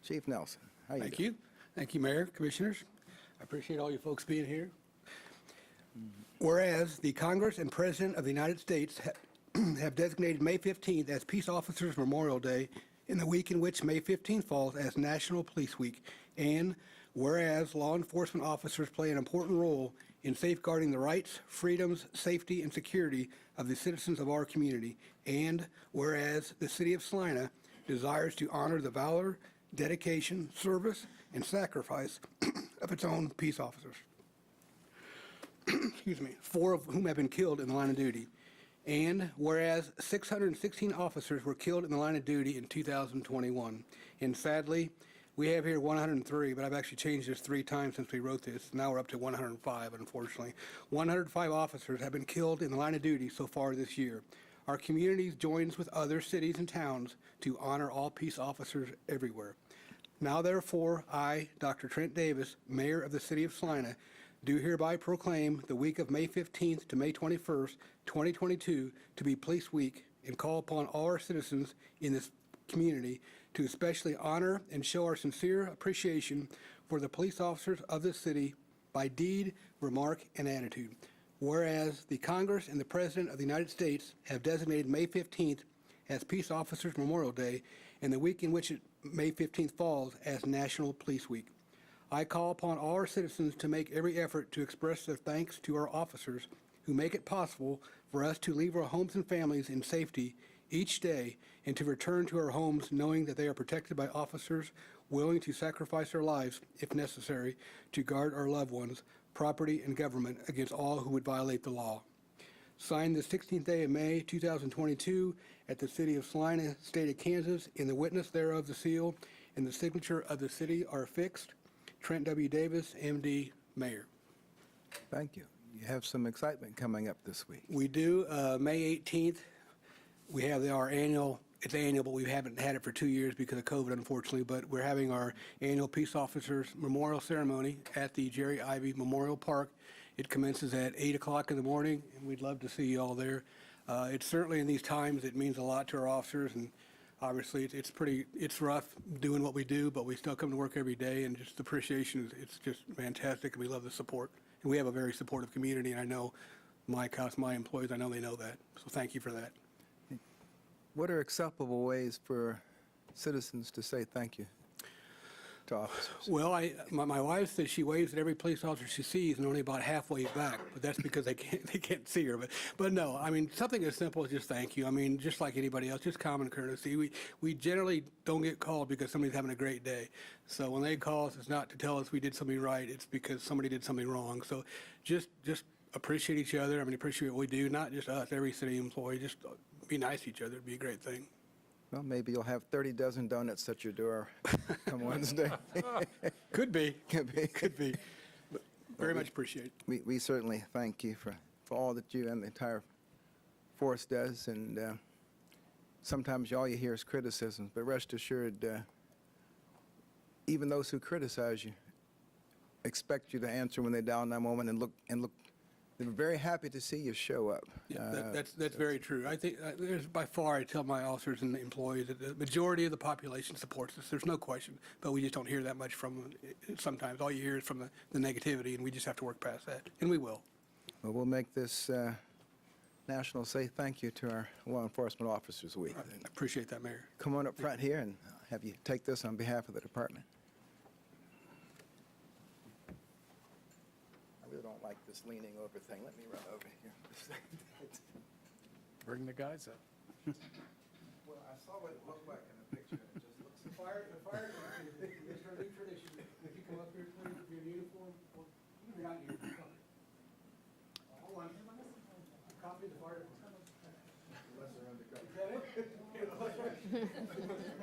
Speaker 1: Chief Nelson, how you
Speaker 12: Thank
Speaker 1: doing?
Speaker 12: you. Thank you, Mayor, Commissioners. I appreciate all you folks being here. Whereas the Congress and President of the United States have designated May 15th as Peace Officers Memorial Day in the week in which May 15th falls as National Police Week, and whereas law enforcement officers play an important role in safeguarding the rights, freedoms, safety, and security of the citizens of our community, and whereas the city of Salina desires to honor the valor, dedication, service, and sacrifice of its own peace officers. Excuse me, 4 of whom have been killed in the line of duty. And whereas 616 officers were killed in the line of duty in 2021. And sadly, we have here 103, but I've actually changed this 3 times since we wrote this. Now we're up to 105, unfortunately. 105 officers have been killed in the line of duty so far this year. Our community joins with other cities and towns to honor all peace officers everywhere. Now therefore, I, Dr. Trent Davis, Mayor of the City of Salina, do hereby proclaim the week of May 15th to May 21st, 2022 to be Police Week, and call upon all our citizens in this community to especially honor and show our sincere appreciation for the police officers of this city by deed, remark, and attitude. Whereas the Congress and the President of the United States have designated May 15th as Peace Officers Memorial Day and the week in which May 15th falls as National Police Week. I call upon all our citizens to make every effort to express their thanks to our officers who make it possible for us to leave our homes and families in safety each day and to return to our homes knowing that they are protected by officers willing to sacrifice their lives, if necessary, to guard our loved ones, property, and government against all who would violate the law. Signed the 16th day of May, 2022, at the City of Salina, State of Kansas, in the witness thereof the seal, and the signature of the city are affixed. Trent W. Davis, MD, Mayor.
Speaker 1: Thank you. You have some excitement coming up this week.
Speaker 12: We do, May 18th, we have our annual, it's annual, but we haven't had it for 2 years because of COVID, unfortunately, but we're having our annual Peace Officers Memorial Ceremony at the Jerry Ivy Memorial Park. It commences at 8 o'clock in the morning, and we'd love to see you all there. It's certainly in these times, it means a lot to our officers, and obviously it's rough doing what we do, but we still come to work every day, and just the appreciation, it's just fantastic, and we love the support. And we have a very supportive community, and I know my employees, I know they know that, so thank you for that.
Speaker 1: What are acceptable ways for citizens to say thank you to officers?
Speaker 12: Well, my wife says she waves at every police officer she sees and only about halfway back, but that's because they can't see her. But no, I mean, something as simple as just thank you. I mean, just like anybody else, just common courtesy. We generally don't get called because somebody's having a great day. So when they call us, it's not to tell us we did something right. It's because somebody did something wrong. So just appreciate each other. I mean, appreciate what we do, not just us, every city employee. Just be nice to each other. It'd be a great thing.
Speaker 1: Well, maybe you'll have 30 dozen donuts at your door come Wednesday.
Speaker 12: Could be.
Speaker 1: Could be.
Speaker 12: Could be. But very much appreciate it.
Speaker 1: We certainly thank you for all that you and the entire force does. And sometimes all you hear is criticism, but rest assured, even those who criticize you expect you to answer when they dial 911 and look They're very happy to see you show up.
Speaker 12: Yeah, that's very true. I think, there's by far, I tell my officers and employees that the majority of the population supports us. There's no question, but we just don't hear that much from them. Sometimes all you hear is from the negativity, and we just have to work past that, and we will.
Speaker 1: Well, we'll make this national say thank you to our Law Enforcement Officers Week.
Speaker 12: I appreciate that, Mayor.
Speaker 1: Come on up front here and have you take this on behalf of the department. I really don't like this leaning over thing. Let me run over here.
Speaker 5: Bring the guys up.
Speaker 1: Well, I saw what it looked like in the picture, and it just looks...
Speaker 12: The fire department, it's our new tradition. If you come up here, please, with your uniform, or you're not in your color. Hold on. Copy of the fire department.
Speaker 1: Unless they're undercover.
Speaker 12: Is that it?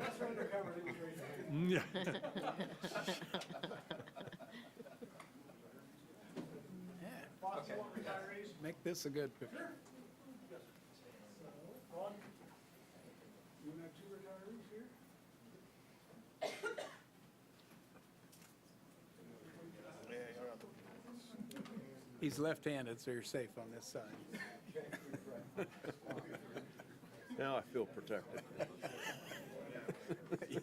Speaker 12: Unless they're undercover, they can trade that.
Speaker 5: Make this a good picture.
Speaker 12: You have two retirees here?
Speaker 5: He's left-handed, so you're safe on this side.
Speaker 6: Now I feel protected.
Speaker 5: Yeah.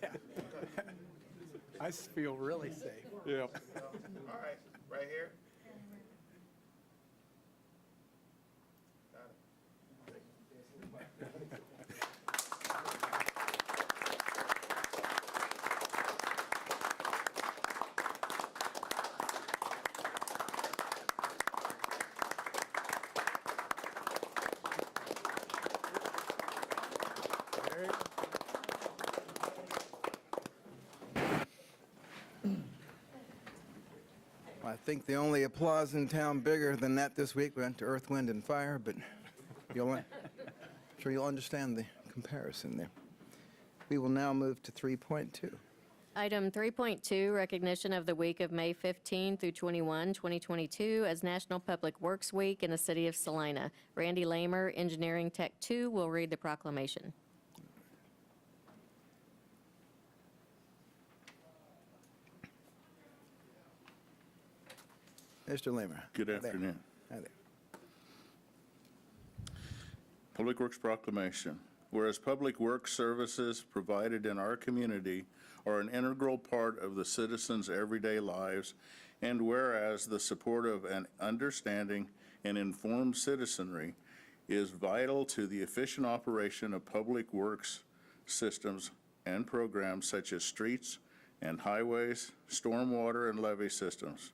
Speaker 5: I feel really safe.
Speaker 6: Yep.
Speaker 1: All right, right here. I think the only applause in town bigger than that this week went to Earth, Wind, and Fire, but I'm sure you'll understand the comparison there. We will now move to 3.2.
Speaker 11: Item 3.2, recognition of the week of May 15 through 21, 2022 as National Public Works Week in the city of Salina. Randy Lamer, Engineering Tech 2, will read the proclamation.
Speaker 1: Mr. Lamer.
Speaker 13: Good
Speaker 1: Hi there.
Speaker 13: afternoon.
Speaker 1: Hi there.
Speaker 13: Public Works Proclamation. Whereas public works services provided in our community are an integral part of the citizens' everyday lives, and whereas the support of an understanding and informed citizenry is vital to the efficient operation of public works systems and programs such as streets and highways, stormwater and levee systems,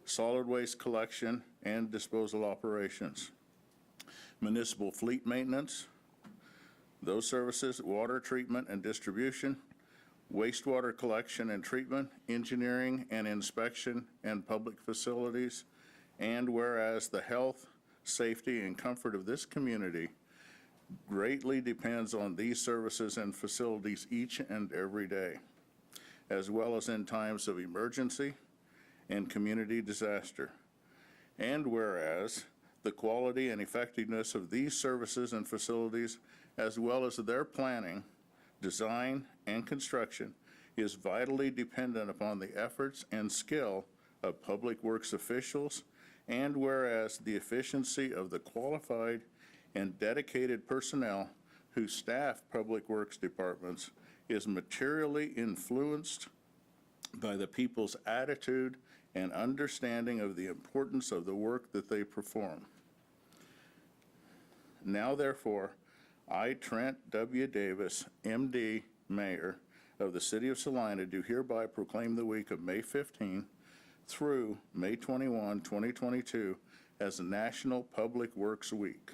Speaker 13: solid waste collection and disposal operations, municipal fleet maintenance, those services, water treatment and distribution, wastewater collection and treatment, engineering and inspection and public facilities, and whereas the health, safety, and comfort of this community greatly depends on these services and facilities each and every day, as well as in times of emergency and community disaster. And whereas the quality and effectiveness of these services and facilities, as well as their planning, design, and construction, is vitally dependent upon the efforts and skill of public works officials, and whereas the efficiency of the qualified and dedicated personnel who staff public works departments is materially influenced by the people's attitude and understanding of the importance of the work that they perform. Now, therefore, I, Trent W. Davis, M.D., Mayor of the City of Salina, do hereby proclaim the week of May 15 through May 21, 2022 as National Public Works Week.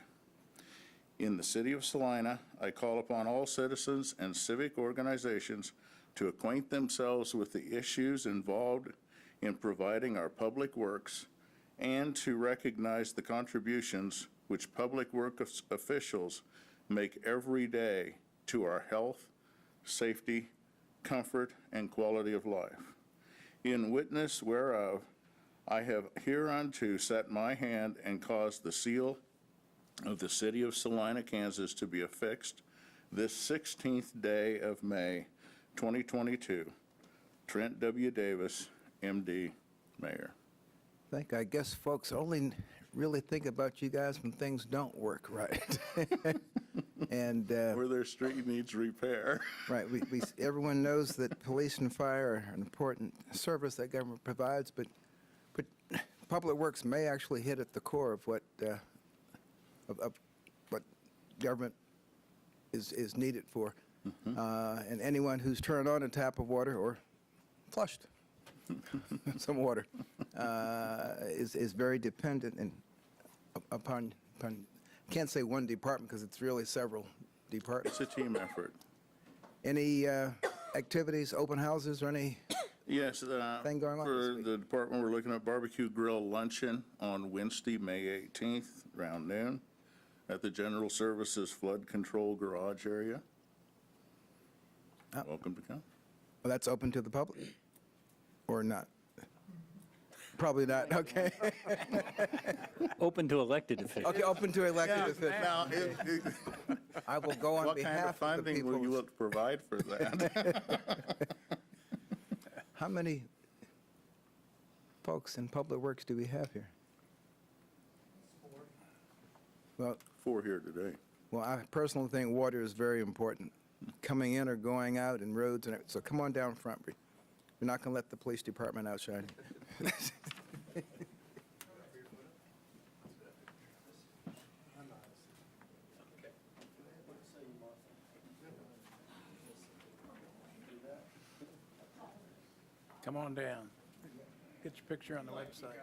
Speaker 13: In the City of Salina, I call upon all citizens and civic organizations to acquaint themselves with the issues involved in providing our public works and to recognize the contributions which public works officials make every day to our health, safety, comfort, and quality of life. In witness whereof, I have hereunto set my hand and caused the seal of the City of Salina, Kansas to be affixed this 16th day of May, 2022. Trent W. Davis, M.D., Mayor.
Speaker 1: I guess folks only really think about you guys when things don't work right. And,
Speaker 13: Where their street needs repair.
Speaker 1: right, everyone knows that police and fire are an important service that government provides, but Public Works may actually hit at the core of what what government is needed for. And anyone who's turned on a tap of water or flushed some water is very dependent upon, can't say one department because it's really several departments.
Speaker 13: It's a team effort.
Speaker 1: Any activities, open houses, or any?
Speaker 13: Yes,
Speaker 1: Thing going on this
Speaker 13: for
Speaker 1: week.
Speaker 13: the department, we're looking at barbecue grill luncheon on Wednesday, May 18th, around noon, at the General Services Flood Control Garage area.
Speaker 1: Oh.
Speaker 13: Welcome to come.
Speaker 1: Well, that's open to the public or not? Probably not, okay.
Speaker 2: Open to elected officials.
Speaker 1: Okay, open to elected officials.
Speaker 13: Now,
Speaker 1: I will go on
Speaker 13: what kind of
Speaker 1: behalf of the
Speaker 13: funding
Speaker 1: people.
Speaker 13: will you look to provide for that?
Speaker 1: How many folks in Public Works do we have here? Well,
Speaker 13: 4 here today.
Speaker 1: well, I personally think water is very important, coming in or going out and roads, and so come on down front. We're not going to let the police department outshine you.
Speaker 5: Come on down. Get your picture on the website.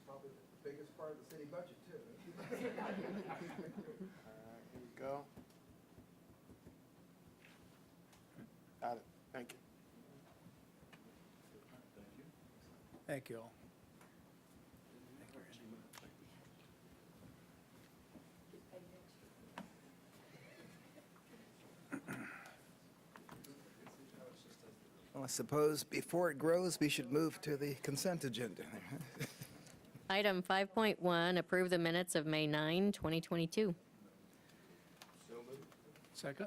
Speaker 1: Probably the biggest part of the city budget, too.
Speaker 4: Here we go. Got it. Thank you.
Speaker 5: Thank you all.
Speaker 1: Well, I suppose before it grows, we should move to the consent agenda.
Speaker 11: Item 5.1, approve the minutes of May 9, 2022.
Speaker 5: Second?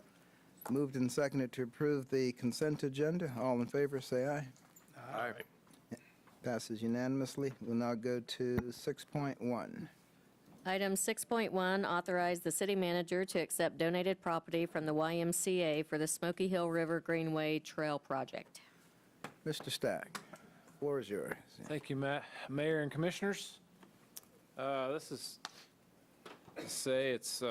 Speaker 1: Moved and seconded to approve the consent agenda. All in favor, say aye.
Speaker 6: Aye.
Speaker 1: Passes unanimously. We'll now go to 6.1.
Speaker 11: Item 6.1, authorize the city manager to accept donated property from the YMCA for the Smoky Hill River Greenway Trail Project.
Speaker 1: Mr. Stack, floor is yours.
Speaker 10: Thank you, Mayor and Commissioners. This is, to say, it's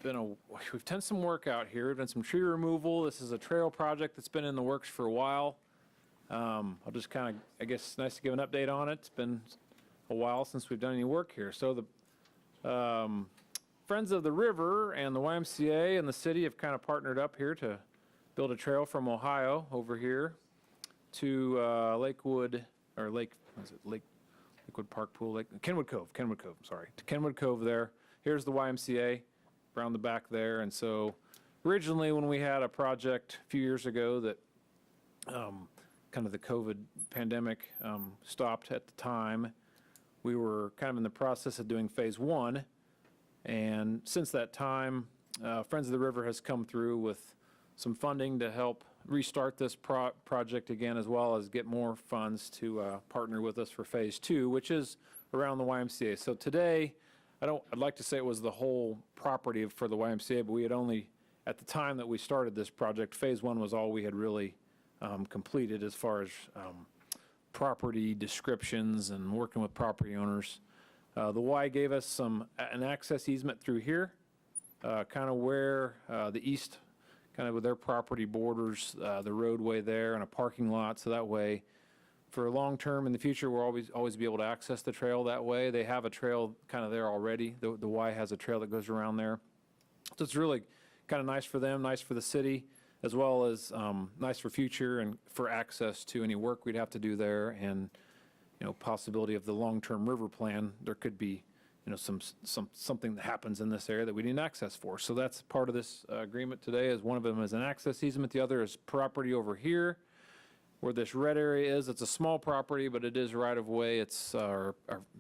Speaker 10: we've done some work out here. We've done some tree removal. This is a trail project that's been in the works for a while. I'll just kind of, I guess it's nice to give an update on it. It's been a while since we've done any work here. So the Friends of the River and the YMCA and the city have kind of partnered up here to build a trail from Ohio over here to Lakewood, or Lake, what is it, Lakewood Park Pool, Kenwood Cove, sorry, to Kenwood Cove there. Here's the YMCA around the back there. And so originally when we had a project a few years ago that kind of the COVID pandemic stopped at the time, we were kind of in the process of doing phase 1. And since that time, Friends of the River has come through with some funding to help restart this project again, as well as get more funds to partner with us for phase 2, which is around the YMCA. So today, I'd like to say it was the whole property for the YMCA, but we had only, at the time that we started this project, phase 1 was all we had really completed as far as property descriptions and working with property owners. The Y gave us an access easement through here, kind of where the east, kind of with their property borders, the roadway there and a parking lot. So that way, for long term in the future, we'll always be able to access the trail that way. They have a trail kind of there already. The Y has a trail that goes around there. So it's really kind of nice for them, nice for the city, as well as nice for future and for access to any work we'd have to do there, and possibility of the long-term river plan. There could be something that happens in this area that we need access for. So that's part of this agreement today. Is one of them is an access easement, the other is property over here where this red area is. It's a small property, but it is right of way. It's our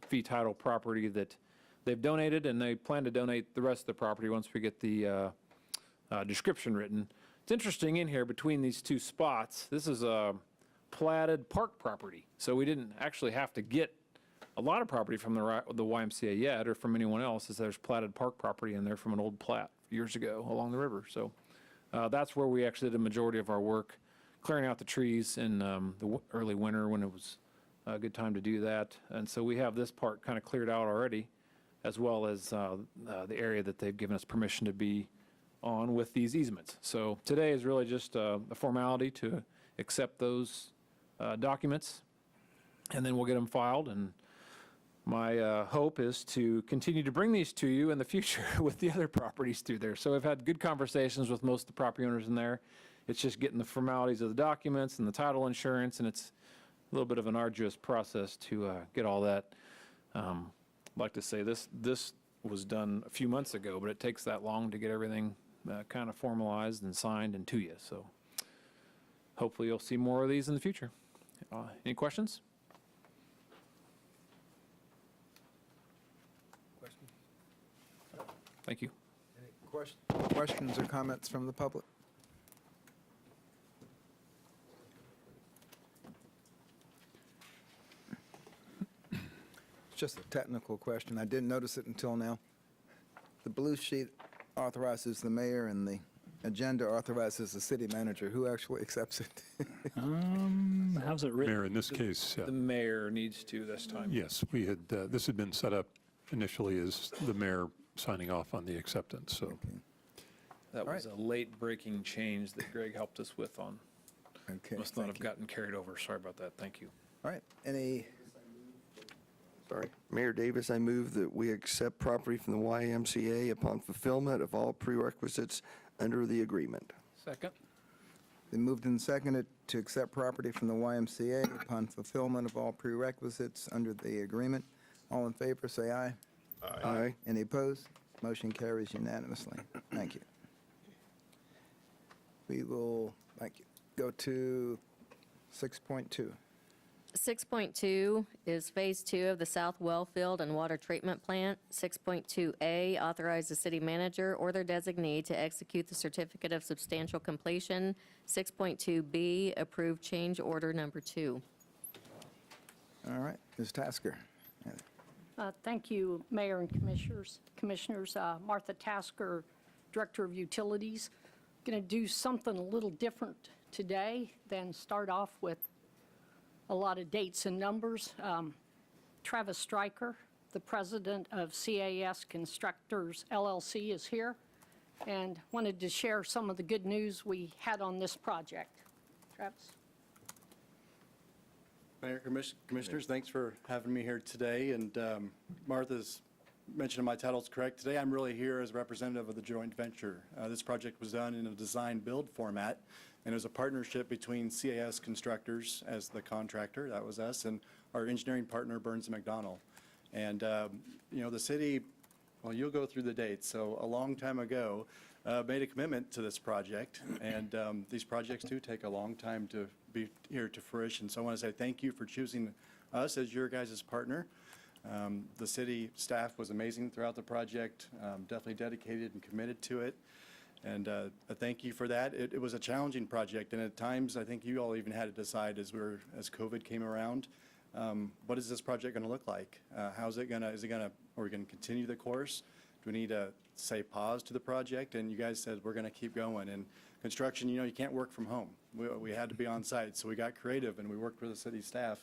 Speaker 10: fee title property that they've donated, and they plan to donate the rest of the property once we get the description written It's interesting in here between these two spots, this is a platted park property. So we didn't actually have to get a lot of property from the YMCA yet, or from anyone else, as there's platted park property in there from an old plat years ago along the river. So that's where we actually did the majority of our work, clearing out the trees in the early winter when it was a good time to do that. And so we have this part kind of cleared out already, as well as the area that they've given us permission to be on with these easements. So today is really just a formality to accept those documents, and then we'll get them filed. And my hope is to continue to bring these to you in the future with the other properties through there. So I've had good conversations with most of the property owners in there. It's just getting the formalities of the documents and the title insurance, and it's a little bit of an arduous process to get all that. I'd like to say this was done a few months ago, but it takes that long to get everything kind of formalized and signed and to you. So hopefully you'll see more of these in the future. Any questions? Thank you.
Speaker 1: Questions or comments from the public? It's just a technical question. I didn't notice it until now. The blue sheet authorizes the mayor and the agenda authorizes the city manager. Who actually accepts it?
Speaker 2: How's it written?
Speaker 14: Mayor, in this case,
Speaker 10: The mayor needs to this time.
Speaker 14: yes, we had, this had been set up initially as the mayor signing off on the acceptance, so.
Speaker 10: That was a late breaking change that Greg helped us with on.
Speaker 1: Okay.
Speaker 10: Must not
Speaker 1: thank
Speaker 10: have gotten carried over. Sorry about that. Thank you.
Speaker 1: All right. Any,
Speaker 9: Sorry. Mayor Davis, I move that we accept property from the YMCA upon fulfillment of all prerequisites under the agreement.
Speaker 5: Second?
Speaker 1: been moved and seconded to accept property from the YMCA upon fulfillment of all prerequisites under the agreement. All in favor, say aye.
Speaker 9: Aye.
Speaker 1: Any opposed? Motion carries unanimously. Thank you. We will, thank you, go to 6.2.
Speaker 11: 6.2 is Phase 2 of the South Wellfield and Water Treatment Plant. 6.2A, authorize the city manager or their designee to execute the certificate of substantial completion. 6.2B, approve change order number 2.
Speaker 1: All right, Ms. Tasker.
Speaker 15: Thank you, Mayor and Commissioners. Martha Tasker, Director of Utilities. Going to do something a little different today than start off with a lot of dates and numbers. Travis Stryker, the president of CAS Constructors LLC, is here and wanted to share some of the good news we had on this project. Travis?
Speaker 16: Mayor, Commissioners, thanks for having me here today. And Martha's mentioned my title's correct. Today I'm really here as a representative of the joint venture. This project was done in a design-build format, and it was a partnership between CAS Constructors as the contractor, that was us, and our engineering partner, Burns & McDonnell. And, you know, the city, well, you'll go through the dates. So a long time ago, made a commitment to this project, and these projects do take a long time to be here to fruition. So I want to say thank you for choosing us as your guys' partner. The city staff was amazing throughout the project, definitely dedicated and committed to it. And a thank you for that. It was a challenging project, and at times I think you all even had to decide as COVID came around, what is this project going to look like? How's it going to, are we going to continue the course? Do we need to say pause to the project? And you guys said we're going to keep going. And construction, you know, you can't work from home. We had to be on site, so we got creative and we worked with the city staff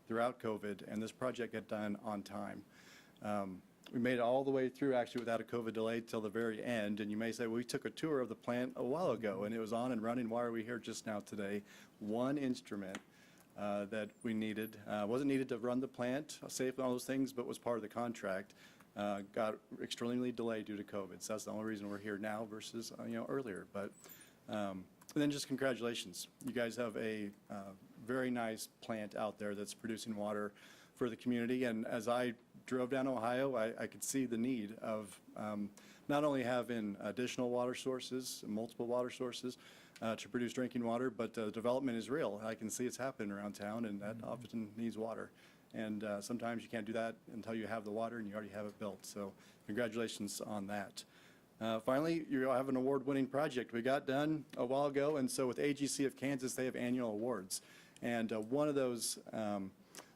Speaker 16: throughout COVID, and this project got done on time. We made it all the way through actually without a COVID delay till the very end. And you may say, well, we took a tour of the plant a while ago and it was on and running. Why are we here just now today? One instrument that we needed, wasn't needed to run the plant safe and all those things, but was part of the contract, got extremely delayed due to COVID. So that's the only reason we're here now versus, you know, earlier. But and then just congratulations. You guys have a very nice plant out there that's producing water for the community. And as I drove down Ohio, I could see the need of not only having additional water sources, multiple water sources to produce drinking water, but development is real. I can see it's happening around town, and that often needs water. And sometimes you can't do that until you have the water and you already have it built. So congratulations on that. Finally, you have an award-winning project. We got done a while ago, and so with AGC of Kansas, they have annual awards. And one of those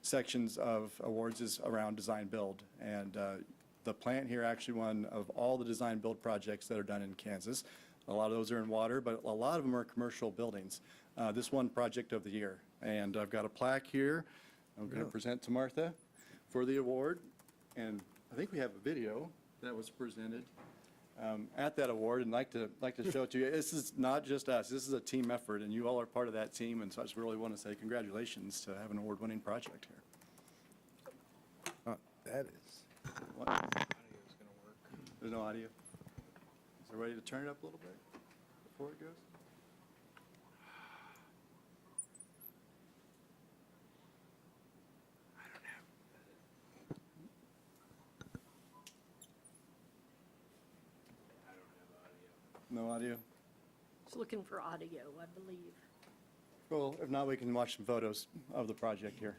Speaker 16: sections of awards is around design build. And the plant here actually won of all the design build projects that are done in Kansas. A lot of those are in water, but a lot of them are commercial buildings. This won Project of the Year. And I've got a plaque here I'm going to present to Martha for the award. And I think we have a video that was presented at that award, and like to show it to you. This is not just us. This is a team effort, and you all are part of that team, and so I just really want to say congratulations to have an award-winning project here.
Speaker 1: That is.
Speaker 16: What? There's no audio? Is it ready to turn it up a little bit before it goes? No audio?
Speaker 15: Just looking for audio, I believe.
Speaker 16: Well, if not, we can watch some photos of the project here.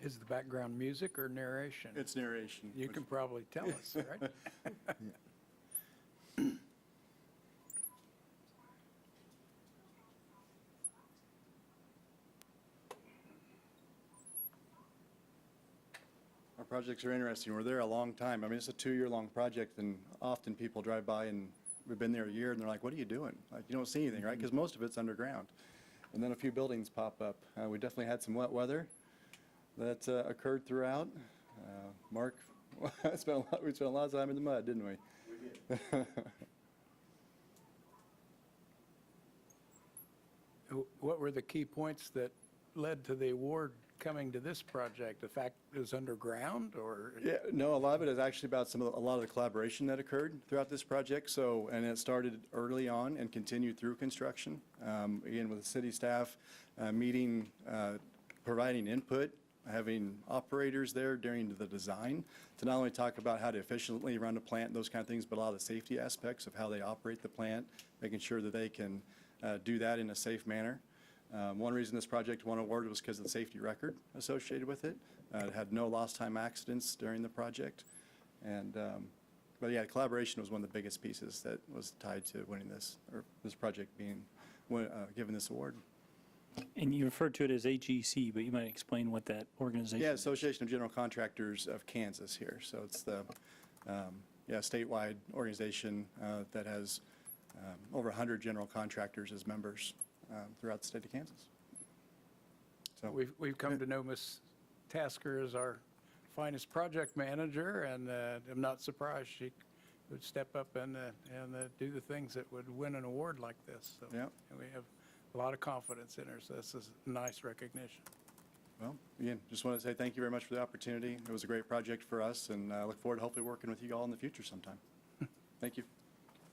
Speaker 5: Is the background music or narration?
Speaker 16: It's narration.
Speaker 5: You can probably tell us, right?
Speaker 16: Our projects are interesting. We're there a long time. I mean, it's a 2-year-long project, and often people drive by and we've been there a year, and they're like, what are you doing? Like, you don't see anything, right? Because most of it's underground. And then a few buildings pop up. We definitely had some wet weather that occurred throughout. Mark, we spent a lot of time in the mud, didn't we? We did.
Speaker 5: What were the key points that led to the award coming to this project? The fact it was underground, or?
Speaker 16: Yeah, no, a lot of it is actually about a lot of the collaboration that occurred throughout this project. So, and it started early on and continued through construction. Again, with the city staff meeting, providing input, having operators there during the design to not only talk about how to efficiently run a plant and those kind of things, but a lot of the safety aspects of how they operate the plant, making sure that they can do that in a safe manner. One reason this project won an award was because of the safety record associated with it. It had no lost time accidents during the project. And, but yeah, collaboration was one of the biggest pieces that was tied to winning this, or this project being given this award.
Speaker 2: And you referred to it as AGC, but you might explain what that organization
Speaker 16: Yeah,
Speaker 2: is.
Speaker 16: Association of General Contractors of Kansas here. So it's the statewide organization that has over 100 general contractors as members throughout the state of Kansas. So
Speaker 5: We've come to know Ms. Tasker as our finest project manager, and I'm not surprised she would step up and do the things that would win an award like this. So,
Speaker 16: yeah.
Speaker 5: and we have a lot of confidence in her, so this is nice recognition.
Speaker 16: Well, again, just want to say thank you very much for the opportunity. It was a great project for us, and I look forward to hopefully working with you all in the future sometime. Thank you.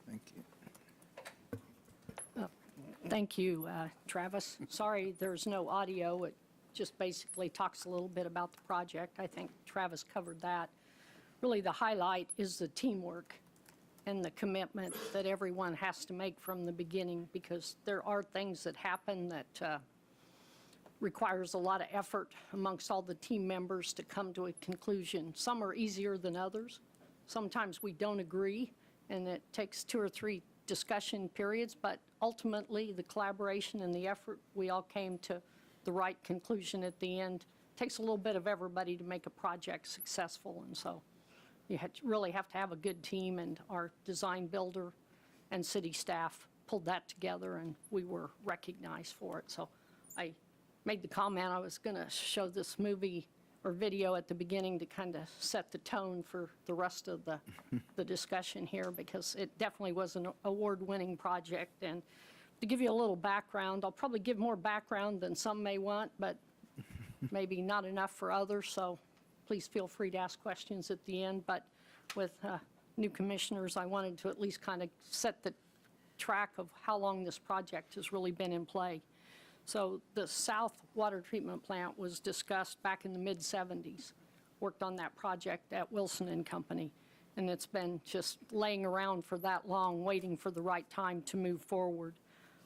Speaker 1: Thank you.
Speaker 15: Thank you, Travis. Sorry there's no audio. It just basically talks a little bit about the project. I think Travis covered that. Really, the highlight is the teamwork and the commitment that everyone has to make from the beginning, because there are things that happen that requires a lot of effort amongst all the team members to come to a conclusion. Some are easier than others. Sometimes we don't agree, and it takes 2 or 3 discussion periods, but ultimately the collaboration and the effort, we all came to the right conclusion at the end. It takes a little bit of everybody to make a project successful, and so you really have to have a good team, and our design builder and city staff pulled that together, and we were recognized for it. So I made the comment I was going to show this movie or video at the beginning to kind of set the tone for the rest of the discussion here, because it definitely was an award-winning project. And to give you a little background, I'll probably give more background than some may want, but maybe not enough for others, so please feel free to ask questions at the end. But with new commissioners, I wanted to at least kind of set the track of how long this project has really been in play. So the South Water Treatment Plant was discussed back in the mid-'70s. Worked on that project at Wilson and Company, and it's been just laying around for that long, waiting for the right time to move forward.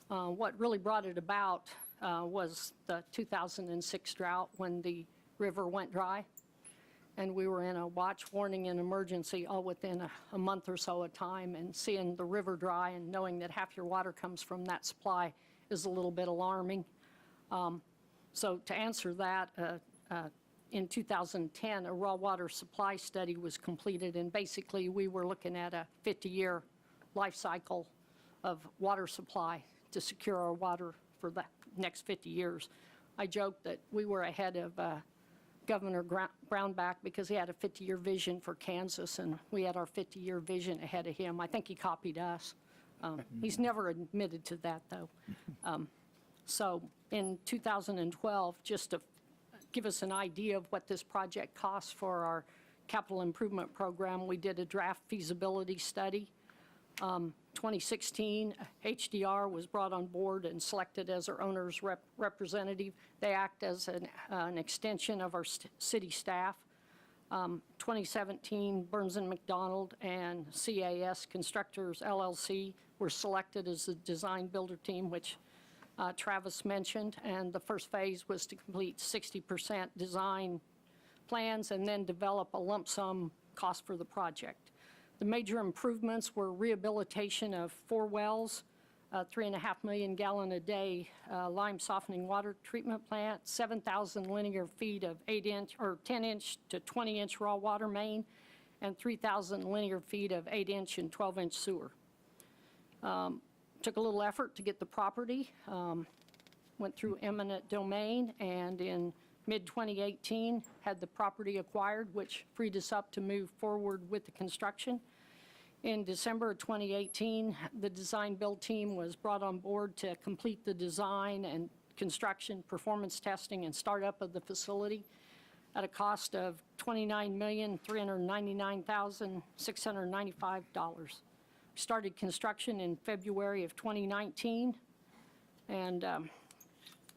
Speaker 15: What really brought it about was the 2006 drought when the river went dry. And we were in a watch, warning, and emergency all within a month or so of time. And seeing the river dry and knowing that half your water comes from that supply is a little bit alarming. So to answer that, in 2010, a raw water supply study was completed, and basically we were looking at a 50-year life cycle of water supply to secure our water for the next 50 years. I joked that we were ahead of Governor Brownback because he had a 50-year vision for Kansas, and we had our 50-year vision ahead of him. I think he copied us. He's never admitted to that, though. So in 2012, just to give us an idea of what this project costs for our capital improvement program, we did a draft feasibility study. 2016, HDR was brought on board and selected as our owner's representative. They act as an extension of our city staff. 2017, Burns & McDonald and CAS Constructors LLC were selected as the design builder team, which Travis mentioned, and the first phase was to complete 60% design plans and then develop a lump sum cost for the project. The major improvements were rehabilitation of 4 wells, 3.5 million gallon a day lime softening water treatment plant, 7,000 linear feet of 8-inch or 10-inch to 20-inch raw water main, and 3,000 linear feet of 8-inch and 12-inch sewer. Took a little effort to get the property, went through eminent domain, and in mid-2018 had the property acquired, which freed us up to move forward with the construction. In December of 2018, the design build team was brought on board to complete the design and construction, performance testing, and startup of the facility at a cost of $29,399,695. Started construction in February of 2019, and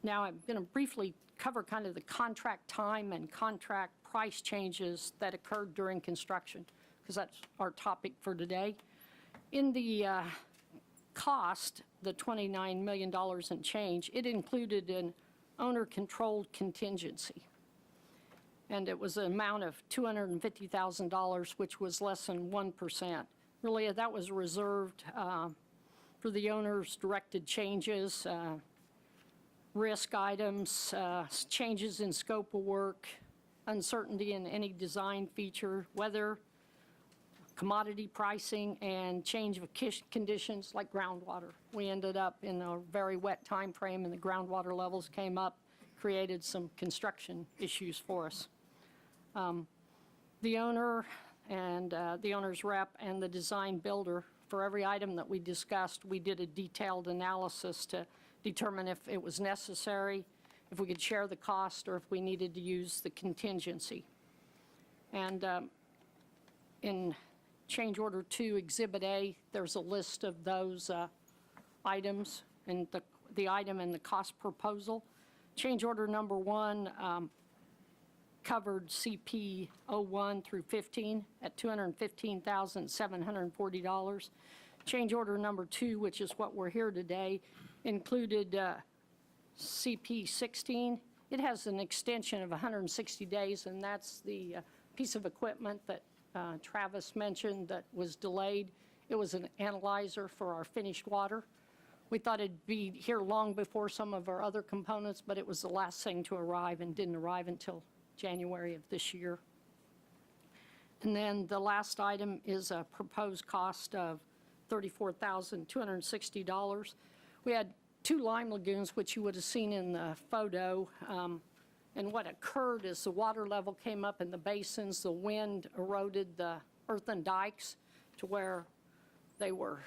Speaker 15: now I'm going to briefly cover kind of the contract time and contract price changes that occurred during construction, because that's our topic for today. In the cost, the $29 million and change, it included an owner-controlled contingency, and it was an amount of $250,000, which was less than 1%. Really, that was reserved for the owner's directed changes, risk items, changes in scope of work, uncertainty in any design feature, weather, commodity pricing, and change of conditions like groundwater. We ended up in a very wet time frame, and the groundwater levels came up, created some construction issues for us. The owner and the owner's rep and the design builder, for every item that we discussed, we did a detailed analysis to determine if it was necessary, if we could share the cost, or if we needed to use the contingency. And in change order 2, Exhibit A, there's a list of those items and the item and the cost proposal. Change order number 1 covered CP 01 through 15 at $215,740. Change order number 2, which is what we're here today, included CP 16. It has an extension of 160 days, and that's the piece of equipment that Travis mentioned that was delayed. It was an analyzer for our finished water. We thought it'd be here long before some of our other components, but it was the last thing to arrive and didn't arrive until January of this year. And then the last item is a proposed cost of $34,260. We had 2 lime lagoons, which you would have seen in the photo. And what occurred is the water level came up in the basins, the wind eroded the earthen dikes to where they were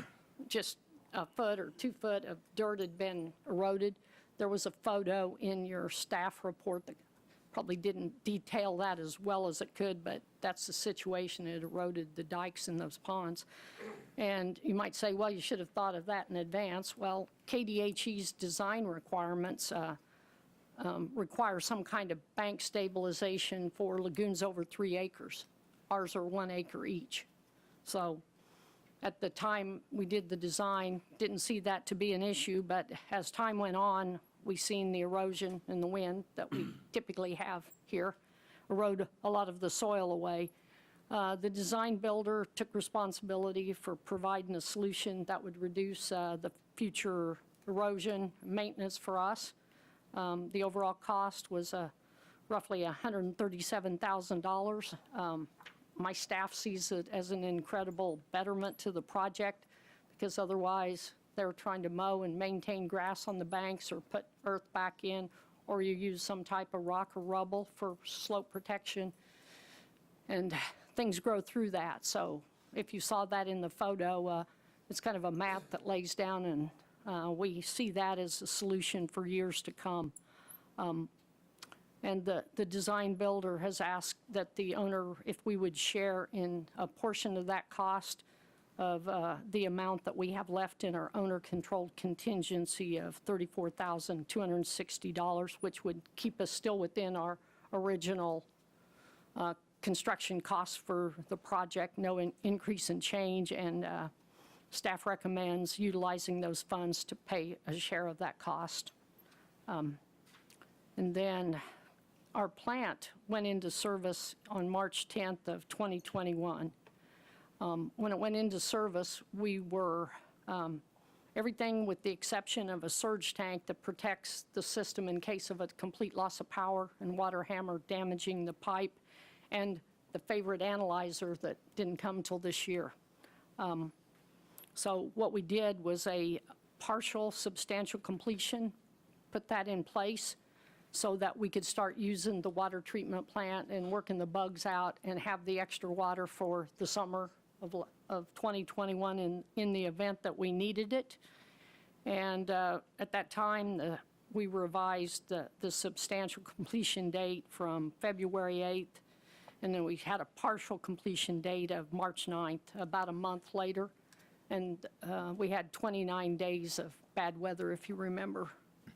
Speaker 15: just a foot or 2 foot of dirt had been eroded. There was a photo in your staff report that probably didn't detail that as well as it could, but that's the situation. It eroded the dikes in those ponds. And you might say, well, you should have thought of that in advance. Well, KDHE's design requirements require some kind of bank stabilization for lagoons over 3 acres. Ours are 1 acre each. So At the time we did the design, didn't see that to be an issue, but as time went on, we seen the erosion and the wind that we typically have here erode a lot of the soil away. The design builder took responsibility for providing a solution that would reduce the future erosion maintenance for us. The overall cost was roughly $137,000. My staff sees it as an incredible betterment to the project because otherwise they're trying to mow and maintain grass on the banks or put earth back in, or you use some type of rock or rubble for slope protection. And things grow through that. So if you saw that in the photo, it's kind of a mat that lays down, and we see that as a solution for years to come. And the design builder has asked that the owner, if we would share in a portion of that cost of the amount that we have left in our owner-controlled contingency of $34,260, which would keep us still within our original construction costs for the project, no increase in change, and staff recommends utilizing those funds to pay a share of that cost. And then our plant went into service on March 10th of 2021. When it went into service, we were, everything with the exception of a surge tank that protects the system in case of a complete loss of power and water hammer damaging the pipe, and the favorite analyzer that didn't come till this year. So what we did was a partial substantial completion, put that in place so that we could start using the water treatment plant and working the bugs out and have the extra water for the summer of 2021 in the event that we needed it. And at that time, we revised the substantial completion date from February 8th, and then we had a partial completion date of March 9th, about a month later. And we had 29 days of bad weather, if you remember.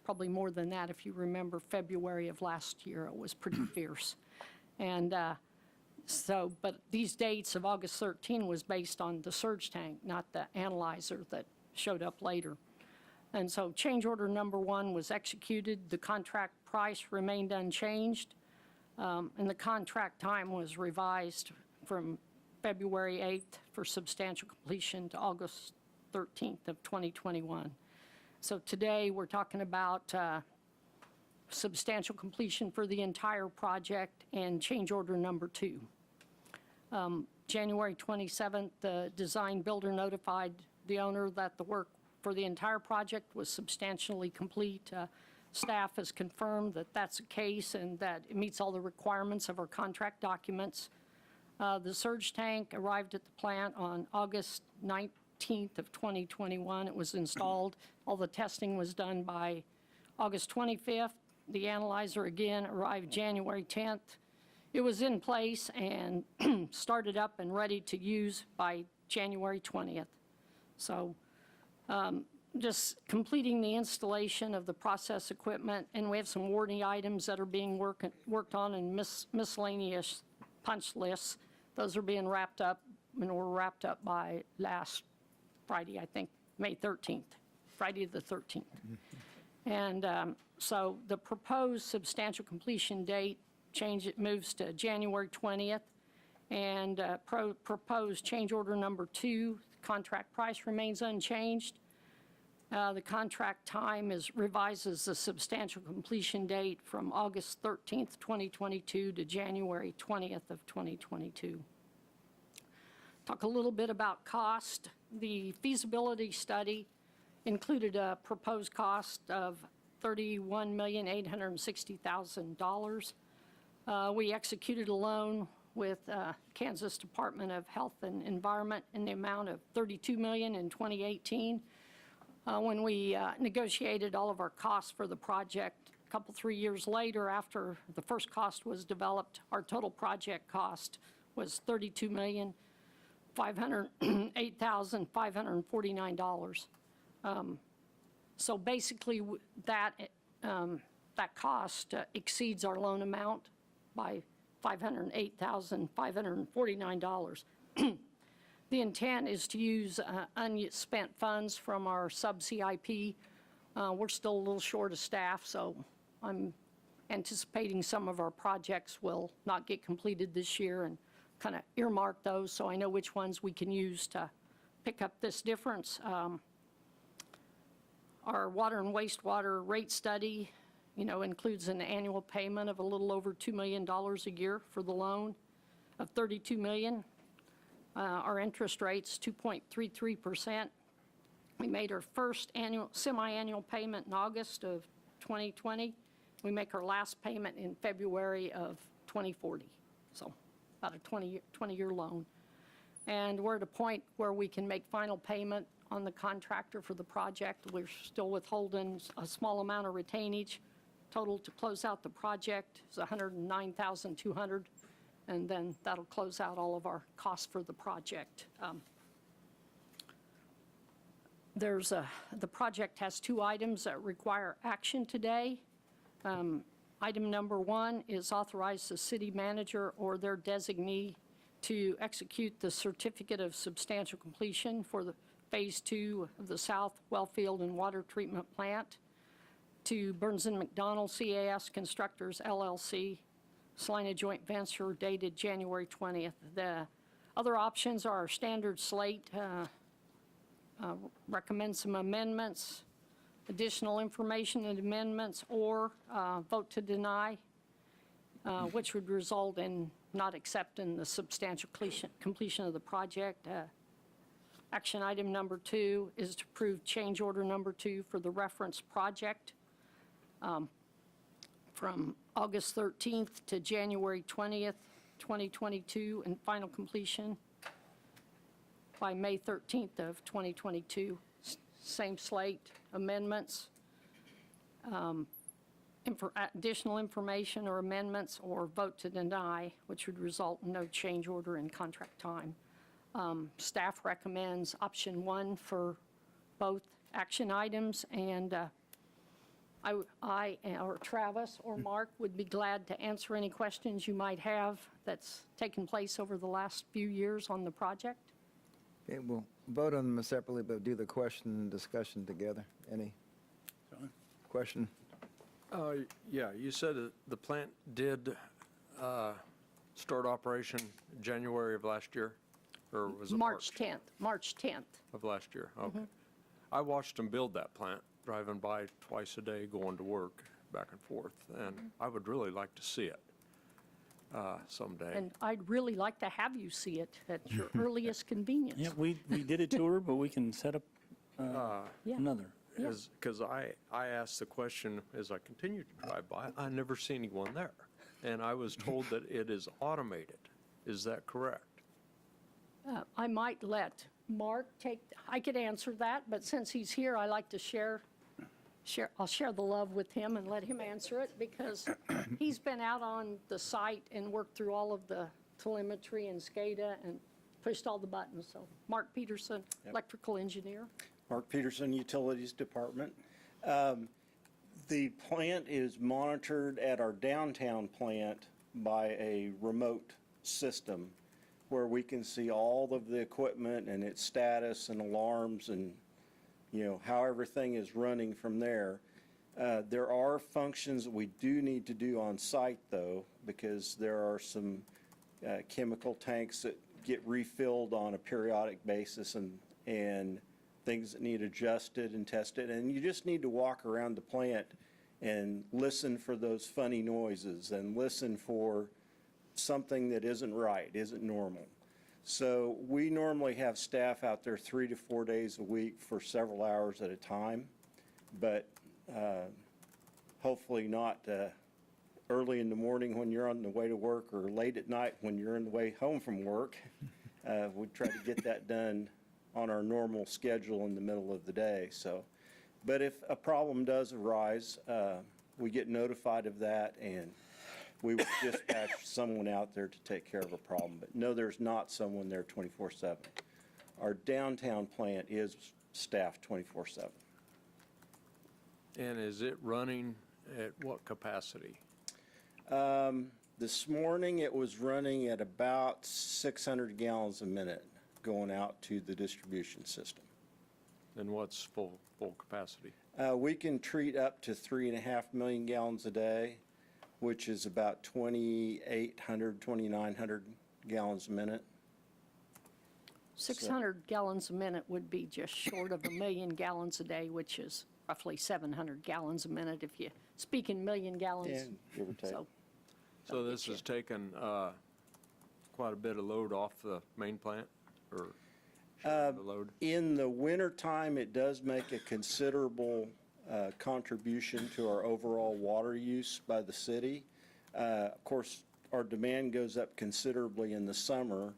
Speaker 15: Probably more than that if you remember February of last year. It was pretty fierce. And but these dates of August 13 was based on the surge tank, not the analyzer that showed up later. And so change order number 1 was executed. The contract price remained unchanged. And the contract time was revised from February 8th for substantial completion to August 13th of 2021. So today we're talking about substantial completion for the entire project and change order number 2. January 27th, the design builder notified the owner that the work for the entire project was substantially complete. Staff has confirmed that that's the case and that it meets all the requirements of our contract documents. The surge tank arrived at the plant on August 19th of 2021. It was installed. All the testing was done by August 25th. The analyzer again arrived January 10th. It was in place and started up and ready to use by January 20th. So just completing the installation of the process equipment, and we have some warranty items that are being worked on in miscellaneous punch lists. Those are being wrapped up and were wrapped up by last Friday, I think, May 13th, Friday the 13th. And so the proposed substantial completion date it moves to January 20th, and proposed change order number 2, contract price remains unchanged. The contract time revises the substantial completion date from August 13th, 2022 to January 20th of 2022. Talk a little bit about cost. The feasibility study included a proposed cost of $31,860,000. We executed a loan with Kansas Department of Health and Environment in the amount of $32 million in 2018. When we negotiated all of our costs for the project, a couple, 3 years later, after the first cost was developed, our total project cost was $32,508,549. So basically, that cost exceeds our loan amount by $508,549. The The intent is to use unspent funds from our sub-CIP. We're still a little short of staff, so I'm anticipating some of our projects will not get completed this year, and kind of earmark those so I know which ones we can use to pick up this difference. Our water and wastewater rate study, includes an annual payment of a little over $2 million a year for the loan of $32 million. Our interest rate's 2.33%. We made our first semi-annual payment in August of 2020. We make our last payment in February of 2040, so about a 20-year loan. And we're at a point where we can make final payment on the contractor for the project. We're still withholding a small amount of retainage. Total to close out the project is $109,200, and then that'll close out all of our costs for the project. The project has 2 items that require action today. Item number 1 is authorize the city manager or their designee to execute the certificate of substantial completion for the Phase 2 of the South Wellfield and Water Treatment Plant to Burns & McDonnell CAS Constructors LLC, Salina Joint Venture, dated January 20th. The other options are our standard slate. Recommend some amendments, additional information and amendments, or vote to deny, which would result in not accepting the substantial completion of the project. Action item number 2 is to approve change order number 2 for the reference project from August 13th to January 20th, 2022, and final completion by May 13th of 2022. Same slate, amendments, additional information or amendments, or vote to deny, which would result in no change order in contract time. Staff recommends option 1 for both action items, and I or Travis or Mark would be glad to answer any questions you might have that's taken place over the last few years on the project.
Speaker 1: Okay, we'll vote on them separately, but do the question and discussion together. Any question?
Speaker 6: Yeah, you said the plant did start operation January of last year, or was it
Speaker 15: March 10th. March 10th.
Speaker 6: of last year? Okay. I watched them build that plant, driving by twice a day, going to work, back and forth, and I would really like to see it someday.
Speaker 15: And I'd really like to have you see it at your earliest convenience.
Speaker 2: Yeah, we did a tour, but we can set up another.
Speaker 6: Because I asked the question as I continued to drive by, I never see anyone there. And I was told that it is automated. Is that correct?
Speaker 15: I might let Mark I could answer that, but since he's here, I like to I'll share the love with him and let him answer it, because he's been out on the site and worked through all of the telemetry and SCADA and pushed all the buttons. So Mark Peterson, electrical engineer.
Speaker 17: Mark Peterson, Utilities Department. The plant is monitored at our downtown plant by a remote system where we can see all of the equipment and its status and alarms and, how everything is running from there. There are functions that we do need to do on site, though, because there are some chemical tanks that get refilled on a periodic basis and things that need adjusted and tested. And you just need to walk around the plant and listen for those funny noises and listen for something that isn't right, isn't normal. So we normally have staff out there 3 to 4 days a week for several hours at a time, but hopefully not early in the morning when you're on the way to work or late at night when you're on the way home from work. We try to get that done on our normal schedule in the middle of the day. So, but if a problem does arise, we get notified of that, and we would dispatch someone out there to take care of a problem. But no, there's not someone there 24/7. Our downtown plant is staffed 24/7.
Speaker 6: And is it running at what capacity?
Speaker 17: This morning it was running at about 600 gallons a minute going out to the distribution system.
Speaker 6: And what's full capacity?
Speaker 17: We can treat up to 3.5 million gallons a day, which is about 2,800, 2,900 gallons a minute.
Speaker 15: 600 gallons a minute would be just short of 1 million gallons a day, which is roughly 700 gallons a minute if you speak in million gallons.
Speaker 17: Yeah, give or take.
Speaker 6: So this has taken quite a bit of load off the main plant, or the load?
Speaker 17: In the wintertime, it does make a considerable contribution to our overall water use by the city. Of course, our demand goes up considerably in the summer,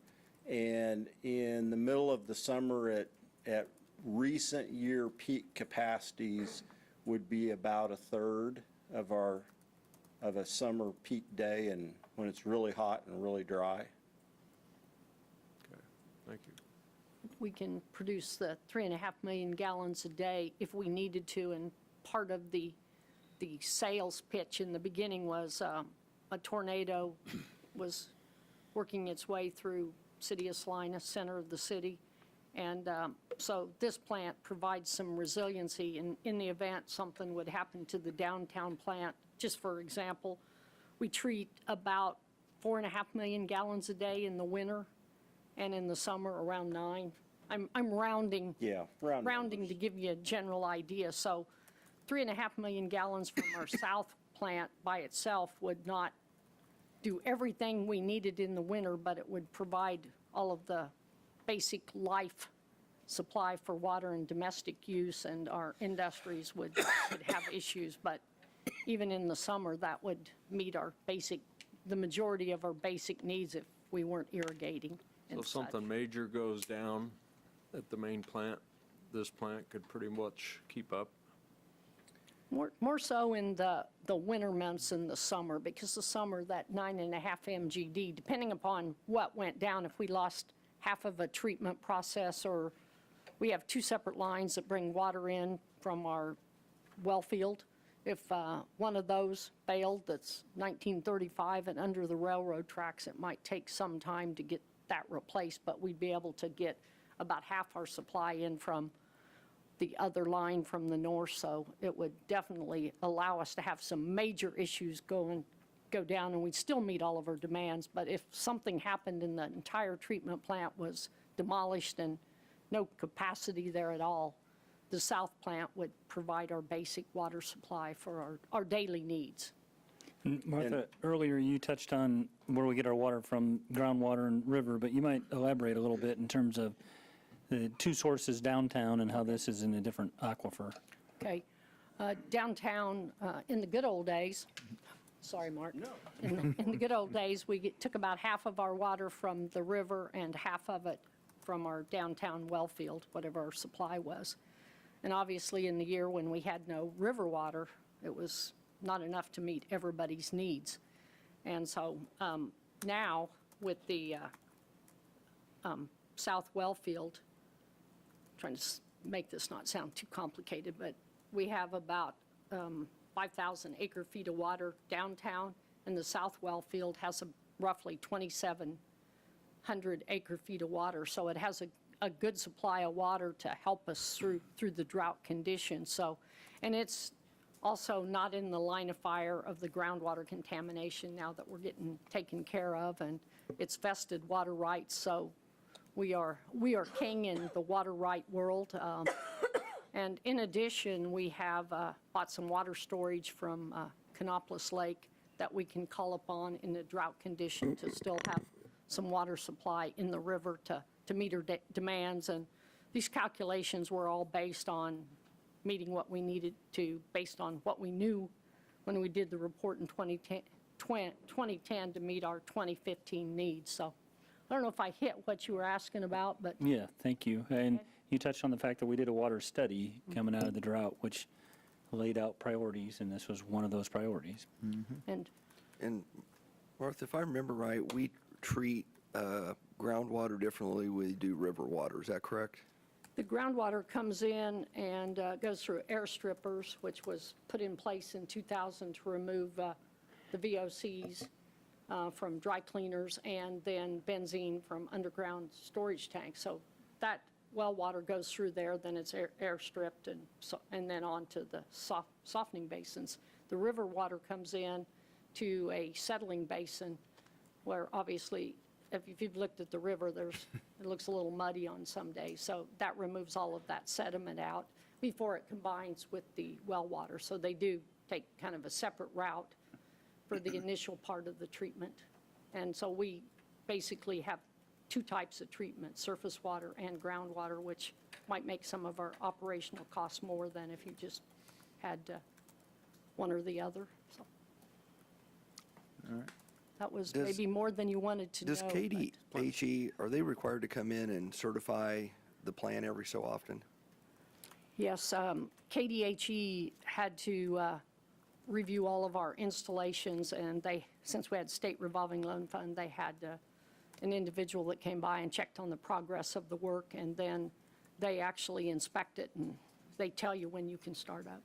Speaker 17: and in the middle of the summer at recent year peak capacities would be about 1/3 of a summer peak day, and when it's really hot and really dry.
Speaker 6: Okay, thank you.
Speaker 15: We can produce the 3.5 million gallons a day if we needed to, and part of the sales pitch in the beginning was a tornado was working its way through city of Salina, center of the city, and so this plant provides some resiliency in the event something would happen to the downtown plant. Just for example, we treat about 4.5 million gallons a day in the winter, and in the summer around 9. I'm rounding.
Speaker 17: Yeah,
Speaker 15: rounding to give you a general idea. So 3.5 million gallons from our south plant by itself would not do everything we needed in the winter, but it would provide all of the basic life supply for water and domestic use, and our industries would have issues. But even in the summer, that would meet the majority of our basic needs if we weren't irrigating.
Speaker 6: So if something major goes down at the main plant, this plant could pretty much keep up?
Speaker 15: More so in the winter months than the summer, because the summer, that 9.5 MGD, depending upon what went down, if we lost half of a treatment process, or we have 2 separate lines that bring water in from our well field. If one of those failed, that's 1935 and under the railroad tracks, it might take some time to get that replaced, but we'd be able to get about half our supply in from the other line from the north, so it would definitely allow us to have some major issues go down, and we'd still meet all of our demands. But if something happened and the entire treatment plant was demolished and no capacity there at all, the south plant would provide our basic water supply for our daily needs.
Speaker 2: Martha, earlier you touched on where we get our water from, groundwater and river, but you might elaborate a little bit in terms of the 2 sources downtown and how this is in a different aquifer.
Speaker 15: Okay. Downtown, in the good old days, sorry, Mark. No. In the good old days, we took about half of our water from the river and half of it from our downtown well field, whatever our supply was. And obviously, in the year when we had no river water, it was not enough to meet everybody's needs. And so now, with the south well field, trying to make this not sound too complicated, but we have about 5,000 acre-feet of water downtown, and the south well field has roughly 2,700 acre-feet of water. So it has a good supply of water to help us through the drought conditions. So, and it's also not in the line of fire of the groundwater contamination now that we're getting taken care of, and it's vested water rights. So we are king in the water right world. And in addition, we have bought some water storage from Canopolis Lake that we can call upon in a drought condition to still have some water supply in the river to meet our demands. And these calculations were all based on meeting what we needed to, based on what we knew when we did the report in 2010 to meet our 2015 needs. So I don't know if I hit what you were asking about, but.
Speaker 2: Yeah, thank you. And you touched on the fact that we did a water study coming out of the drought, which laid out priorities, and this was one of those priorities.
Speaker 15: And
Speaker 9: Martha, if I remember right, we treat groundwater differently than we do river water. Is that correct?
Speaker 15: the groundwater comes in and goes through air strippers, which was put in place in 2000 to remove the VOCs. from dry cleaners, and then benzene from underground storage tanks. So that well water goes through there, then it's air stripped, and then on to the softening basins. The river water comes in to a settling basin where obviously, if you've looked at the river, it looks a little muddy on some days. So that removes all of that sediment out before it combines with the well water. So they do take kind of a separate route for the initial part of the treatment. And so we basically have two types of treatment, surface water and groundwater, which might make some of our operational costs more than if you just had one or the other. So that was maybe more than you wanted to know.
Speaker 9: Does KDHE, are they required to come in and certify the plan every so often?
Speaker 15: Yes, KDHE had to review all of our installations, and since we had state revolving loan fund, they had an individual that came by and checked on the progress of the work, and then they actually inspect it, and they tell you when you can start up.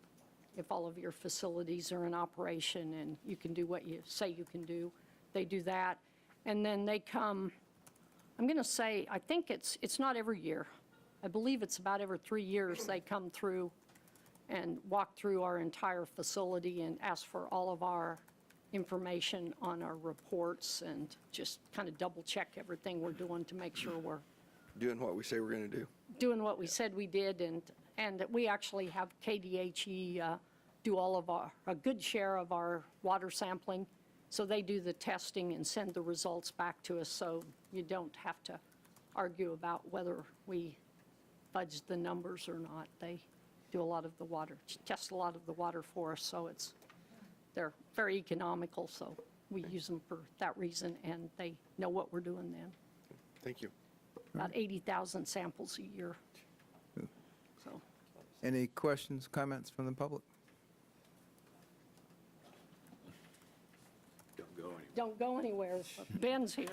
Speaker 15: If all of your facilities are in operation and you can do what you say you can do, they do that. And then they come, I'm going to say, I think it's not every year. I believe it's about every 3 years they come through and walk through our entire facility and ask for all of our information on our reports and just kind of double check everything we're doing to make sure we're
Speaker 9: Doing what we say we're going to do?
Speaker 15: doing what we said we did. And we actually have KDHE do all of a good share of our water sampling. So they do the testing and send the results back to us, so you don't have to argue about whether we fudged the numbers or not. They do a lot of the water, test a lot of the water for us, so they're very economical, so we use them for that reason, and they know what we're doing then.
Speaker 9: Thank you.
Speaker 15: About 80,000 samples a year. So,
Speaker 1: Any questions, comments from the public?
Speaker 15: don't go anywhere. Ben's here.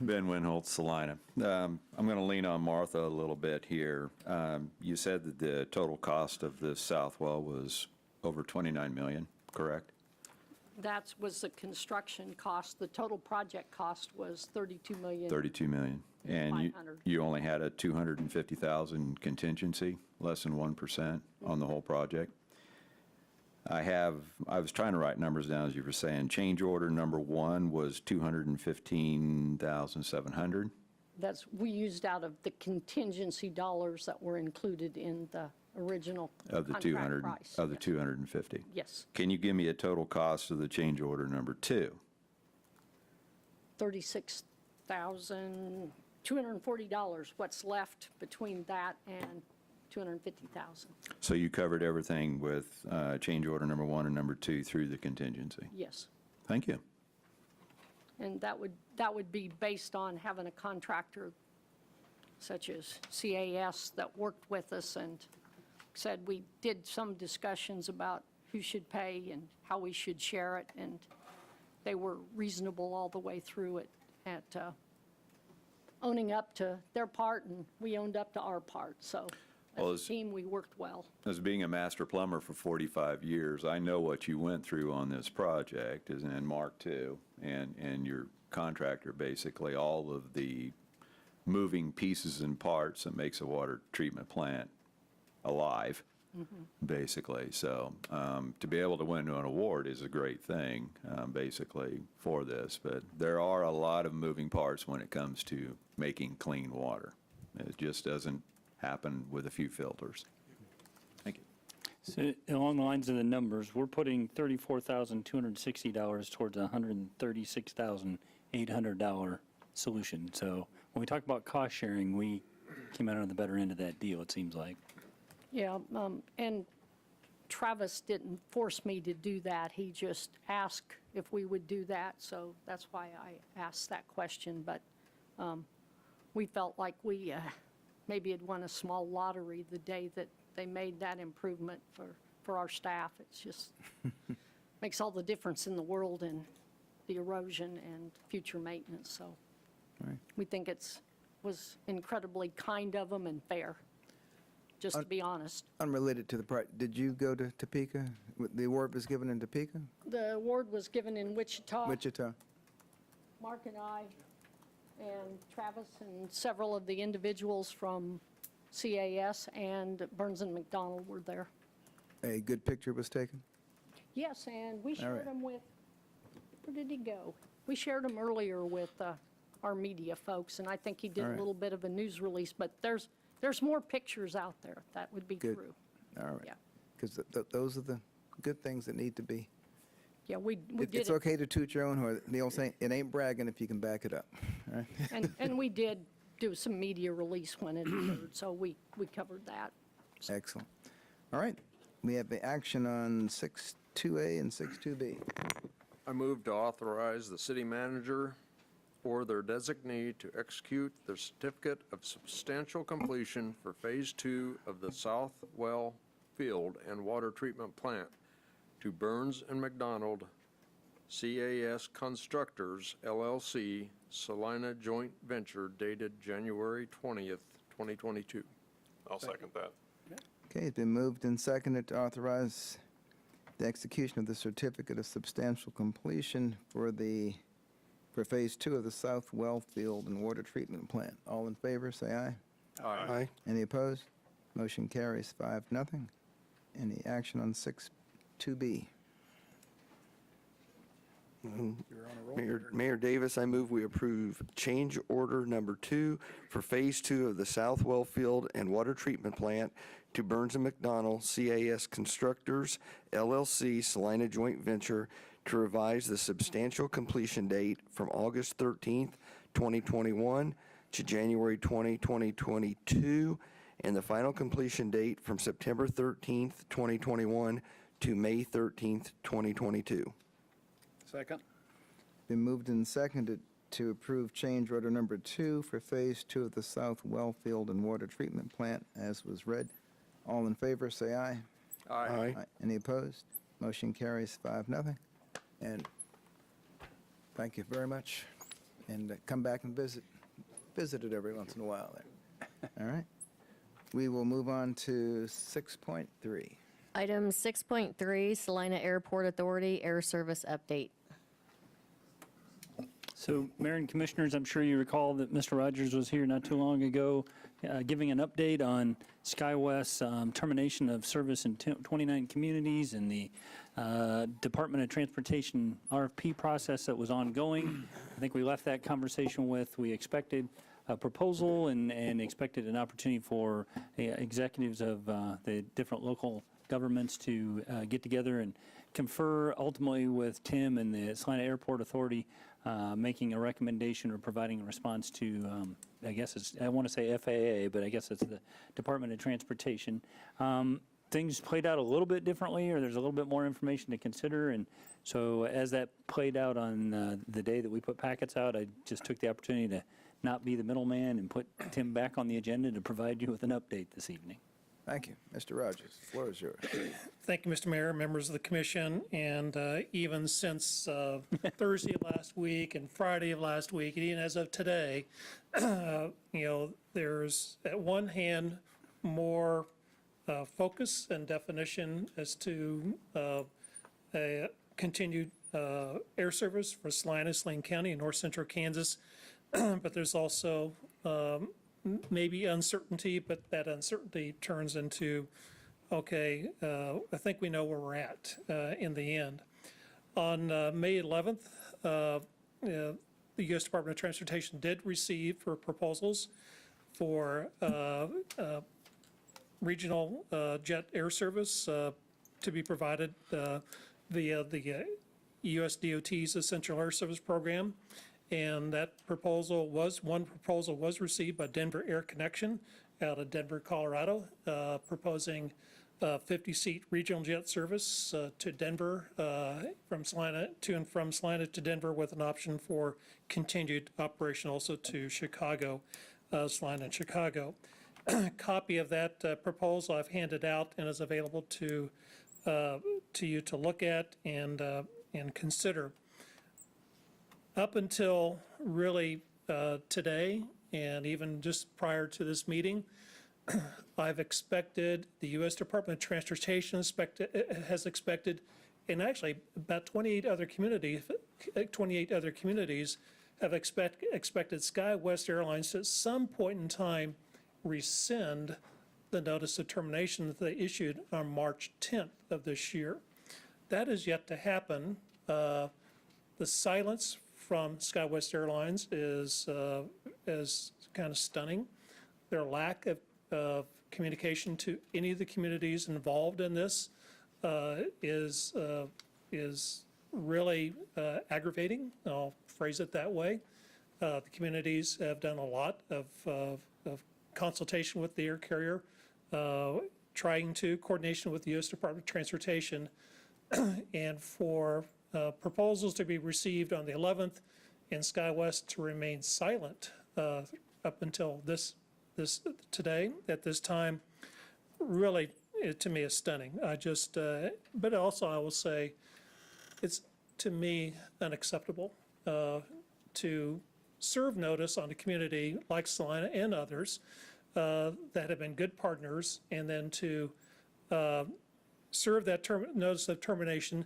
Speaker 18: Ben Winholt, Salina. I'm going to lean on Martha a little bit here. You said that the total cost of this south well was over $29 million, correct?
Speaker 15: That was the construction cost. The total project cost was $32 million.
Speaker 18: $32 million. And
Speaker 15: 500.
Speaker 18: you only had a $250,000 contingency, less than 1% on the whole project. I was trying to write numbers down as you were saying. Change order number 1 was $215,700.
Speaker 15: We used out of the contingency dollars that were included in the original
Speaker 18: Of the
Speaker 15: contract price.
Speaker 18: Of the 250.
Speaker 15: Yes,
Speaker 18: Can you give me a total cost of the change order number 2?
Speaker 15: $36,240. What's left between that and $250,000?
Speaker 18: So you covered everything with change order number 1 and number 2 through the contingency?
Speaker 15: Yes.
Speaker 18: Thank you.
Speaker 15: And that would be based on having a contractor such as CAS that worked with us and said we did some discussions about who should pay and how we should share it, and they were reasonable all the way through it at owning up to their part, and we owned up to our part. So as a team, we worked well.
Speaker 18: As being a master plumber for 45 years, I know what you went through on this project, and Mark too, and your contractor, basically, all of the moving pieces and parts that makes a water treatment plant alive, basically. So to be able to win an award is a great thing, basically, for this. But there are a lot of moving parts when it comes to making clean water. It just doesn't happen with a few filters. Thank you.
Speaker 2: So along the lines of the numbers, we're putting $34,260 towards a $136,800 solution. So when we talk about cost sharing, we came out on the better end of that deal, it seems like.
Speaker 15: Yeah, and Travis didn't force me to do that. He just asked if we would do that, so that's why I asked that question. But we felt like we maybe had won a small lottery the day that they made that improvement for our staff. It's just makes all the difference in the world in the erosion and future maintenance. So we think was incredibly kind of them and fair, just to be honest.
Speaker 1: Unrelated to the project, did you go to Topeka? The award was given in Topeka?
Speaker 15: The award was given in Wichita.
Speaker 1: Wichita.
Speaker 15: Mark and I and Travis and several of the individuals from CAS and Burns and McDonald were there.
Speaker 1: A good picture was taken?
Speaker 15: Yes, and we
Speaker 1: right.
Speaker 15: shared them with, where did he go? We shared them earlier with our media folks, and I think he did
Speaker 1: All
Speaker 15: a
Speaker 1: right.
Speaker 15: little bit of a news release, but there's more pictures out there. That would be
Speaker 1: Good.
Speaker 15: true.
Speaker 1: All right.
Speaker 15: Yeah.
Speaker 1: Because those are the good things that need to be.
Speaker 15: Yeah, we did
Speaker 1: It's
Speaker 15: it,
Speaker 1: okay to toot your own horn. The old saying, it ain't bragging if you can back it up. All right?
Speaker 15: and we did do some media release when it occurred, so we covered that.
Speaker 1: Excellent. All right. We have the action on 6.2A and 6.2B.
Speaker 6: I move to authorize the city manager or their designee to execute the certificate of substantial completion for Phase 2 of the South Well Field and Water Treatment Plant to Burns and McDonald, CAS Constructors, LLC, Salina Joint Venture dated January 20th, 2022.
Speaker 7: I'll second that.
Speaker 1: Okay, it's been moved and seconded to authorize the execution of the certificate of substantial completion for Phase 2 of the South Well Field and Water Treatment Plant. All in favor, say aye.
Speaker 9: Aye.
Speaker 1: Any opposed? Motion carries 5-0. Any action on 6.2B?
Speaker 9: Mayor Davis, I move we approve change order number 2 for Phase 2 of the South Well Field and Water Treatment Plant to Burns and McDonald, CAS Constructors, LLC, Salina Joint Venture, to revise the substantial completion date from August 13th, 2021 to January 20, 2022, and the final completion date from September 13th, 2021 to May 13th, 2022.
Speaker 12: Second.
Speaker 1: Been moved and seconded to approve change order number 2 for Phase 2 of the South Well Field and Water Treatment Plant, as was read. All in favor, say aye.
Speaker 9: Aye.
Speaker 1: Any opposed? Motion carries 5-0. And thank you very much. And come back and visit it every once in a while there. All right. We will move on to 6.3.
Speaker 11: Item 6.3, Salina Airport Authority Air Service Update.
Speaker 2: So, Mayor and Commissioners, I'm sure you recall that Mr. Rogers was here not too long ago giving an update on SkyWest's termination of service in 29 communities and the Department of Transportation RFP process that was ongoing. I think we left that conversation with, we expected a proposal and expected an opportunity for executives of the different local governments to get together and confer ultimately with Tim and the Salina Airport Authority, making a recommendation or providing a response to, I guess it's, I want to say FAA, but I guess it's the Department of Transportation. Things played out a little bit differently, or there's a little bit more information to consider, and so as that played out on the day that we put packets out, I just took the opportunity to not be the middleman and put Tim back on the agenda to provide you with an update this evening.
Speaker 1: Thank you. Mr. Rogers, the floor is yours.
Speaker 19: Thank you, Mr. Mayor, members of the commission, and even since Thursday of last week and Friday of last week, and even as of today, there's at one hand more focus and definition as to a continued air service for Salina, Saline County, and north central Kansas, but there's also maybe uncertainty, but that uncertainty turns into, okay, I think we know where we're at in the end. On May 11th, the U.S. Department of Transportation did receive proposals for regional jet air service to be provided via the U.S. DOT's Essential Air Service Program. And that one proposal was received by Denver Air Connection out of Denver, Colorado, proposing 50-seat regional jet service to Denver, from Salina to and from Salina to Denver, with an option for continued operation also to Chicago, Salina and Chicago. Copy of that proposal I've handed out and is available to you to look at and consider. Up until really today, and even just prior to this meeting, I've expected, the U.S. Department of Transportation has expected, and actually about 28 other communities have expected SkyWest Airlines to at some point in time rescind the notice of termination that they issued on March 10th of this year. That is yet to happen. The silence from SkyWest Airlines is kind of stunning. Their lack of communication to any of the communities involved in this is really aggravating. I'll phrase it that way. The communities have done a lot of consultation with the air carrier, trying to coordination with the U.S. Department of Transportation, and for proposals to be received on the 11th and SkyWest to remain silent up until today, at this time, really, to me, is stunning. But also I will say, it's, to me, unacceptable to serve notice on a community like Salina and others that have been good partners, and then to serve that notice of termination,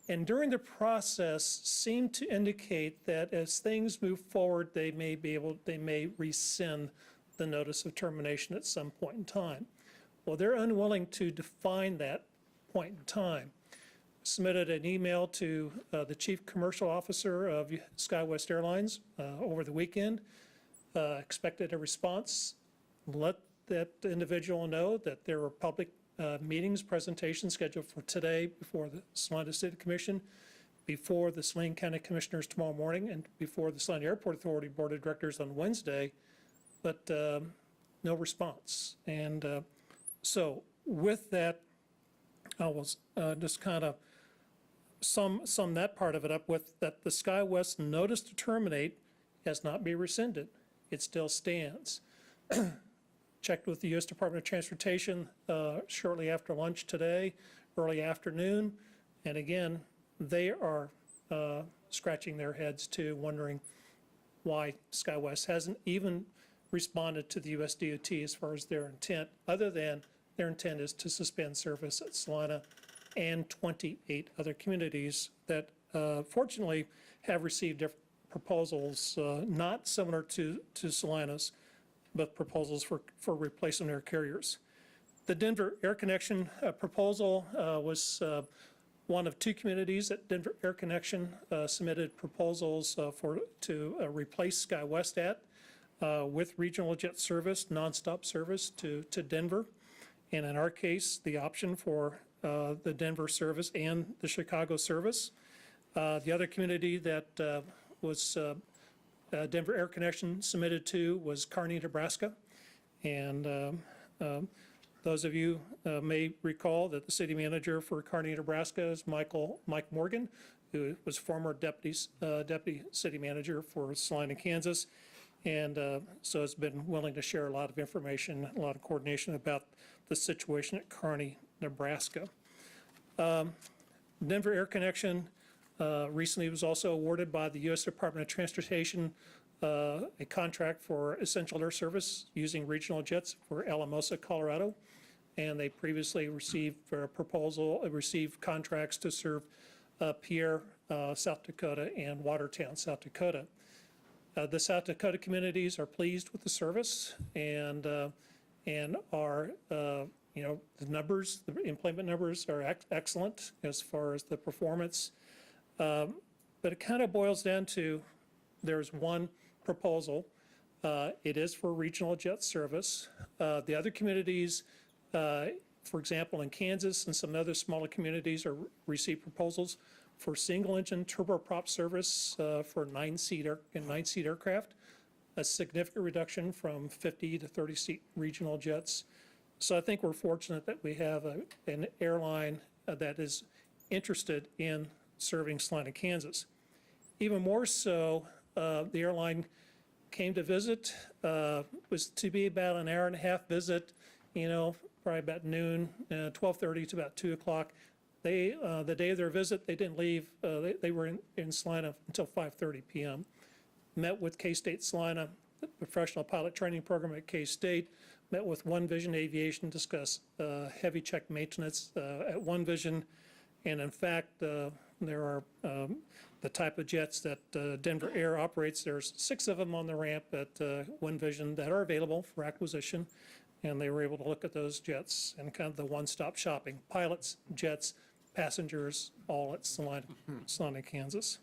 Speaker 19: and during the process seem to indicate that as things move forward, they may rescind the notice of termination at some point in time. Well, they're unwilling to define that point in time. Submitted an email to the Chief Commercial Officer of SkyWest Airlines over the weekend, expected a response, let that individual know that there were public meetings, presentations scheduled for today before the Salina City Commission, before the Saline County Commissioners tomorrow morning, and before the Salina Airport Authority Board of Directors on Wednesday, but no response. And so with that, I will just kind of sum that part of it up with that the SkyWest notice to terminate has not been rescinded. It still stands. Checked with the U.S. Department of Transportation shortly after lunch today, early afternoon, and again, they are scratching their heads too, wondering why SkyWest hasn't even responded to the U.S. DOT as far as their intent, other than their intent is to suspend service at Salina and 28 other communities that fortunately have received different proposals, not similar to Salina's, but proposals for replacement air carriers. The Denver Air Connection proposal was one of two communities that Denver Air Connection submitted proposals to replace SkyWest at with regional jet service, nonstop service to Denver. And in our case, the option for the Denver service and the Chicago service. The other community that was Denver Air Connection submitted to was Kearney, Nebraska. And those of you may recall that the city manager for Kearney, Nebraska is Mike Morgan, who was former deputy city manager for Salina, Kansas. And so has been willing to share a lot of information, a lot of coordination about the situation at Kearney, Nebraska. Denver Air Connection recently was also awarded by the U.S. Department of Transportation a contract for essential air service using regional jets for Alamosa, Colorado. And they previously received contracts to serve Pierre, South Dakota, and Watertown, South Dakota. The South Dakota communities are pleased with the service and are, the numbers, the employment numbers are excellent as far as the performance. But it kind of boils down to there's one proposal. It is for regional jet service. The other communities, for example, in Kansas and some other smaller communities, receive proposals for single-engine turboprop service for nine-seat aircraft, a significant reduction from 50 to 30-seat regional jets. So I think we're fortunate that we have an airline that is interested in serving Salina, Kansas. Even more so, the airline came to visit, was to be about an hour and a half visit, probably about noon, 12:30 to about 2 o'clock. They, the day of their visit, they didn't leave. They were in Salina until 5:30 p.m. Met with K-State Salina, the professional pilot training program at K-State. Met with One Vision Aviation, discussed heavy check maintenance at One Vision. And in fact, There are the type of jets that Denver Air operates. There's 6 of them on the ramp at One Vision that are available for acquisition, and they were able to look at those jets and kind of the one-stop shopping. Pilots, jets, passengers, all at Salina, Kansas.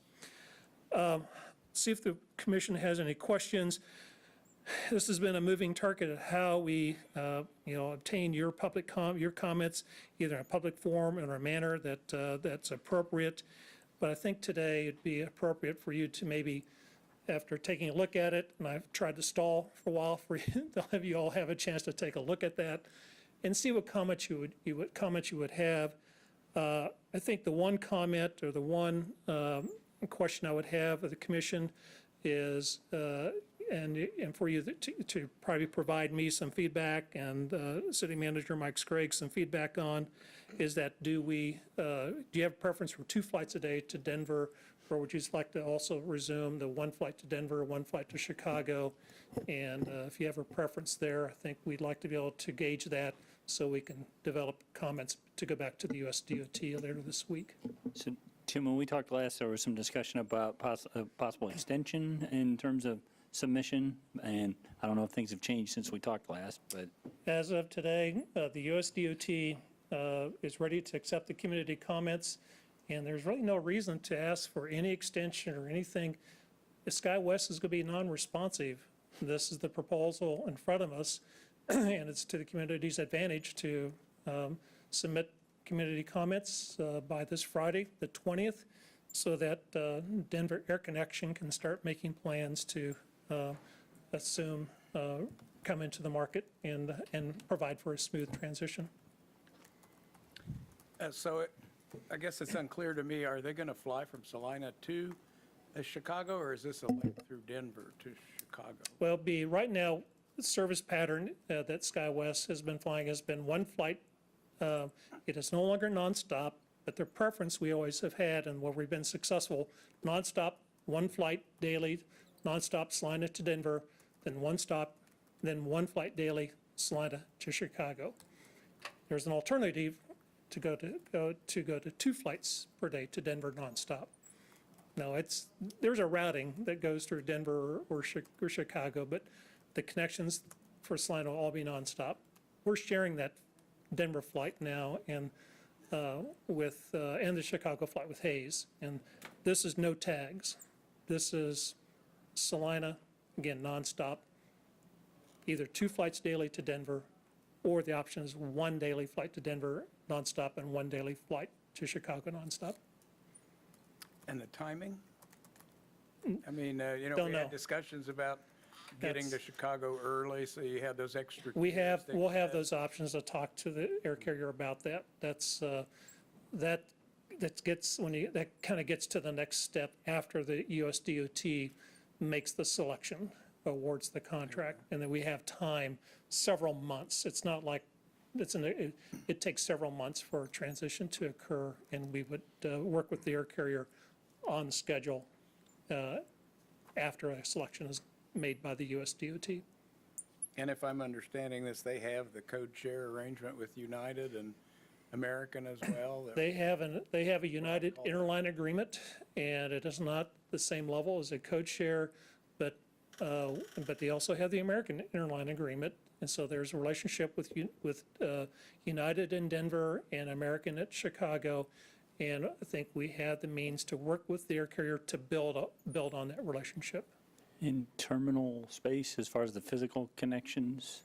Speaker 19: See if the commission has any questions. This has been a moving target of how we, obtain your your comments, either in a public forum or in a manner that's appropriate. But I think today it'd be appropriate for you to maybe, after taking a look at it, and I've tried to stall for a while for you, to have you all have a chance to take a look at that and see what comments you would have. I think the one comment or the one question I would have of the commission is, and for you to probably provide me some feedback and City Manager Mike Scraggs some feedback on, is that do you have a preference for 2 flights a day to Denver, or would you like to also resume the 1 flight to Denver, 1 flight to Chicago? And if you have a preference there, I think we'd like to be able to gauge that so we can develop comments to go back to the USDOT later this week.
Speaker 2: So, Tim, when we talked last, there was some discussion about possible extension in terms of submission, and I don't know if things have changed since we talked last, but.
Speaker 19: As of today, the USDOT is ready to accept the community comments, and there's really no reason to ask for any extension or anything. The SkyWest is going to be non-responsive. This is the proposal in front of us, and it's to the community's advantage to submit community comments by this Friday, the 20th, so that Denver Air Connection can start making plans to come into the market and provide for a smooth transition.
Speaker 5: I guess it's unclear to me, are they going to fly from Salina to Chicago, or is this a link through Denver to Chicago?
Speaker 19: Well, right now, the service pattern that SkyWest has been flying has been 1 flight. It is no longer nonstop, but their preference we always have had, and where we've been successful, nonstop, 1 flight daily, nonstop Salina to Denver, then 1 flight daily Salina to Chicago. There's an alternative to go to 2 flights per day to Denver nonstop. Now there's a routing that goes through Denver or Chicago, but the connections for Salina will all be nonstop. We're sharing that Denver flight now and the Chicago flight with Hayes, and this is no tags. This is Salina, again, nonstop, either 2 flights daily to Denver, or the option is 1 daily flight to Denver nonstop and 1 daily flight to Chicago nonstop.
Speaker 5: And the timing? I mean,
Speaker 19: Don't
Speaker 5: we
Speaker 19: know.
Speaker 5: had discussions about getting to Chicago early, so you had those extra.
Speaker 19: We'll have those options to talk to the air carrier about that. That kind of gets to the next step after the USDOT makes the selection, awards the contract, and then we have time, several months. It's not like it takes several months for a transition to occur, and we would work with the air carrier on the schedule after a selection is made by the USDOT.
Speaker 5: And if I'm understanding this, they have the code share arrangement with United and American as well?
Speaker 19: They have a United interline agreement, and it is not the same level as a code share, but they also have the American interline agreement, and so there's a relationship with United in Denver and American at Chicago, and I think we have the means to work with the air carrier to build on that relationship.
Speaker 2: In terminal space, as far as the physical connections,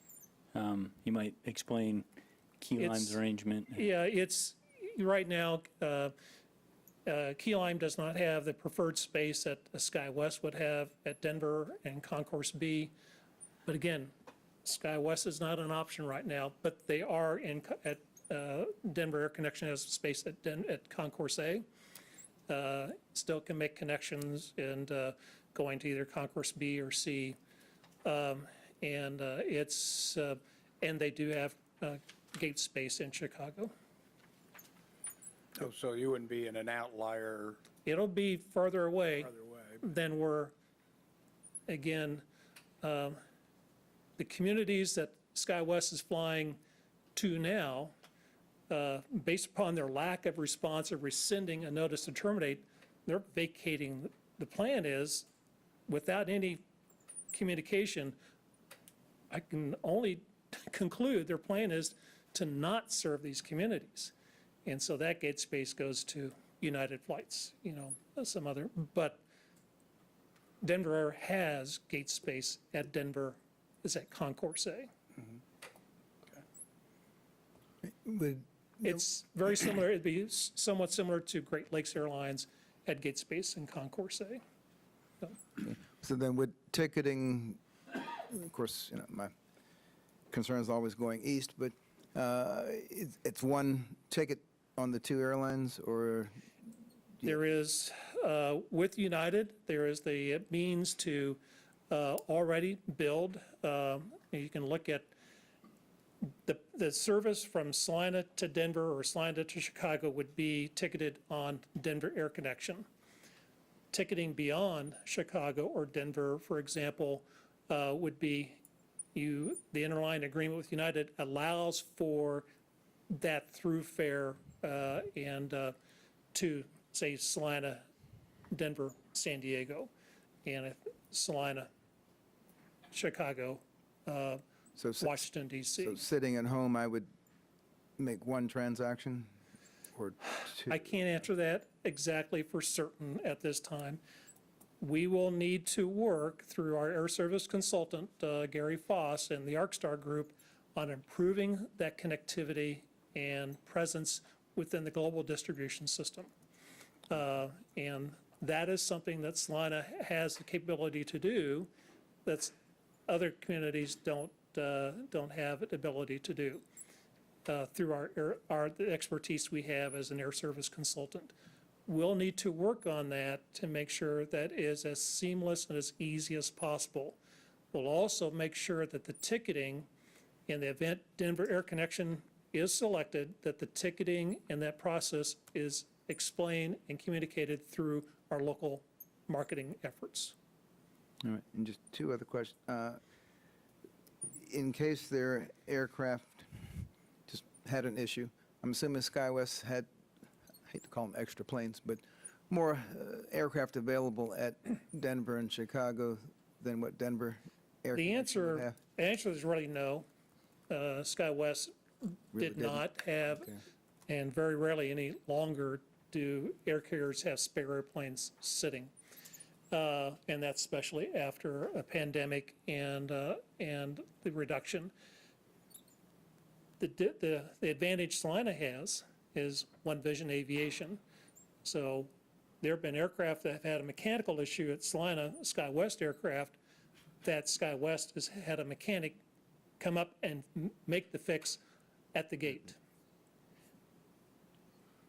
Speaker 2: you might explain Key Lime's arrangement.
Speaker 19: Yeah, right now, Key Lime does not have the preferred space that SkyWest would have at Denver and Concourse B. But again, SkyWest is not an option right now, but they are at Denver Air Connection has space at Concourse A. Still can make connections and going to either Concourse B or C. And they do have gate space in Chicago.
Speaker 5: Oh, so you wouldn't be in an outlier?
Speaker 19: It'll be further away than we're, again, the communities that SkyWest is flying to now, based upon their lack of response or rescinding a notice to terminate, they're vacating. The plan is, without any communication, I can only conclude their plan is to not serve these communities. And so that gate space goes to United Flights, some other, but Denver Air has gate space at Denver, is at Concourse A. It's very similar, it'd be somewhat similar to Great Lakes Airlines at gate space in Concourse A.
Speaker 1: So then with ticketing, of course, my concern is always going east, but it's one ticket on the two airlines, or?
Speaker 19: There is, with United, there is the means to already build. You can look at the service from Salina to Denver or Salina to Chicago would be ticketed on Denver Air Connection. Ticketing beyond Chicago or Denver, for example, would be the interline agreement with United allows for that through fare and to, say, Salina, Denver, San Diego, and Salina, Chicago, Washington, D.C.
Speaker 1: So sitting at home, I would make one transaction or two?
Speaker 19: I can't answer that exactly for certain at this time. We will need to work through our air service consultant, Gary Foss, and the ArcStar Group on improving that connectivity and presence within the global distribution system. And that is something that Salina has the capability to do that other communities don't have the ability to do through the expertise we have as an air service consultant. We'll need to work on that to make sure that is as seamless and as easy as possible. We'll also make sure that the ticketing, in the event Denver Air Connection is selected, that the ticketing and that process is explained and communicated through our local marketing efforts.
Speaker 1: All right, and just two other questions. In case their aircraft just had an issue, I'm assuming SkyWest had, I hate to call them extra planes, but more aircraft available at Denver and Chicago than what Denver Air
Speaker 19: The
Speaker 1: Connection would have?
Speaker 19: answer is really no. SkyWest
Speaker 1: Really
Speaker 19: did
Speaker 1: didn't?
Speaker 19: not have,
Speaker 1: Okay.
Speaker 19: and very rarely any longer do air carriers have spare airplanes sitting. And that's especially after a pandemic and the reduction. The advantage Salina has is One Vision Aviation. So there have been aircraft that have had a mechanical issue at Salina, SkyWest aircraft, that SkyWest has had a mechanic come up and make the fix at the gate.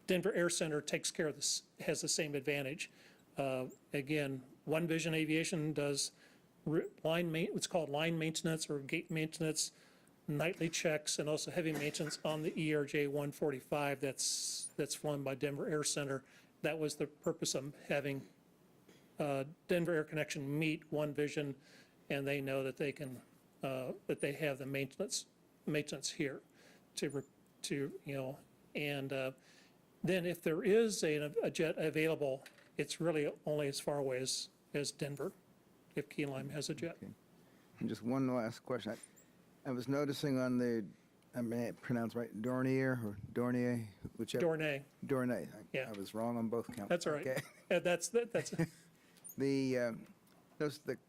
Speaker 19: Denver Air Center takes care of this, has the same advantage. Again, One Vision Aviation does what's called line maintenance or gate maintenance, nightly checks, and also heavy maintenance on the ERJ 145 that's flown by Denver Air Center. That was the purpose of having Denver Air Connection meet One Vision, and they know that they can that they have the maintenance here and then if there is a jet available, it's really only as far away as Denver, if Key Lime has a jet.
Speaker 1: Okay. And just one last question. I was noticing on the, I may pronounce right, Dornier or Dornier, whichever.
Speaker 19: Dornay.
Speaker 1: Dornay.
Speaker 19: Yeah.
Speaker 1: I was wrong on both counts.
Speaker 19: That's all right.
Speaker 1: Okay.
Speaker 19: That's
Speaker 1: The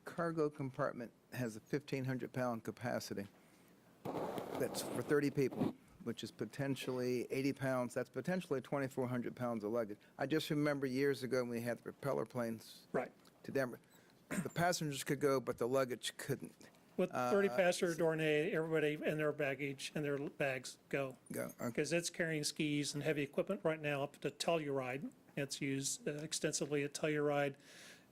Speaker 1: cargo compartment has a 1,500-pound capacity. That's for 30 people, which is potentially 80 pounds. That's potentially 2,400 pounds of luggage. I just remember years ago when we had the propeller planes
Speaker 19: right.
Speaker 1: to Denver. The passengers could go, but the luggage couldn't.
Speaker 19: With 30 passenger Dornay, everybody and their baggage and their bags go.
Speaker 1: Go. Okay.
Speaker 19: Because it's carrying skis and heavy equipment right now up to Telluride. It's used extensively at Telluride.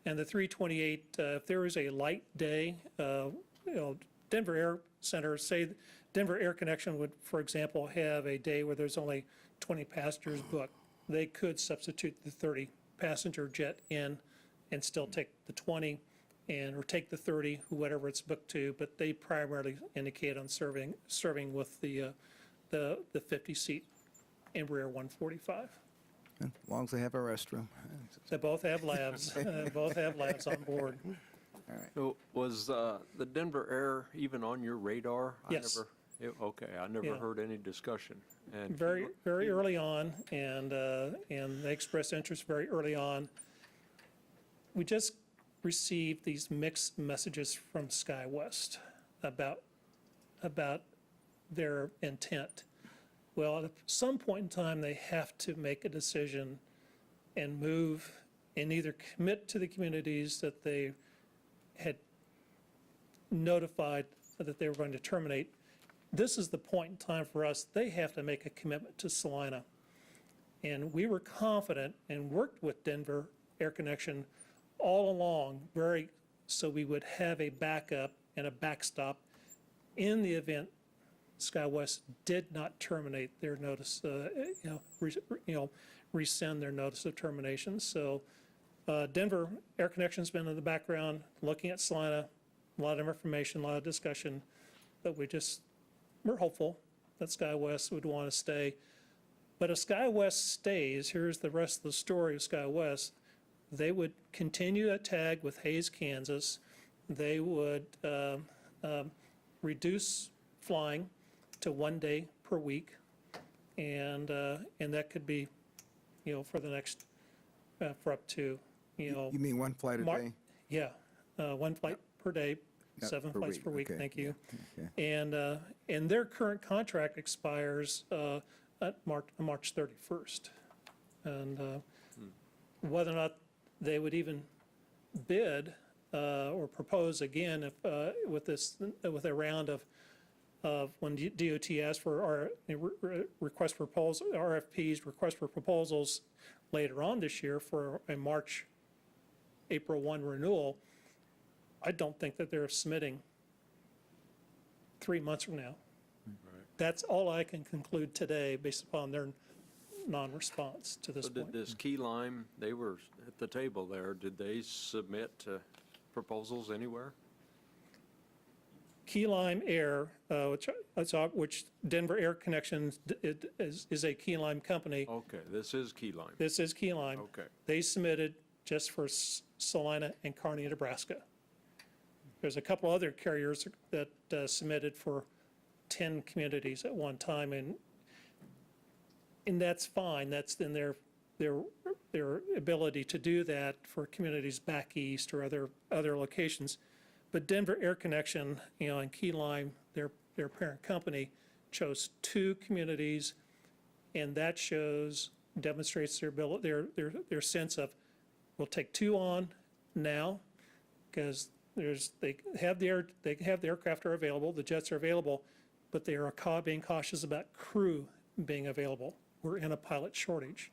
Speaker 19: And the 328, if there is a light day, Denver Air Center, say Denver Air Connection would, for example, have a day where there's only 20 passengers booked. They could substitute the 30 passenger jet in and still take the 20 or take the 30, whatever it's booked to, but they primarily indicate on serving with the 50 seat Embraer 145.
Speaker 1: As long as they have a restroom.
Speaker 19: They both have labs, both have labs on board.
Speaker 6: So was the Denver Air even on your radar?
Speaker 19: Yes.
Speaker 6: Okay, I never
Speaker 19: Yeah.
Speaker 6: heard any discussion. And
Speaker 19: Very, very early on, and they expressed interest very early on. We just received these mixed messages from SkyWest about their intent. Well, at some point in time, they have to make a decision and move and either commit to the communities that they had notified that they were going to terminate. This is the point in time for us. They have to make a commitment to Salina. And we were confident and worked with Denver Air Connection all along, so we would have a backup and a backstop in the event SkyWest did not terminate their notice, rescind their notice of termination. So Denver Air Connection's been in the background looking at Salina, a lot of information, a lot of discussion, but we're hopeful that SkyWest would want to stay. But if SkyWest stays, here's the rest of the story of SkyWest. They would continue a tag with Hays, Kansas. They would reduce flying to 1 day per week, and that could be, for the next, for up to,
Speaker 1: You mean one flight a day?
Speaker 19: Yeah, one flight per day,
Speaker 1: Not
Speaker 19: 7
Speaker 1: per
Speaker 19: flights
Speaker 1: week,
Speaker 19: per week,
Speaker 1: okay,
Speaker 19: thank you.
Speaker 1: okay.
Speaker 19: And their current contract expires at March 31st. And whether or not they would even bid or propose again with a round of when DOT asks for request for proposals, RFPs, request for proposals later on this year for a April 1 renewal, I don't think that they're submitting 3 months from now. That's all I can conclude today based upon their non-response to this
Speaker 6: So did
Speaker 19: point.
Speaker 6: this Key Lime, they were at the table there, did they submit proposals anywhere?
Speaker 19: Key Lime Air, which Denver Air Connections is a Key Lime company.
Speaker 6: Okay, this is Key Lime.
Speaker 19: This is Key Lime.
Speaker 6: Okay.
Speaker 19: They submitted just for Salina and Kearney, Nebraska. There's a couple other carriers that submitted for 10 communities at one time, and that's fine. That's in their ability to do that for communities back east or other locations. But Denver Air Connection, and Key Lime, their parent company, chose 2 communities, and that demonstrates their ability, their sense of, we'll take 2 on now, because they have the aircraft are available, the jets are available, but they are being cautious about crew being available. We're in a pilot shortage,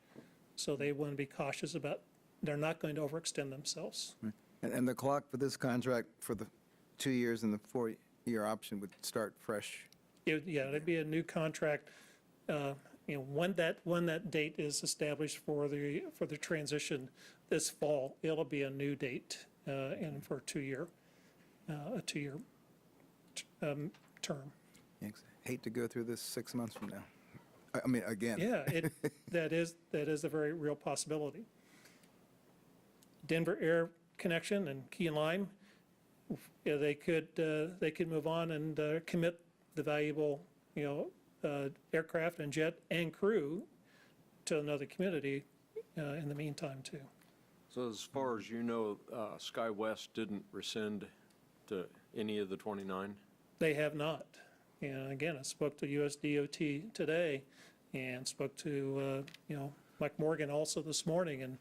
Speaker 19: so they want to be cautious about, they're not going to overextend themselves.
Speaker 1: And the clock for this contract for the 2 years and the 4-year option would start fresh?
Speaker 19: It'd be a new contract. When that date is established for the transition this fall, it'll be a new date and for a 2-year term.
Speaker 1: Thanks. Hate to go through this 6 months from now. I mean, again.
Speaker 19: Yeah, that is a very real possibility. Denver Air Connection and Key Lime, they could move on and commit the valuable, aircraft and jet and crew to another community in the meantime too.
Speaker 6: So as far as you know, SkyWest didn't rescind to any of the 29?
Speaker 19: They have not. And again, I spoke to US DOT today and spoke to, Mike Morgan also this morning and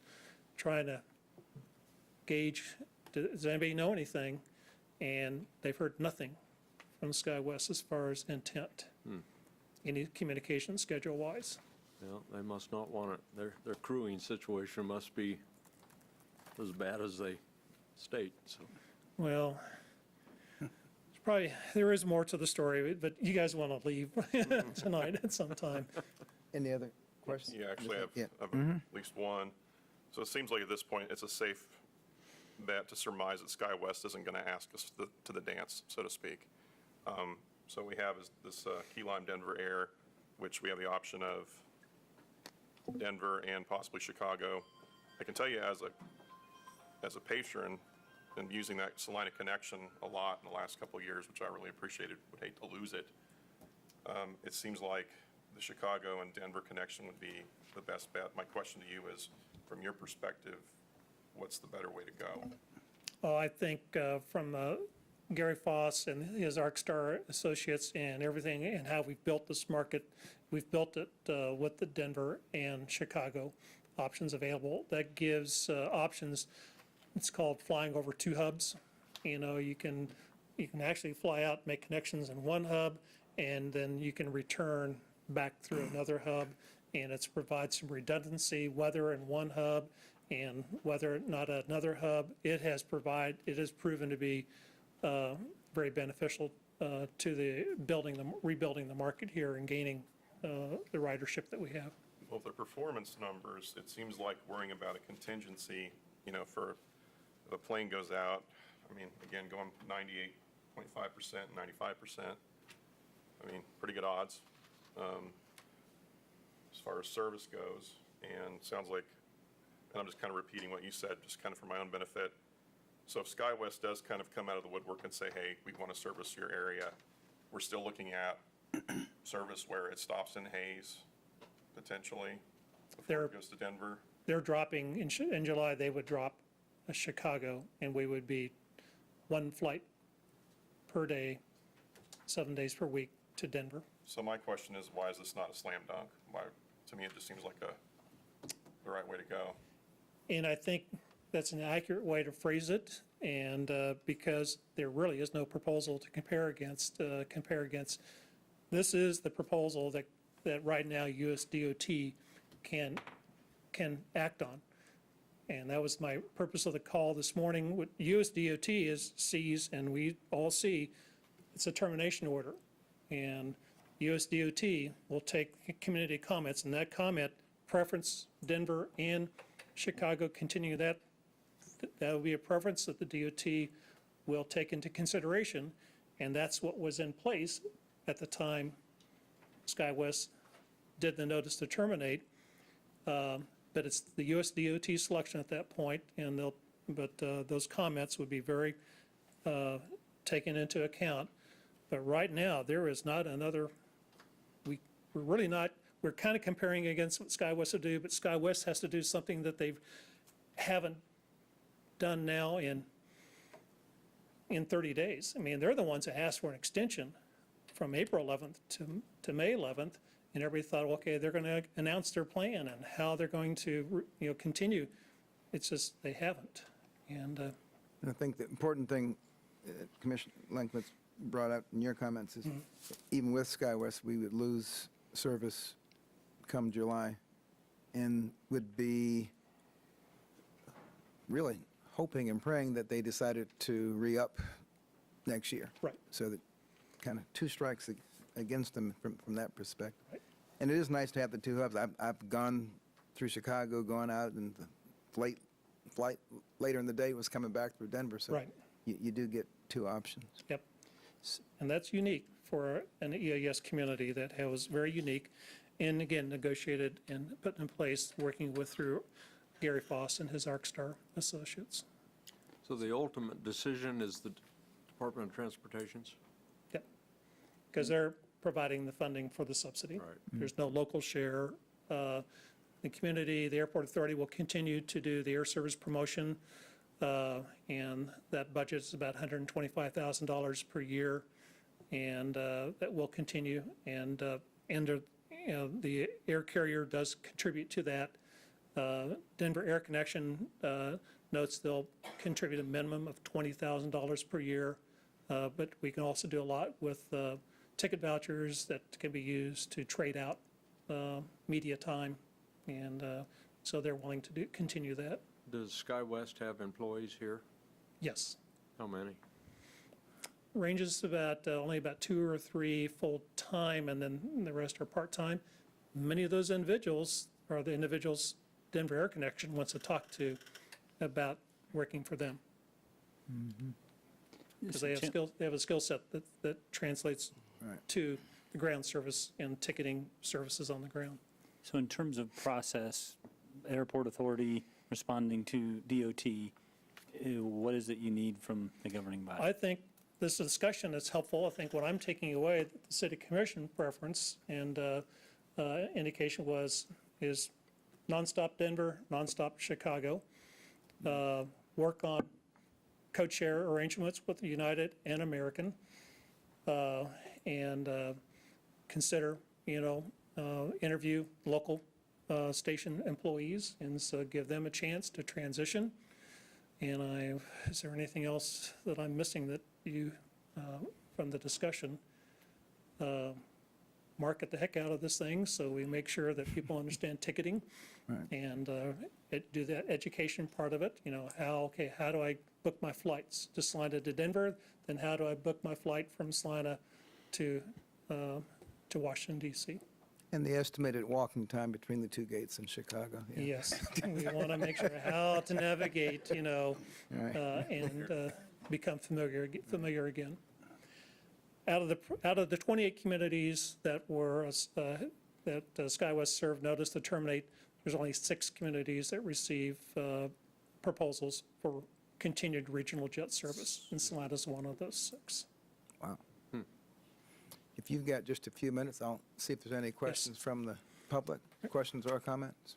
Speaker 19: trying to gauge, does anybody know anything? And they've heard nothing from SkyWest as far as intent, any communication schedule-wise.
Speaker 6: Well, they must not want it. Their crewing situation must be as bad as they state, so.
Speaker 19: Well, there is more to the story, but you guys want to leave tonight at some time.
Speaker 1: Any other questions?
Speaker 7: Yeah, actually, I
Speaker 1: Yeah.
Speaker 7: have at least one. So it seems like at this point, it's a safe bet to surmise that SkyWest isn't going to ask us to the dance, so to speak. So we have this Key Lime Denver Air, which we have the option of Denver and possibly Chicago. I can tell you as a patron and using that Salina connection a lot in the last couple of years, which I really appreciated, would hate to lose it. It seems like the Chicago and Denver connection would be the best bet. My question to you is, from your perspective, what's the better way to go?
Speaker 19: Oh, I think from Gary Foss and his ArcStar associates and everything and how we've built this market, we've built it with the Denver and Chicago options available. That gives options. It's called flying over two hubs. You know, you can actually fly out, make connections in one hub, and then you can return back through another hub, and it's provides some redundancy, whether in one hub and whether not another hub. It has proven to be very beneficial to the rebuilding the market here and gaining the ridership that we have.
Speaker 7: Well, the performance numbers, it seems like worrying about a contingency, you know, for the plane goes out, I mean, again, going 98.5%, 95%, I mean, pretty good odds as far as service goes. And sounds like, and I'm just kind of repeating what you said, just kind of for my own benefit. So if SkyWest does kind of come out of the woodwork and say, hey, we want to service your area, we're still looking at service where it stops in Hayes, potentially, before it goes to Denver.
Speaker 19: They're dropping, in July, they would drop a Chicago, and we would be one flight per day, 7 days per week to Denver.
Speaker 7: So my question is, why is this not a slam dunk? Why, to me, it just seems like the right way to go.
Speaker 19: And I think that's an accurate way to phrase it, and because there really is no proposal to compare against. This is the proposal that right now US DOT can act on. And that was my purpose of the call this morning. What US DOT sees, and we all see, it's a termination order. And US DOT will take community comments, and that comment preference Denver and Chicago continue that. That will be a preference that the DOT will take into consideration, and that's what was in place at the time SkyWest did the notice to terminate. But it's the US DOT selection at that point, and those comments would be very taken into account. But right now, there is not another, we're really not, we're kind of comparing against what SkyWest would do, but SkyWest has to do something that they haven't done now in 30 days. I mean, they're the ones that asked for an extension from April 11th to May 11th, and everybody thought, okay, they're going to announce their plan and how they're going to, continue. It's just they haven't. And
Speaker 1: I think the important thing Commissioner Lankwitz brought up in your comments is even with SkyWest, we would lose service come July and would be really hoping and praying that they decided to re-up next year.
Speaker 19: Right.
Speaker 1: So that kind of two strikes against them from that perspective. Right. And it is nice to have the two hubs. I've gone through Chicago, gone out, and the flight later in the day was coming back through Denver. So
Speaker 19: right.
Speaker 1: You do get two options.
Speaker 19: Yep. And that's unique for an EAS community that was very unique and, again, negotiated and put in place working through Gary Foss and his ArcStar associates.
Speaker 6: So the ultimate decision is the Department of Transportation's?
Speaker 19: Yep. Because they're providing the funding for the subsidy.
Speaker 6: Right.
Speaker 19: There's no local share. The community, the airport authority will continue to do the air service promotion, and that budget is about $125,000 per year, and that will continue. And the air carrier does contribute to that. Denver Air Connection notes they'll contribute a minimum of $20,000 per year, but we can also do a lot with ticket vouchers that can be used to trade out media time, and so they're willing to continue that.
Speaker 6: Does SkyWest have employees here?
Speaker 19: Yes.
Speaker 6: How many?
Speaker 19: Ranges about only about 2 or 3 full-time, and then the rest are part-time. Many of those individuals are the individuals Denver Air Connection wants to talk to about working for them. Because they have a skill set that translates to the ground service and ticketing services on the ground.
Speaker 2: So in terms of process, Airport Authority responding to DOT, what is it you need from the governing body?
Speaker 19: I think this discussion is helpful. I think what I'm taking away, the city commission preference and indication is nonstop Denver, nonstop Chicago. Work on code-share arrangements with United and American, and consider, interview local station employees and so give them a chance to transition. And is there anything else that I'm missing that you, from the discussion, market the heck out of this thing so we make sure that people understand ticketing and do that education part of it. How do I book my flights to Salina to Denver? Then how do I book my flight from Salina to Washington, D.C.?
Speaker 1: And the estimated walking time between the two gates in Chicago. Yeah.
Speaker 19: Yes, we want to make sure how to navigate, and become familiar again. Out of the 28 communities that were that SkyWest served notice to terminate, there's only 6 communities that receive proposals for continued regional jet service, and Salina is one of those 6.
Speaker 1: Wow. If you've got just a few minutes, I'll see if there's any questions from the public. Questions or comments?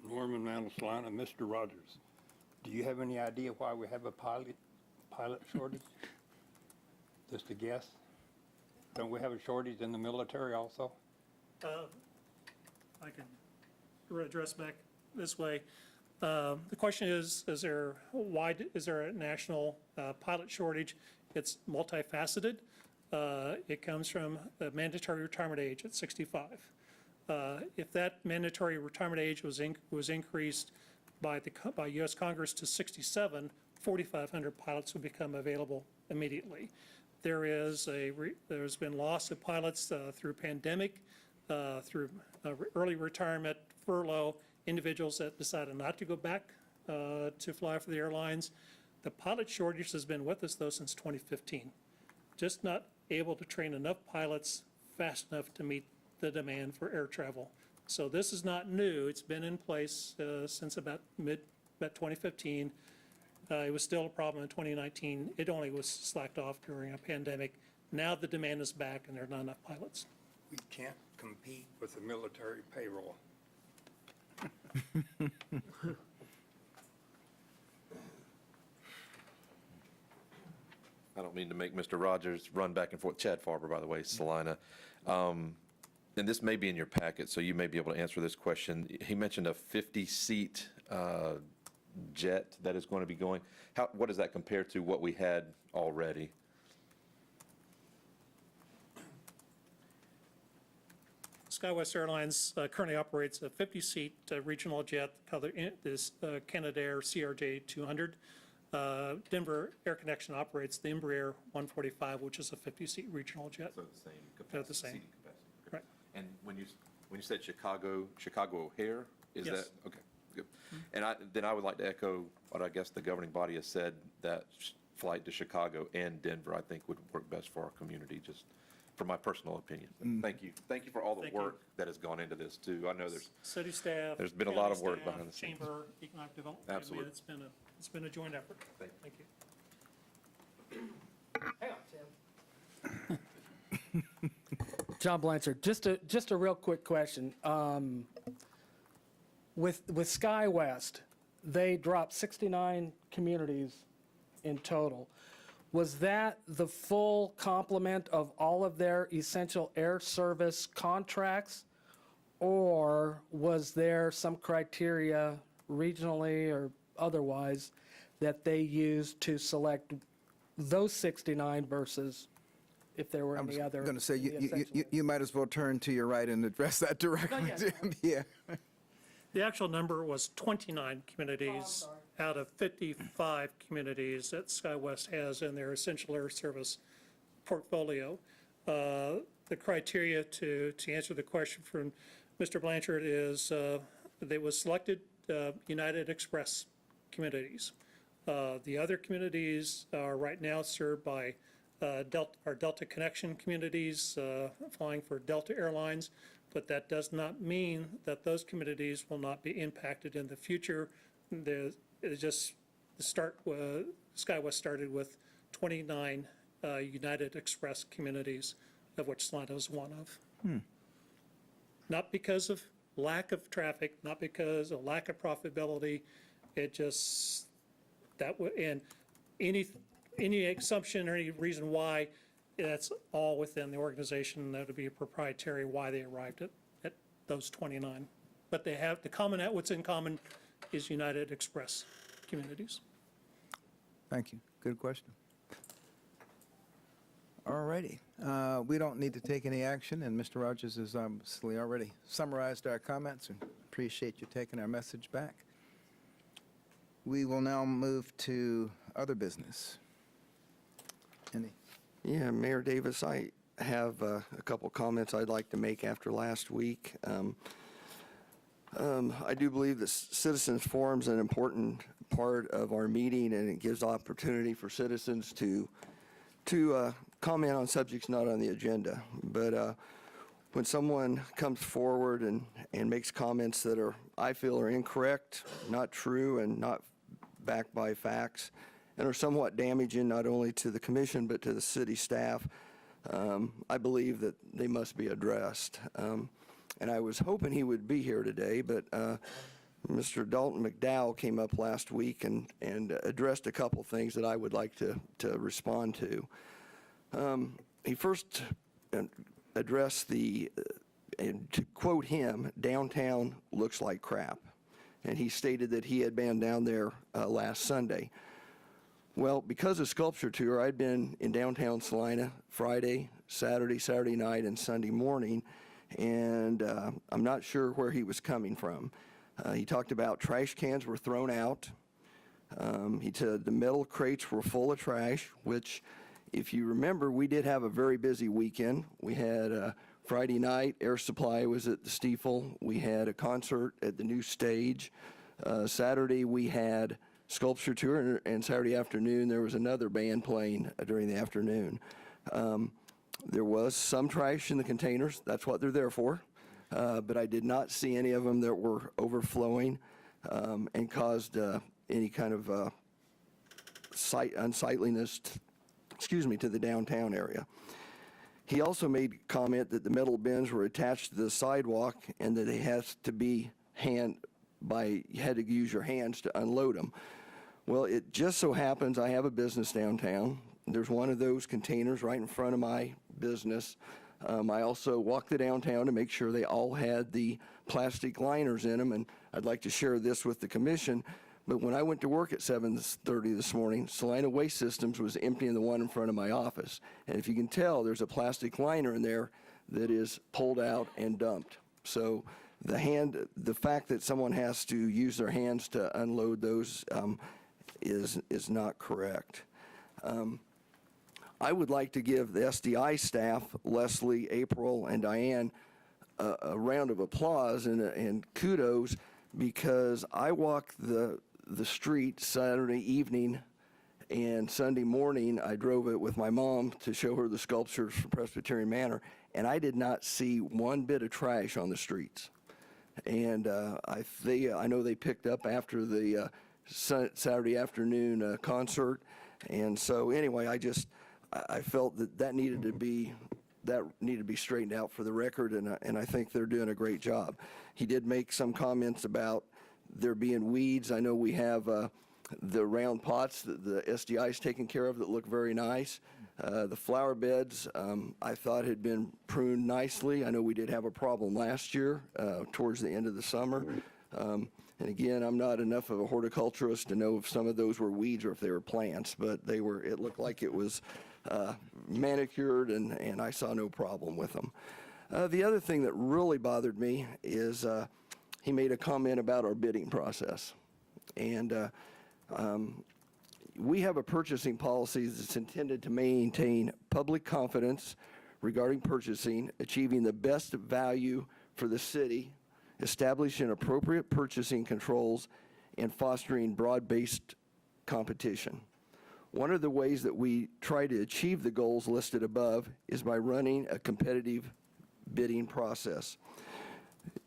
Speaker 20: Norman Mantle, Salina. Mr. Rogers, do you have any idea why we have a pilot shortage? Just a guess? Don't we have a shortage in the military also?
Speaker 19: I can address back this way. The question is there a national pilot shortage? It's multifaceted. It comes from the mandatory retirement age at 65. If that mandatory retirement age was increased by U.S. Congress to 67, 4,500 pilots would become available immediately. There's been loss of pilots through pandemic, through early retirement, furlough, individuals that decided not to go back to fly for the airlines. The pilot shortage has been with us, though, since 2015. Just not able to train enough pilots fast enough to meet the demand for air travel. So this is not new. It's been in place since about 2015. It was still a problem in 2019. It only was slacked off during a pandemic. Now the demand is back and there are not enough pilots.
Speaker 20: We can't compete with the military payroll.
Speaker 21: I don't mean to make Mr. Rogers run back and forth. Chad Farber, by the way, Salina. And this may be in your packet, so you may be able to answer this question. He mentioned a 50-seat jet that is going to be going. What does that compare to what we had already?
Speaker 19: SkyWest Airlines currently operates a 50-seat regional jet called this Canadair CRJ-200. Denver Air Connection operates the Embraer 145, which is a 50-seat regional jet.
Speaker 21: So the same capacity.
Speaker 19: They're the same.
Speaker 21: Seating capacity.
Speaker 19: Right.
Speaker 21: And when you said Chicago O'Hare, is
Speaker 19: Yes.
Speaker 21: that okay? Good. And then I would like to echo what I guess the governing body has said, that flight to Chicago and Denver I think would work best for our community, just from my personal opinion. Thank you for all the
Speaker 19: Thank you.
Speaker 21: work that has gone into this too. I know
Speaker 19: City staff.
Speaker 21: there's been a lot
Speaker 19: county
Speaker 21: of work
Speaker 19: staff,
Speaker 21: behind the scenes.
Speaker 19: Chamber, economic development. I mean,
Speaker 21: Absolutely.
Speaker 19: it's been a joint effort.
Speaker 21: Thank you.
Speaker 19: Thank you.
Speaker 22: John Blanchard, just a real quick question. With SkyWest, they dropped 69 communities in total. Was that the full complement of all of their essential air service contracts? Or was there some criteria regionally or otherwise that they used to select those 69 versus if there were any other?
Speaker 1: I'm going to say, you might as well turn to your right and address that directly. Yeah.
Speaker 19: The actual number was 29 communities out of 55 communities that SkyWest has in their essential air service portfolio. The criteria to answer the question from Mr. Blanchard is they was selected United Express communities. The other communities are right now served by Delta Connection communities flying for Delta Airlines, but that does not mean that those communities will not be impacted in the future. SkyWest started with 29 United Express communities, of which Salina is one of. Not because of lack of traffic, not because of lack of profitability, it just, and any assumption or any reason why, that's all within the organization. That would be proprietary why they arrived at those 29. But they have, what's in common is United Express communities.
Speaker 1: Thank you. Good question. All righty. We don't need to take any action, and Mr. Rogers has obviously already summarized our comments, and appreciate you taking our message back. We will now move to other business. Any?
Speaker 9: Yeah, Mayor Davis, I have a couple comments I'd like to make after last week. I do believe that Citizens Forum is an important part of our meeting, and it gives opportunity for citizens to comment on subjects not on the agenda. But when someone comes forward and makes comments that I feel are incorrect, not true, and not backed by facts, and are somewhat damaging not only to the commission but to the city staff, I believe that they must be addressed. And I was hoping he would be here today, but Mr. Dalton McDowell came up last week and addressed a couple things that I would like to respond to. He first addressed and to quote him, downtown looks like crap. And he stated that he had been down there last Sunday. Well, because of Sculpture Tour, I'd been in downtown Salina Friday, Saturday night, and Sunday morning, and I'm not sure where he was coming from. He talked about trash cans were thrown out. He said the metal crates were full of trash, which, if you remember, we did have a very busy weekend. We had Friday night, Air Supply was at the Stiefel. We had a concert at the new stage. Saturday, we had Sculpture Tour, and Saturday afternoon, there was another band playing during the afternoon. There was some trash in the containers. That's what they're there for. But I did not see any of them that were overflowing and caused any kind of unsightliness, to the downtown area. He also made comment that the metal bins were attached to the sidewalk and that they had to be you had to use your hands to unload them. Well, it just so happens I have a business downtown. There's one of those containers right in front of my business. I also walked the downtown to make sure they all had the plastic liners in them, and I'd like to share this with the commission. But when I went to work at 7:30 this morning, Salina Waste Systems was emptying the one in front of my office. And if you can tell, there's a plastic liner in there that is pulled out and dumped. So the fact that someone has to use their hands to unload those is not correct. I would like to give the SDI staff, Leslie, April, and Diane, a round of applause and kudos, because I walked the street Saturday evening, and Sunday morning I drove it with my mom to show her the sculptures from Presbyterian Manor, and I did not see one bit of trash on the streets. And I know they picked up after the Saturday afternoon concert, and so anyway, I felt that needed to be straightened out for the record, and I think they're doing a great job. He did make some comments about there being weeds. I know we have the round pots that the SDI's taken care of that look very nice. The flower beds, I thought had been pruned nicely. I know we did have a problem last year towards the end of the summer. And again, I'm not enough of a horticulturist to know if some of those were weeds or if they were plants, but it looked like it was manicured, and I saw no problem with them. The other thing that really bothered me is he made a comment about our bidding process. And we have a purchasing policy that's intended to maintain public confidence regarding purchasing, achieving the best value for the city, establishing appropriate purchasing controls, and fostering broad-based competition. One of the ways that we try to achieve the goals listed above is by running a competitive bidding process.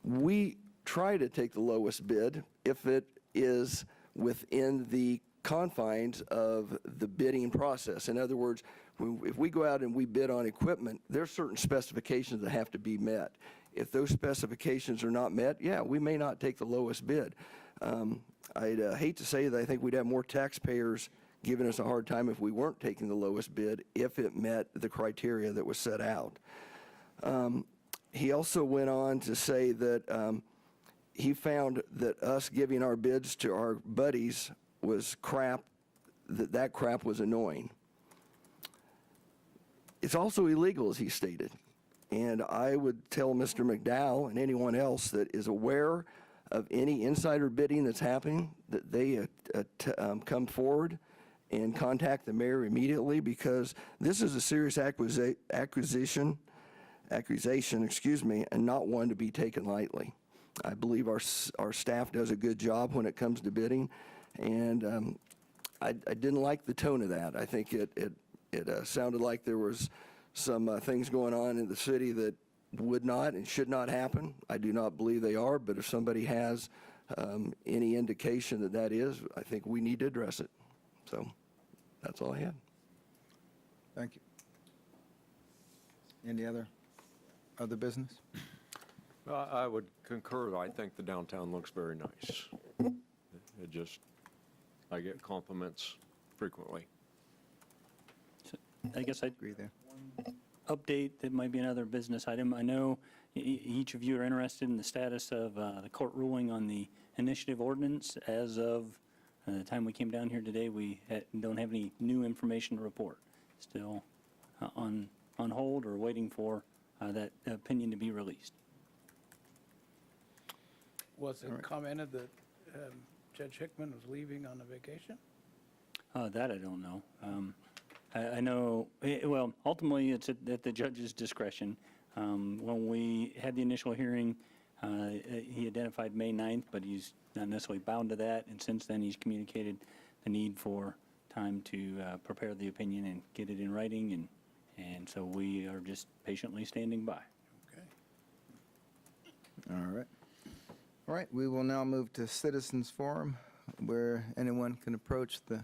Speaker 9: We try to take the lowest bid if it is within the confines of the bidding process. In other words, if we go out and we bid on equipment, there's certain specifications that have to be met. If those specifications are not met, yeah, we may not take the lowest bid. I'd hate to say that I think we'd have more taxpayers giving us a hard time if we weren't taking the lowest bid, if it met the criteria that was set out. He also went on to say that he found that us giving our bids to our buddies was crap, that crap was annoying. It's also illegal, as he stated. And I would tell Mr. McDowell and anyone else that is aware of any insider bidding that's happening, that they come forward and contact the mayor immediately, because this is a serious accusation, and not one to be taken lightly. I believe our staff does a good job when it comes to bidding, and I didn't like the tone of that. I think it sounded like there was some things going on in the city that would not and should not happen. I do not believe they are, but if somebody has any indication that that is, I think we need to address it. So that's all I had.
Speaker 1: Thank you. Any other business?
Speaker 6: Well, I would concur. I think the downtown looks very nice. I get compliments frequently.
Speaker 2: I guess I'd
Speaker 1: Agree there.
Speaker 2: update, that might be another business item. I know each of you are interested in the status of the court ruling on the initiative ordinance. As of the time we came down here today, we don't have any new information to report. Still on hold or waiting for that opinion to be released.
Speaker 5: Was it commented that Judge Hickman was leaving on a vacation?
Speaker 2: That I don't know. I know, well, ultimately, it's at the judge's discretion. When we had the initial hearing, he identified May 9th, but he's not necessarily bound to that, and since then, he's communicated the need for time to prepare the opinion and get it in writing, and so we are just patiently standing by.
Speaker 5: Okay.
Speaker 1: All right. All right, we will now move to Citizens Forum, where anyone can approach the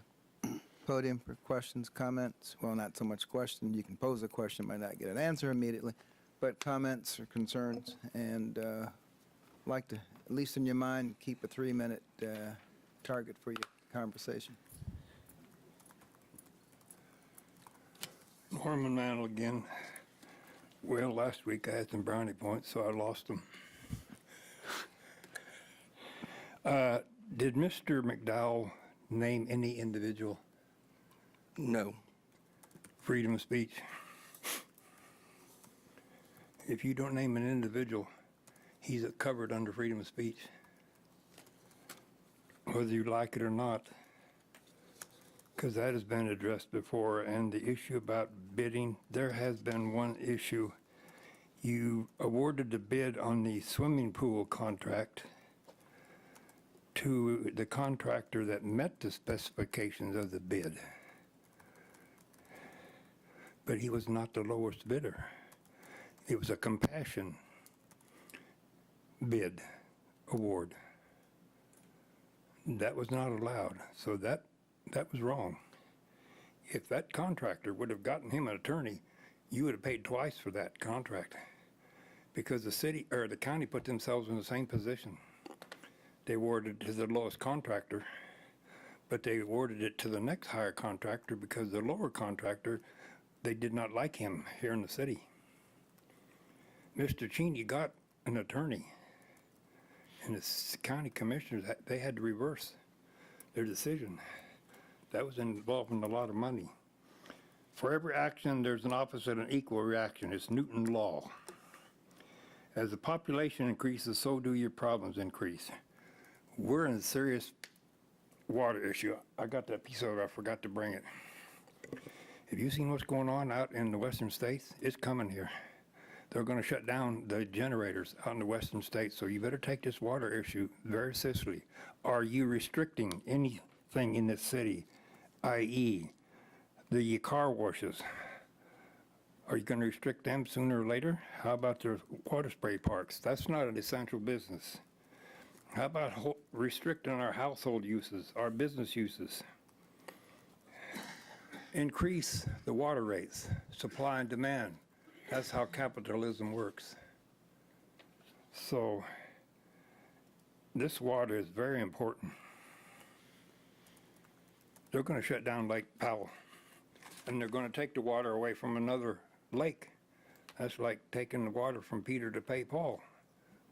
Speaker 1: podium for questions, comments. Well, not so much question. You can pose a question, might not get an answer immediately, but comments or concerns. And like to, at least in your mind, keep a 3-minute target for your conversation.
Speaker 20: Norman Mantle again. Well, last week I had some brownie points, so I lost them. Did Mr. McDowell name any individual?
Speaker 9: No.
Speaker 20: Freedom of speech. If you don't name an individual, he's covered under freedom of speech, whether you like it or not, because that has been addressed before. And the issue about bidding, there has been one issue. You awarded the bid on the swimming pool contract to the contractor that met the specifications of the bid. But he was not the lowest bidder. It was a compassion bid award. That was not allowed, so that was wrong. If that contractor would have gotten him an attorney, you would have paid twice for that contract, because the city or the county put themselves in the same position. They awarded it to the lowest contractor, but they awarded it to the next higher contractor because the lower contractor, they did not like him here in the city. Mr. Cheney got an attorney, and the county commissioners, they had to reverse their decision. That was involving a lot of money. For every action, there's an opposite and equal reaction. It's Newton's law. As the population increases, so do your problems increase. We're in a serious water issue. I got that piece of it, I forgot to bring it. Have you seen what's going on out in the western states? It's coming here. They're going to shut down the generators out in the western states, so you better take this water issue very seriously. Are you restricting any thing in this city, i.e. the car washes. Are you going to restrict them sooner or later? How about the water spray parks? That's not an essential business. How about restricting our household uses, our business uses? Increase the water rates, supply and demand. That's how capitalism works. So this water is very important. They're going to shut down Lake Powell, and they're going to take the water away from another lake. That's like taking the water from Peter to pay Paul.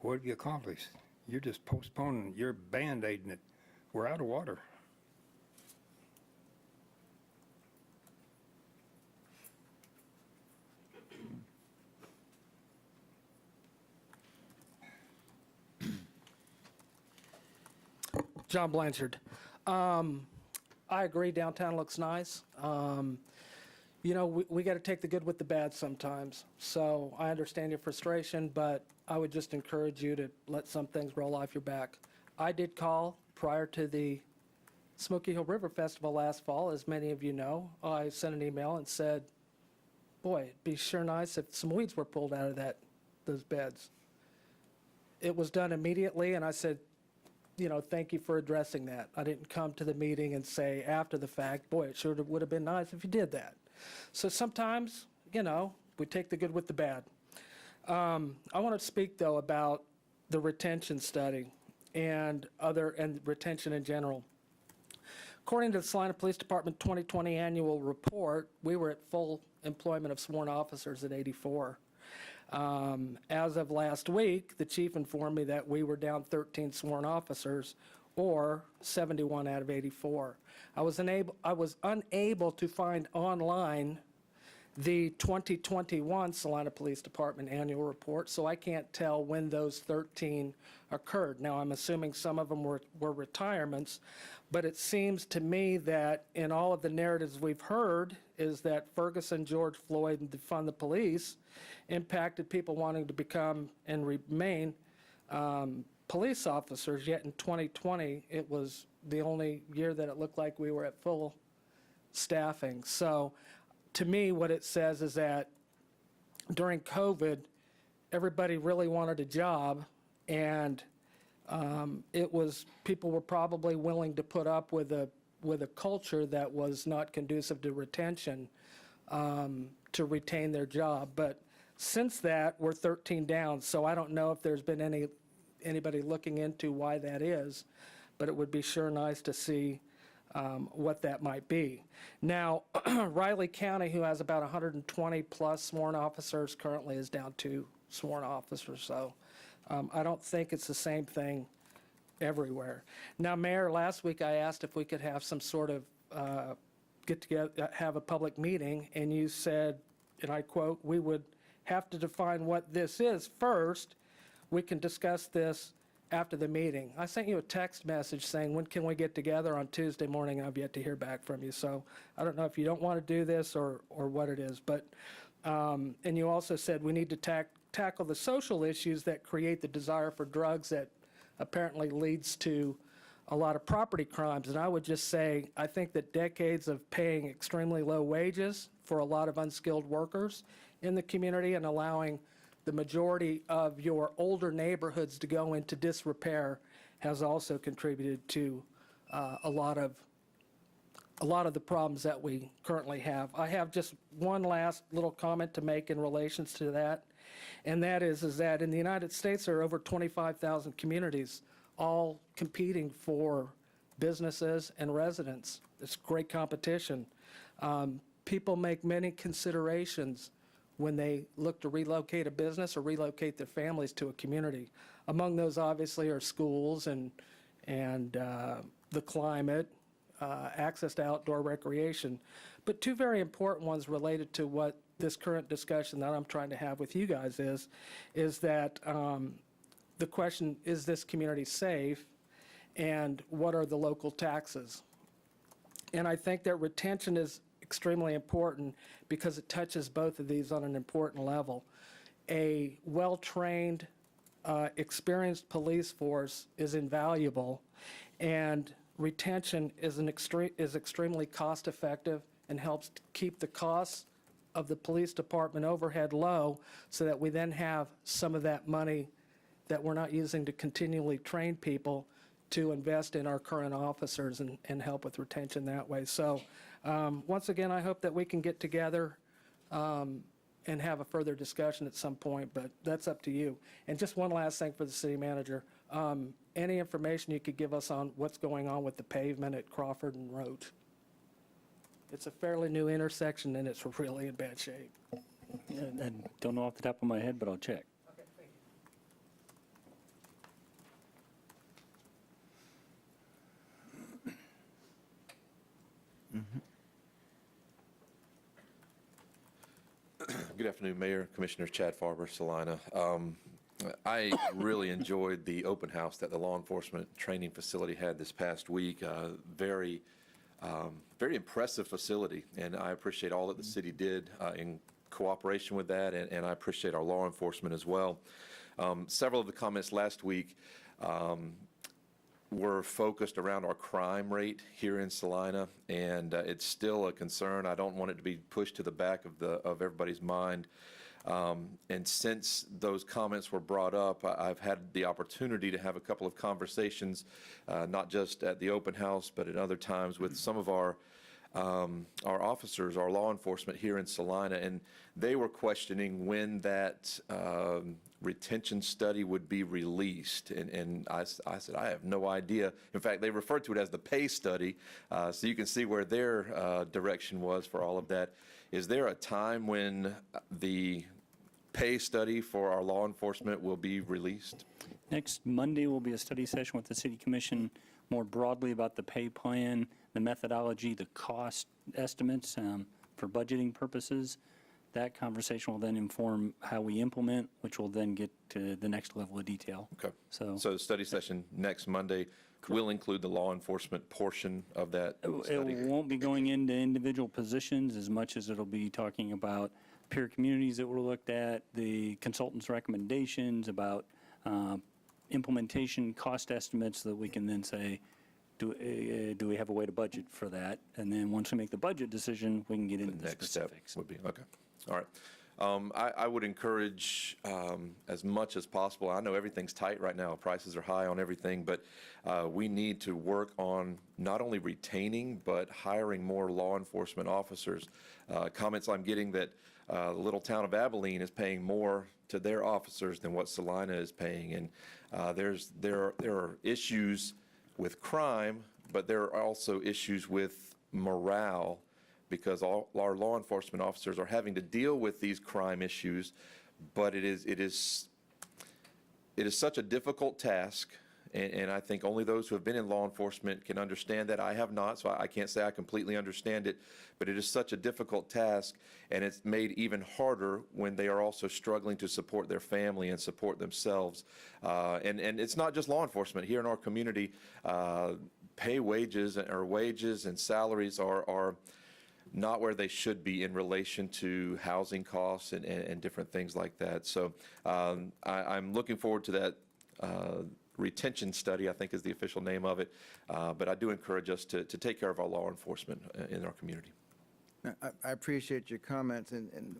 Speaker 20: What have you accomplished? You're just postponing, you're band-aiding it. We're out of water.
Speaker 22: John Blanchard. I agree, downtown looks nice. You know, we got to take the good with the bad sometimes. So I understand your frustration, but I would just encourage you to let some things roll off your back. I did call prior to the Smoky Hill River Festival last fall, as many of you know. I sent an email and said, boy, it'd be sure nice if some weeds were pulled out of those beds. It was done immediately, and I said, you know, thank you for addressing that. I didn't come to the meeting and say after the fact, boy, it sure would have been nice if you did that. So sometimes, you know, we take the good with the bad. I want to speak, though, about the retention study and retention in general. According to the Salina Police Department 2020 annual report, we were at full employment of sworn officers at 84. As of last week, the chief informed me that we were down 13 sworn officers, or 71 out of 84. I was unable to find online the 2021 Salina Police Department annual report, so I can't tell when those 13 occurred. Now, I'm assuming some of them were retirements, but it seems to me that in all of the narratives we've heard is that Ferguson, George Floyd, and defund the police impacted people wanting to become and remain police officers, yet in 2020, it was the only year that it looked like we were at full staffing. So to me, what it says is that during COVID, everybody really wanted a job, and people were probably willing to put up with a culture that was not conducive to retention to retain their job. But since that, we're 13 down, so I don't know if there's been anybody looking into why that is, but it would be sure nice to see what that might be. Now, Riley County, who has about 120 plus sworn officers, currently is down 2 sworn officers, so I don't think it's the same thing everywhere. Now, Mayor, last week I asked if we could have some sort of get together, have a public meeting, and you said, and I quote, "We would have to define what this is first. We can discuss this after the meeting." I sent you a text message saying, when can we get together on Tuesday morning, and I've yet to hear back from you. So I don't know if you don't want to do this or what it is, but, and you also said we need to tackle the social issues that create the desire for drugs that apparently leads to a lot of property crimes. And I would just say, I think that decades of paying extremely low wages for a lot of unskilled workers in the community and allowing the majority of your older neighborhoods to go into disrepair has also contributed to a lot of the problems that we currently have. I have just one last little comment to make in relations to that, and that is that in the United States there are over 25,000 communities all competing for businesses and residents. It's great competition. People make many considerations when they look to relocate a business or relocate their families to a community. Among those, obviously, are schools and the climate, access to outdoor recreation. But 2 very important ones related to what this current discussion that I'm trying to have with you guys is that the question, is this community safe, and what are the local taxes? And I think that retention is extremely important because it touches both of these on an important level. A well-trained, experienced police force is invaluable, and retention is extremely cost-effective and helps to keep the costs of the police department overhead low, so that we then have some of that money that we're not using to continually train people to invest in our current officers and help with retention that way. So once again, I hope that we can get together and have a further discussion at some point, but that's up to you. And just one last thing for the city manager. Any information you could give us on what's going on with the pavement at Crawford and Road? It's a fairly new intersection, and it's really in bad shape.
Speaker 2: I don't know off the top of my head, but I'll check.
Speaker 22: Okay, thank you.
Speaker 21: Good afternoon, Mayor, Commissioners, Chad Farber, Salina. I really enjoyed the open house that the law enforcement training facility had this past week. Very impressive facility, and I appreciate all that the city did in cooperation with that, and I appreciate our law enforcement as well. Several of the comments last week were focused around our crime rate here in Salina, and it's still a concern. I don't want it to be pushed to the back of everybody's mind. And since those comments were brought up, I've had the opportunity to have a couple of conversations, not just at the open house, but at other times with some of our officers, our law enforcement here in Salina, and they were questioning when that retention study would be released. And I said, I have no idea. In fact, they referred to it as the pay study, so you can see where their direction was for all of that. Is there a time when the pay study for our law enforcement will be released?
Speaker 2: Next Monday will be a study session with the City Commission more broadly about the pay plan, the methodology, the cost estimates for budgeting purposes. That conversation will then inform how we implement, which will then get to the next level of detail.
Speaker 21: Okay.
Speaker 2: So
Speaker 21: the study session next Monday will include the law enforcement portion of that study?
Speaker 2: It won't be going into individual positions as much as it'll be talking about peer communities that were looked at, the consultant's recommendations about implementation cost estimates, so that we can then say, do we have a way to budget for that? And then once we make the budget decision, we can get into the
Speaker 21: Next
Speaker 2: specifics.
Speaker 21: step would be, okay, all right. I would encourage as much as possible. I know everything's tight right now. Prices are high on everything, but we need to work on not only retaining, but hiring more law enforcement officers. Comments I'm getting that the little town of Abilene is paying more to their officers than what Salina is paying. And there are issues with crime, but there are also issues with morale, because all our law enforcement officers are having to deal with these crime issues, but it is such a difficult task, and I think only those who have been in law enforcement can understand that. I have not, so I can't say I completely understand it, but it is such a difficult task, and it's made even harder when they are also struggling to support their family and support themselves. And it's not just law enforcement. Here in our community, wages and salaries are not where they should be in relation to housing costs and different things like that. So I'm looking forward to that retention study, I think is the official name of it. But I do encourage us to take care of our law enforcement in our community.
Speaker 1: I appreciate your comments, and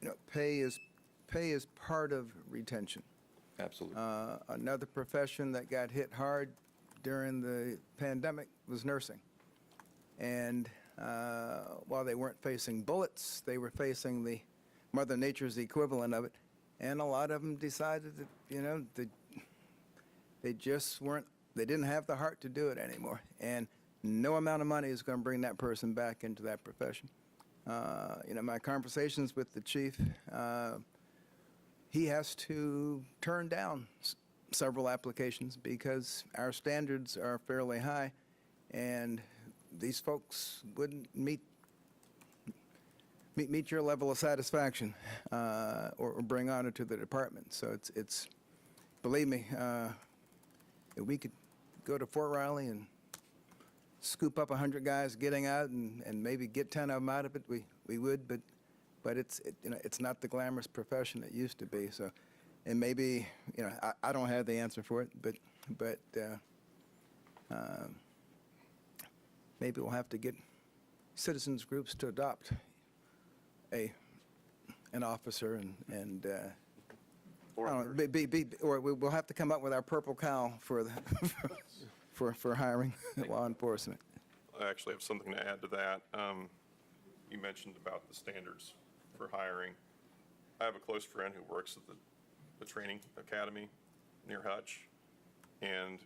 Speaker 1: you know, pay is part of retention.
Speaker 21: Absolutely.
Speaker 1: Another profession that got hit hard during the pandemic was nursing. And while they weren't facing bullets, they were facing the Mother Nature's equivalent of it. And a lot of them decided that, you know, they just weren't, they didn't have the heart to do it anymore. And no amount of money is going to bring that person back into that profession. You know, my conversations with the chief, he has to turn down several applications because our standards are fairly high, and these folks wouldn't meet your level of satisfaction or bring honor to the department. So it's believe me, if we could go to Fort Riley and scoop up 100 guys getting out and maybe get 10 of them out of it, we would, but you know, it's not the glamorous profession it used to be. So, and maybe, you know, I don't have the answer for it, but maybe we'll have to get citizens groups to adopt an officer and I don't know, or we'll have to come up with our purple cow for the, for hiring law enforcement.
Speaker 7: I actually have something to add to that. You mentioned about the standards for hiring. I have a close friend who works at the training academy near Hutch, and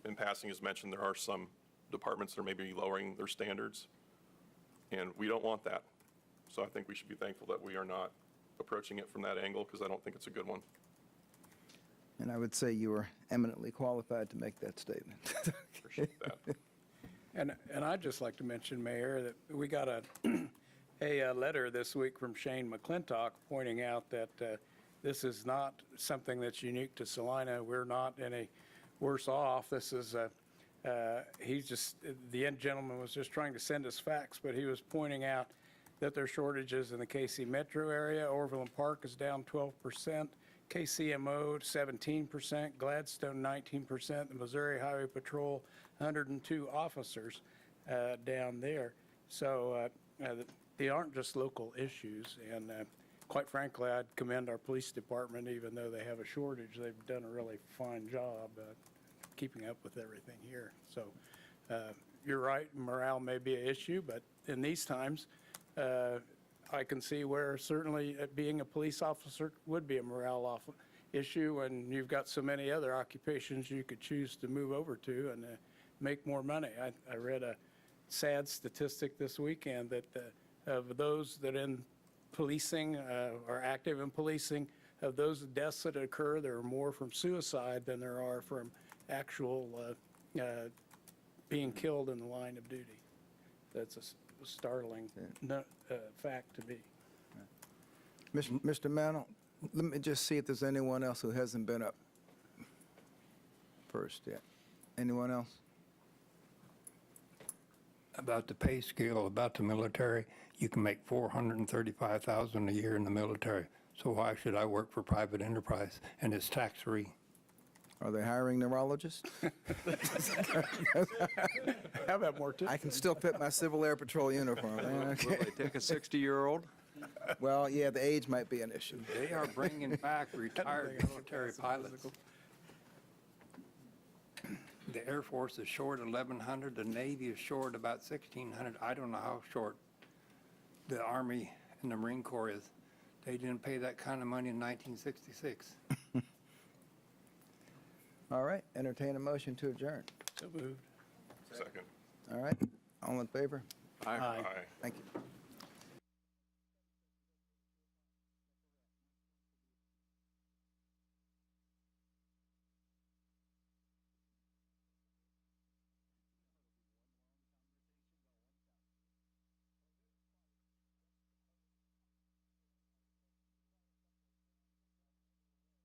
Speaker 7: in passing has mentioned there are some departments that are maybe lowering their standards, and we don't want that. So I think we should be thankful that we are not approaching it from that angle, because I don't think it's a good one.
Speaker 1: And I would say you are eminently qualified to make that statement.
Speaker 7: Appreciate that.
Speaker 5: And I'd just like to mention, Mayor, that we got a letter this week from Shane McClintock pointing out that this is not something that's unique to Salina. We're not any worse off. This is, he's just, the end gentleman was just trying to send us facts, but he was pointing out that there are shortages in the KC metro area. Overland Park is down 12%, KCMO 17%, Gladstone 19%, the Missouri Highway Patrol 102 officers down there. So they aren't just local issues, and quite frankly, I'd commend our police department. Even though they have a shortage, they've done a really fine job keeping up with everything here. So you're right, morale may be an issue, but in these times, I can see where certainly being a police officer would be a morale issue, and you've got so many other occupations you could choose to move over to and make more money. I read a sad statistic this weekend that of those that in policing are active in policing, of those deaths that occur, there are more from suicide than there are from actual being killed in the line of duty. That's a startling fact to me.
Speaker 1: Mr. Mantle, let me just see if there's anyone else who hasn't been up first yet. Anyone else?
Speaker 20: About the pay scale, about the military, you can make $435,000 a year in the military. So why should I work for private enterprise? And it's tax-free.
Speaker 1: Are they hiring neurologists?
Speaker 5: How about more tips?
Speaker 1: I can still fit my Civil Air Patrol uniform.
Speaker 6: Will they take a 60-year-old?
Speaker 1: Well, yeah, the age might be an issue.
Speaker 20: They are bringing back retired military pilots. The Air Force is short 1,100, the Navy is short about 1,600. I don't know how short the Army and the Marine Corps is. They didn't pay that kind of money in 1966.
Speaker 1: All right, entertain a motion to adjourn.
Speaker 5: So moved.
Speaker 7: Second.
Speaker 1: All right, all in favor?
Speaker 6: Aye.
Speaker 1: Thank you.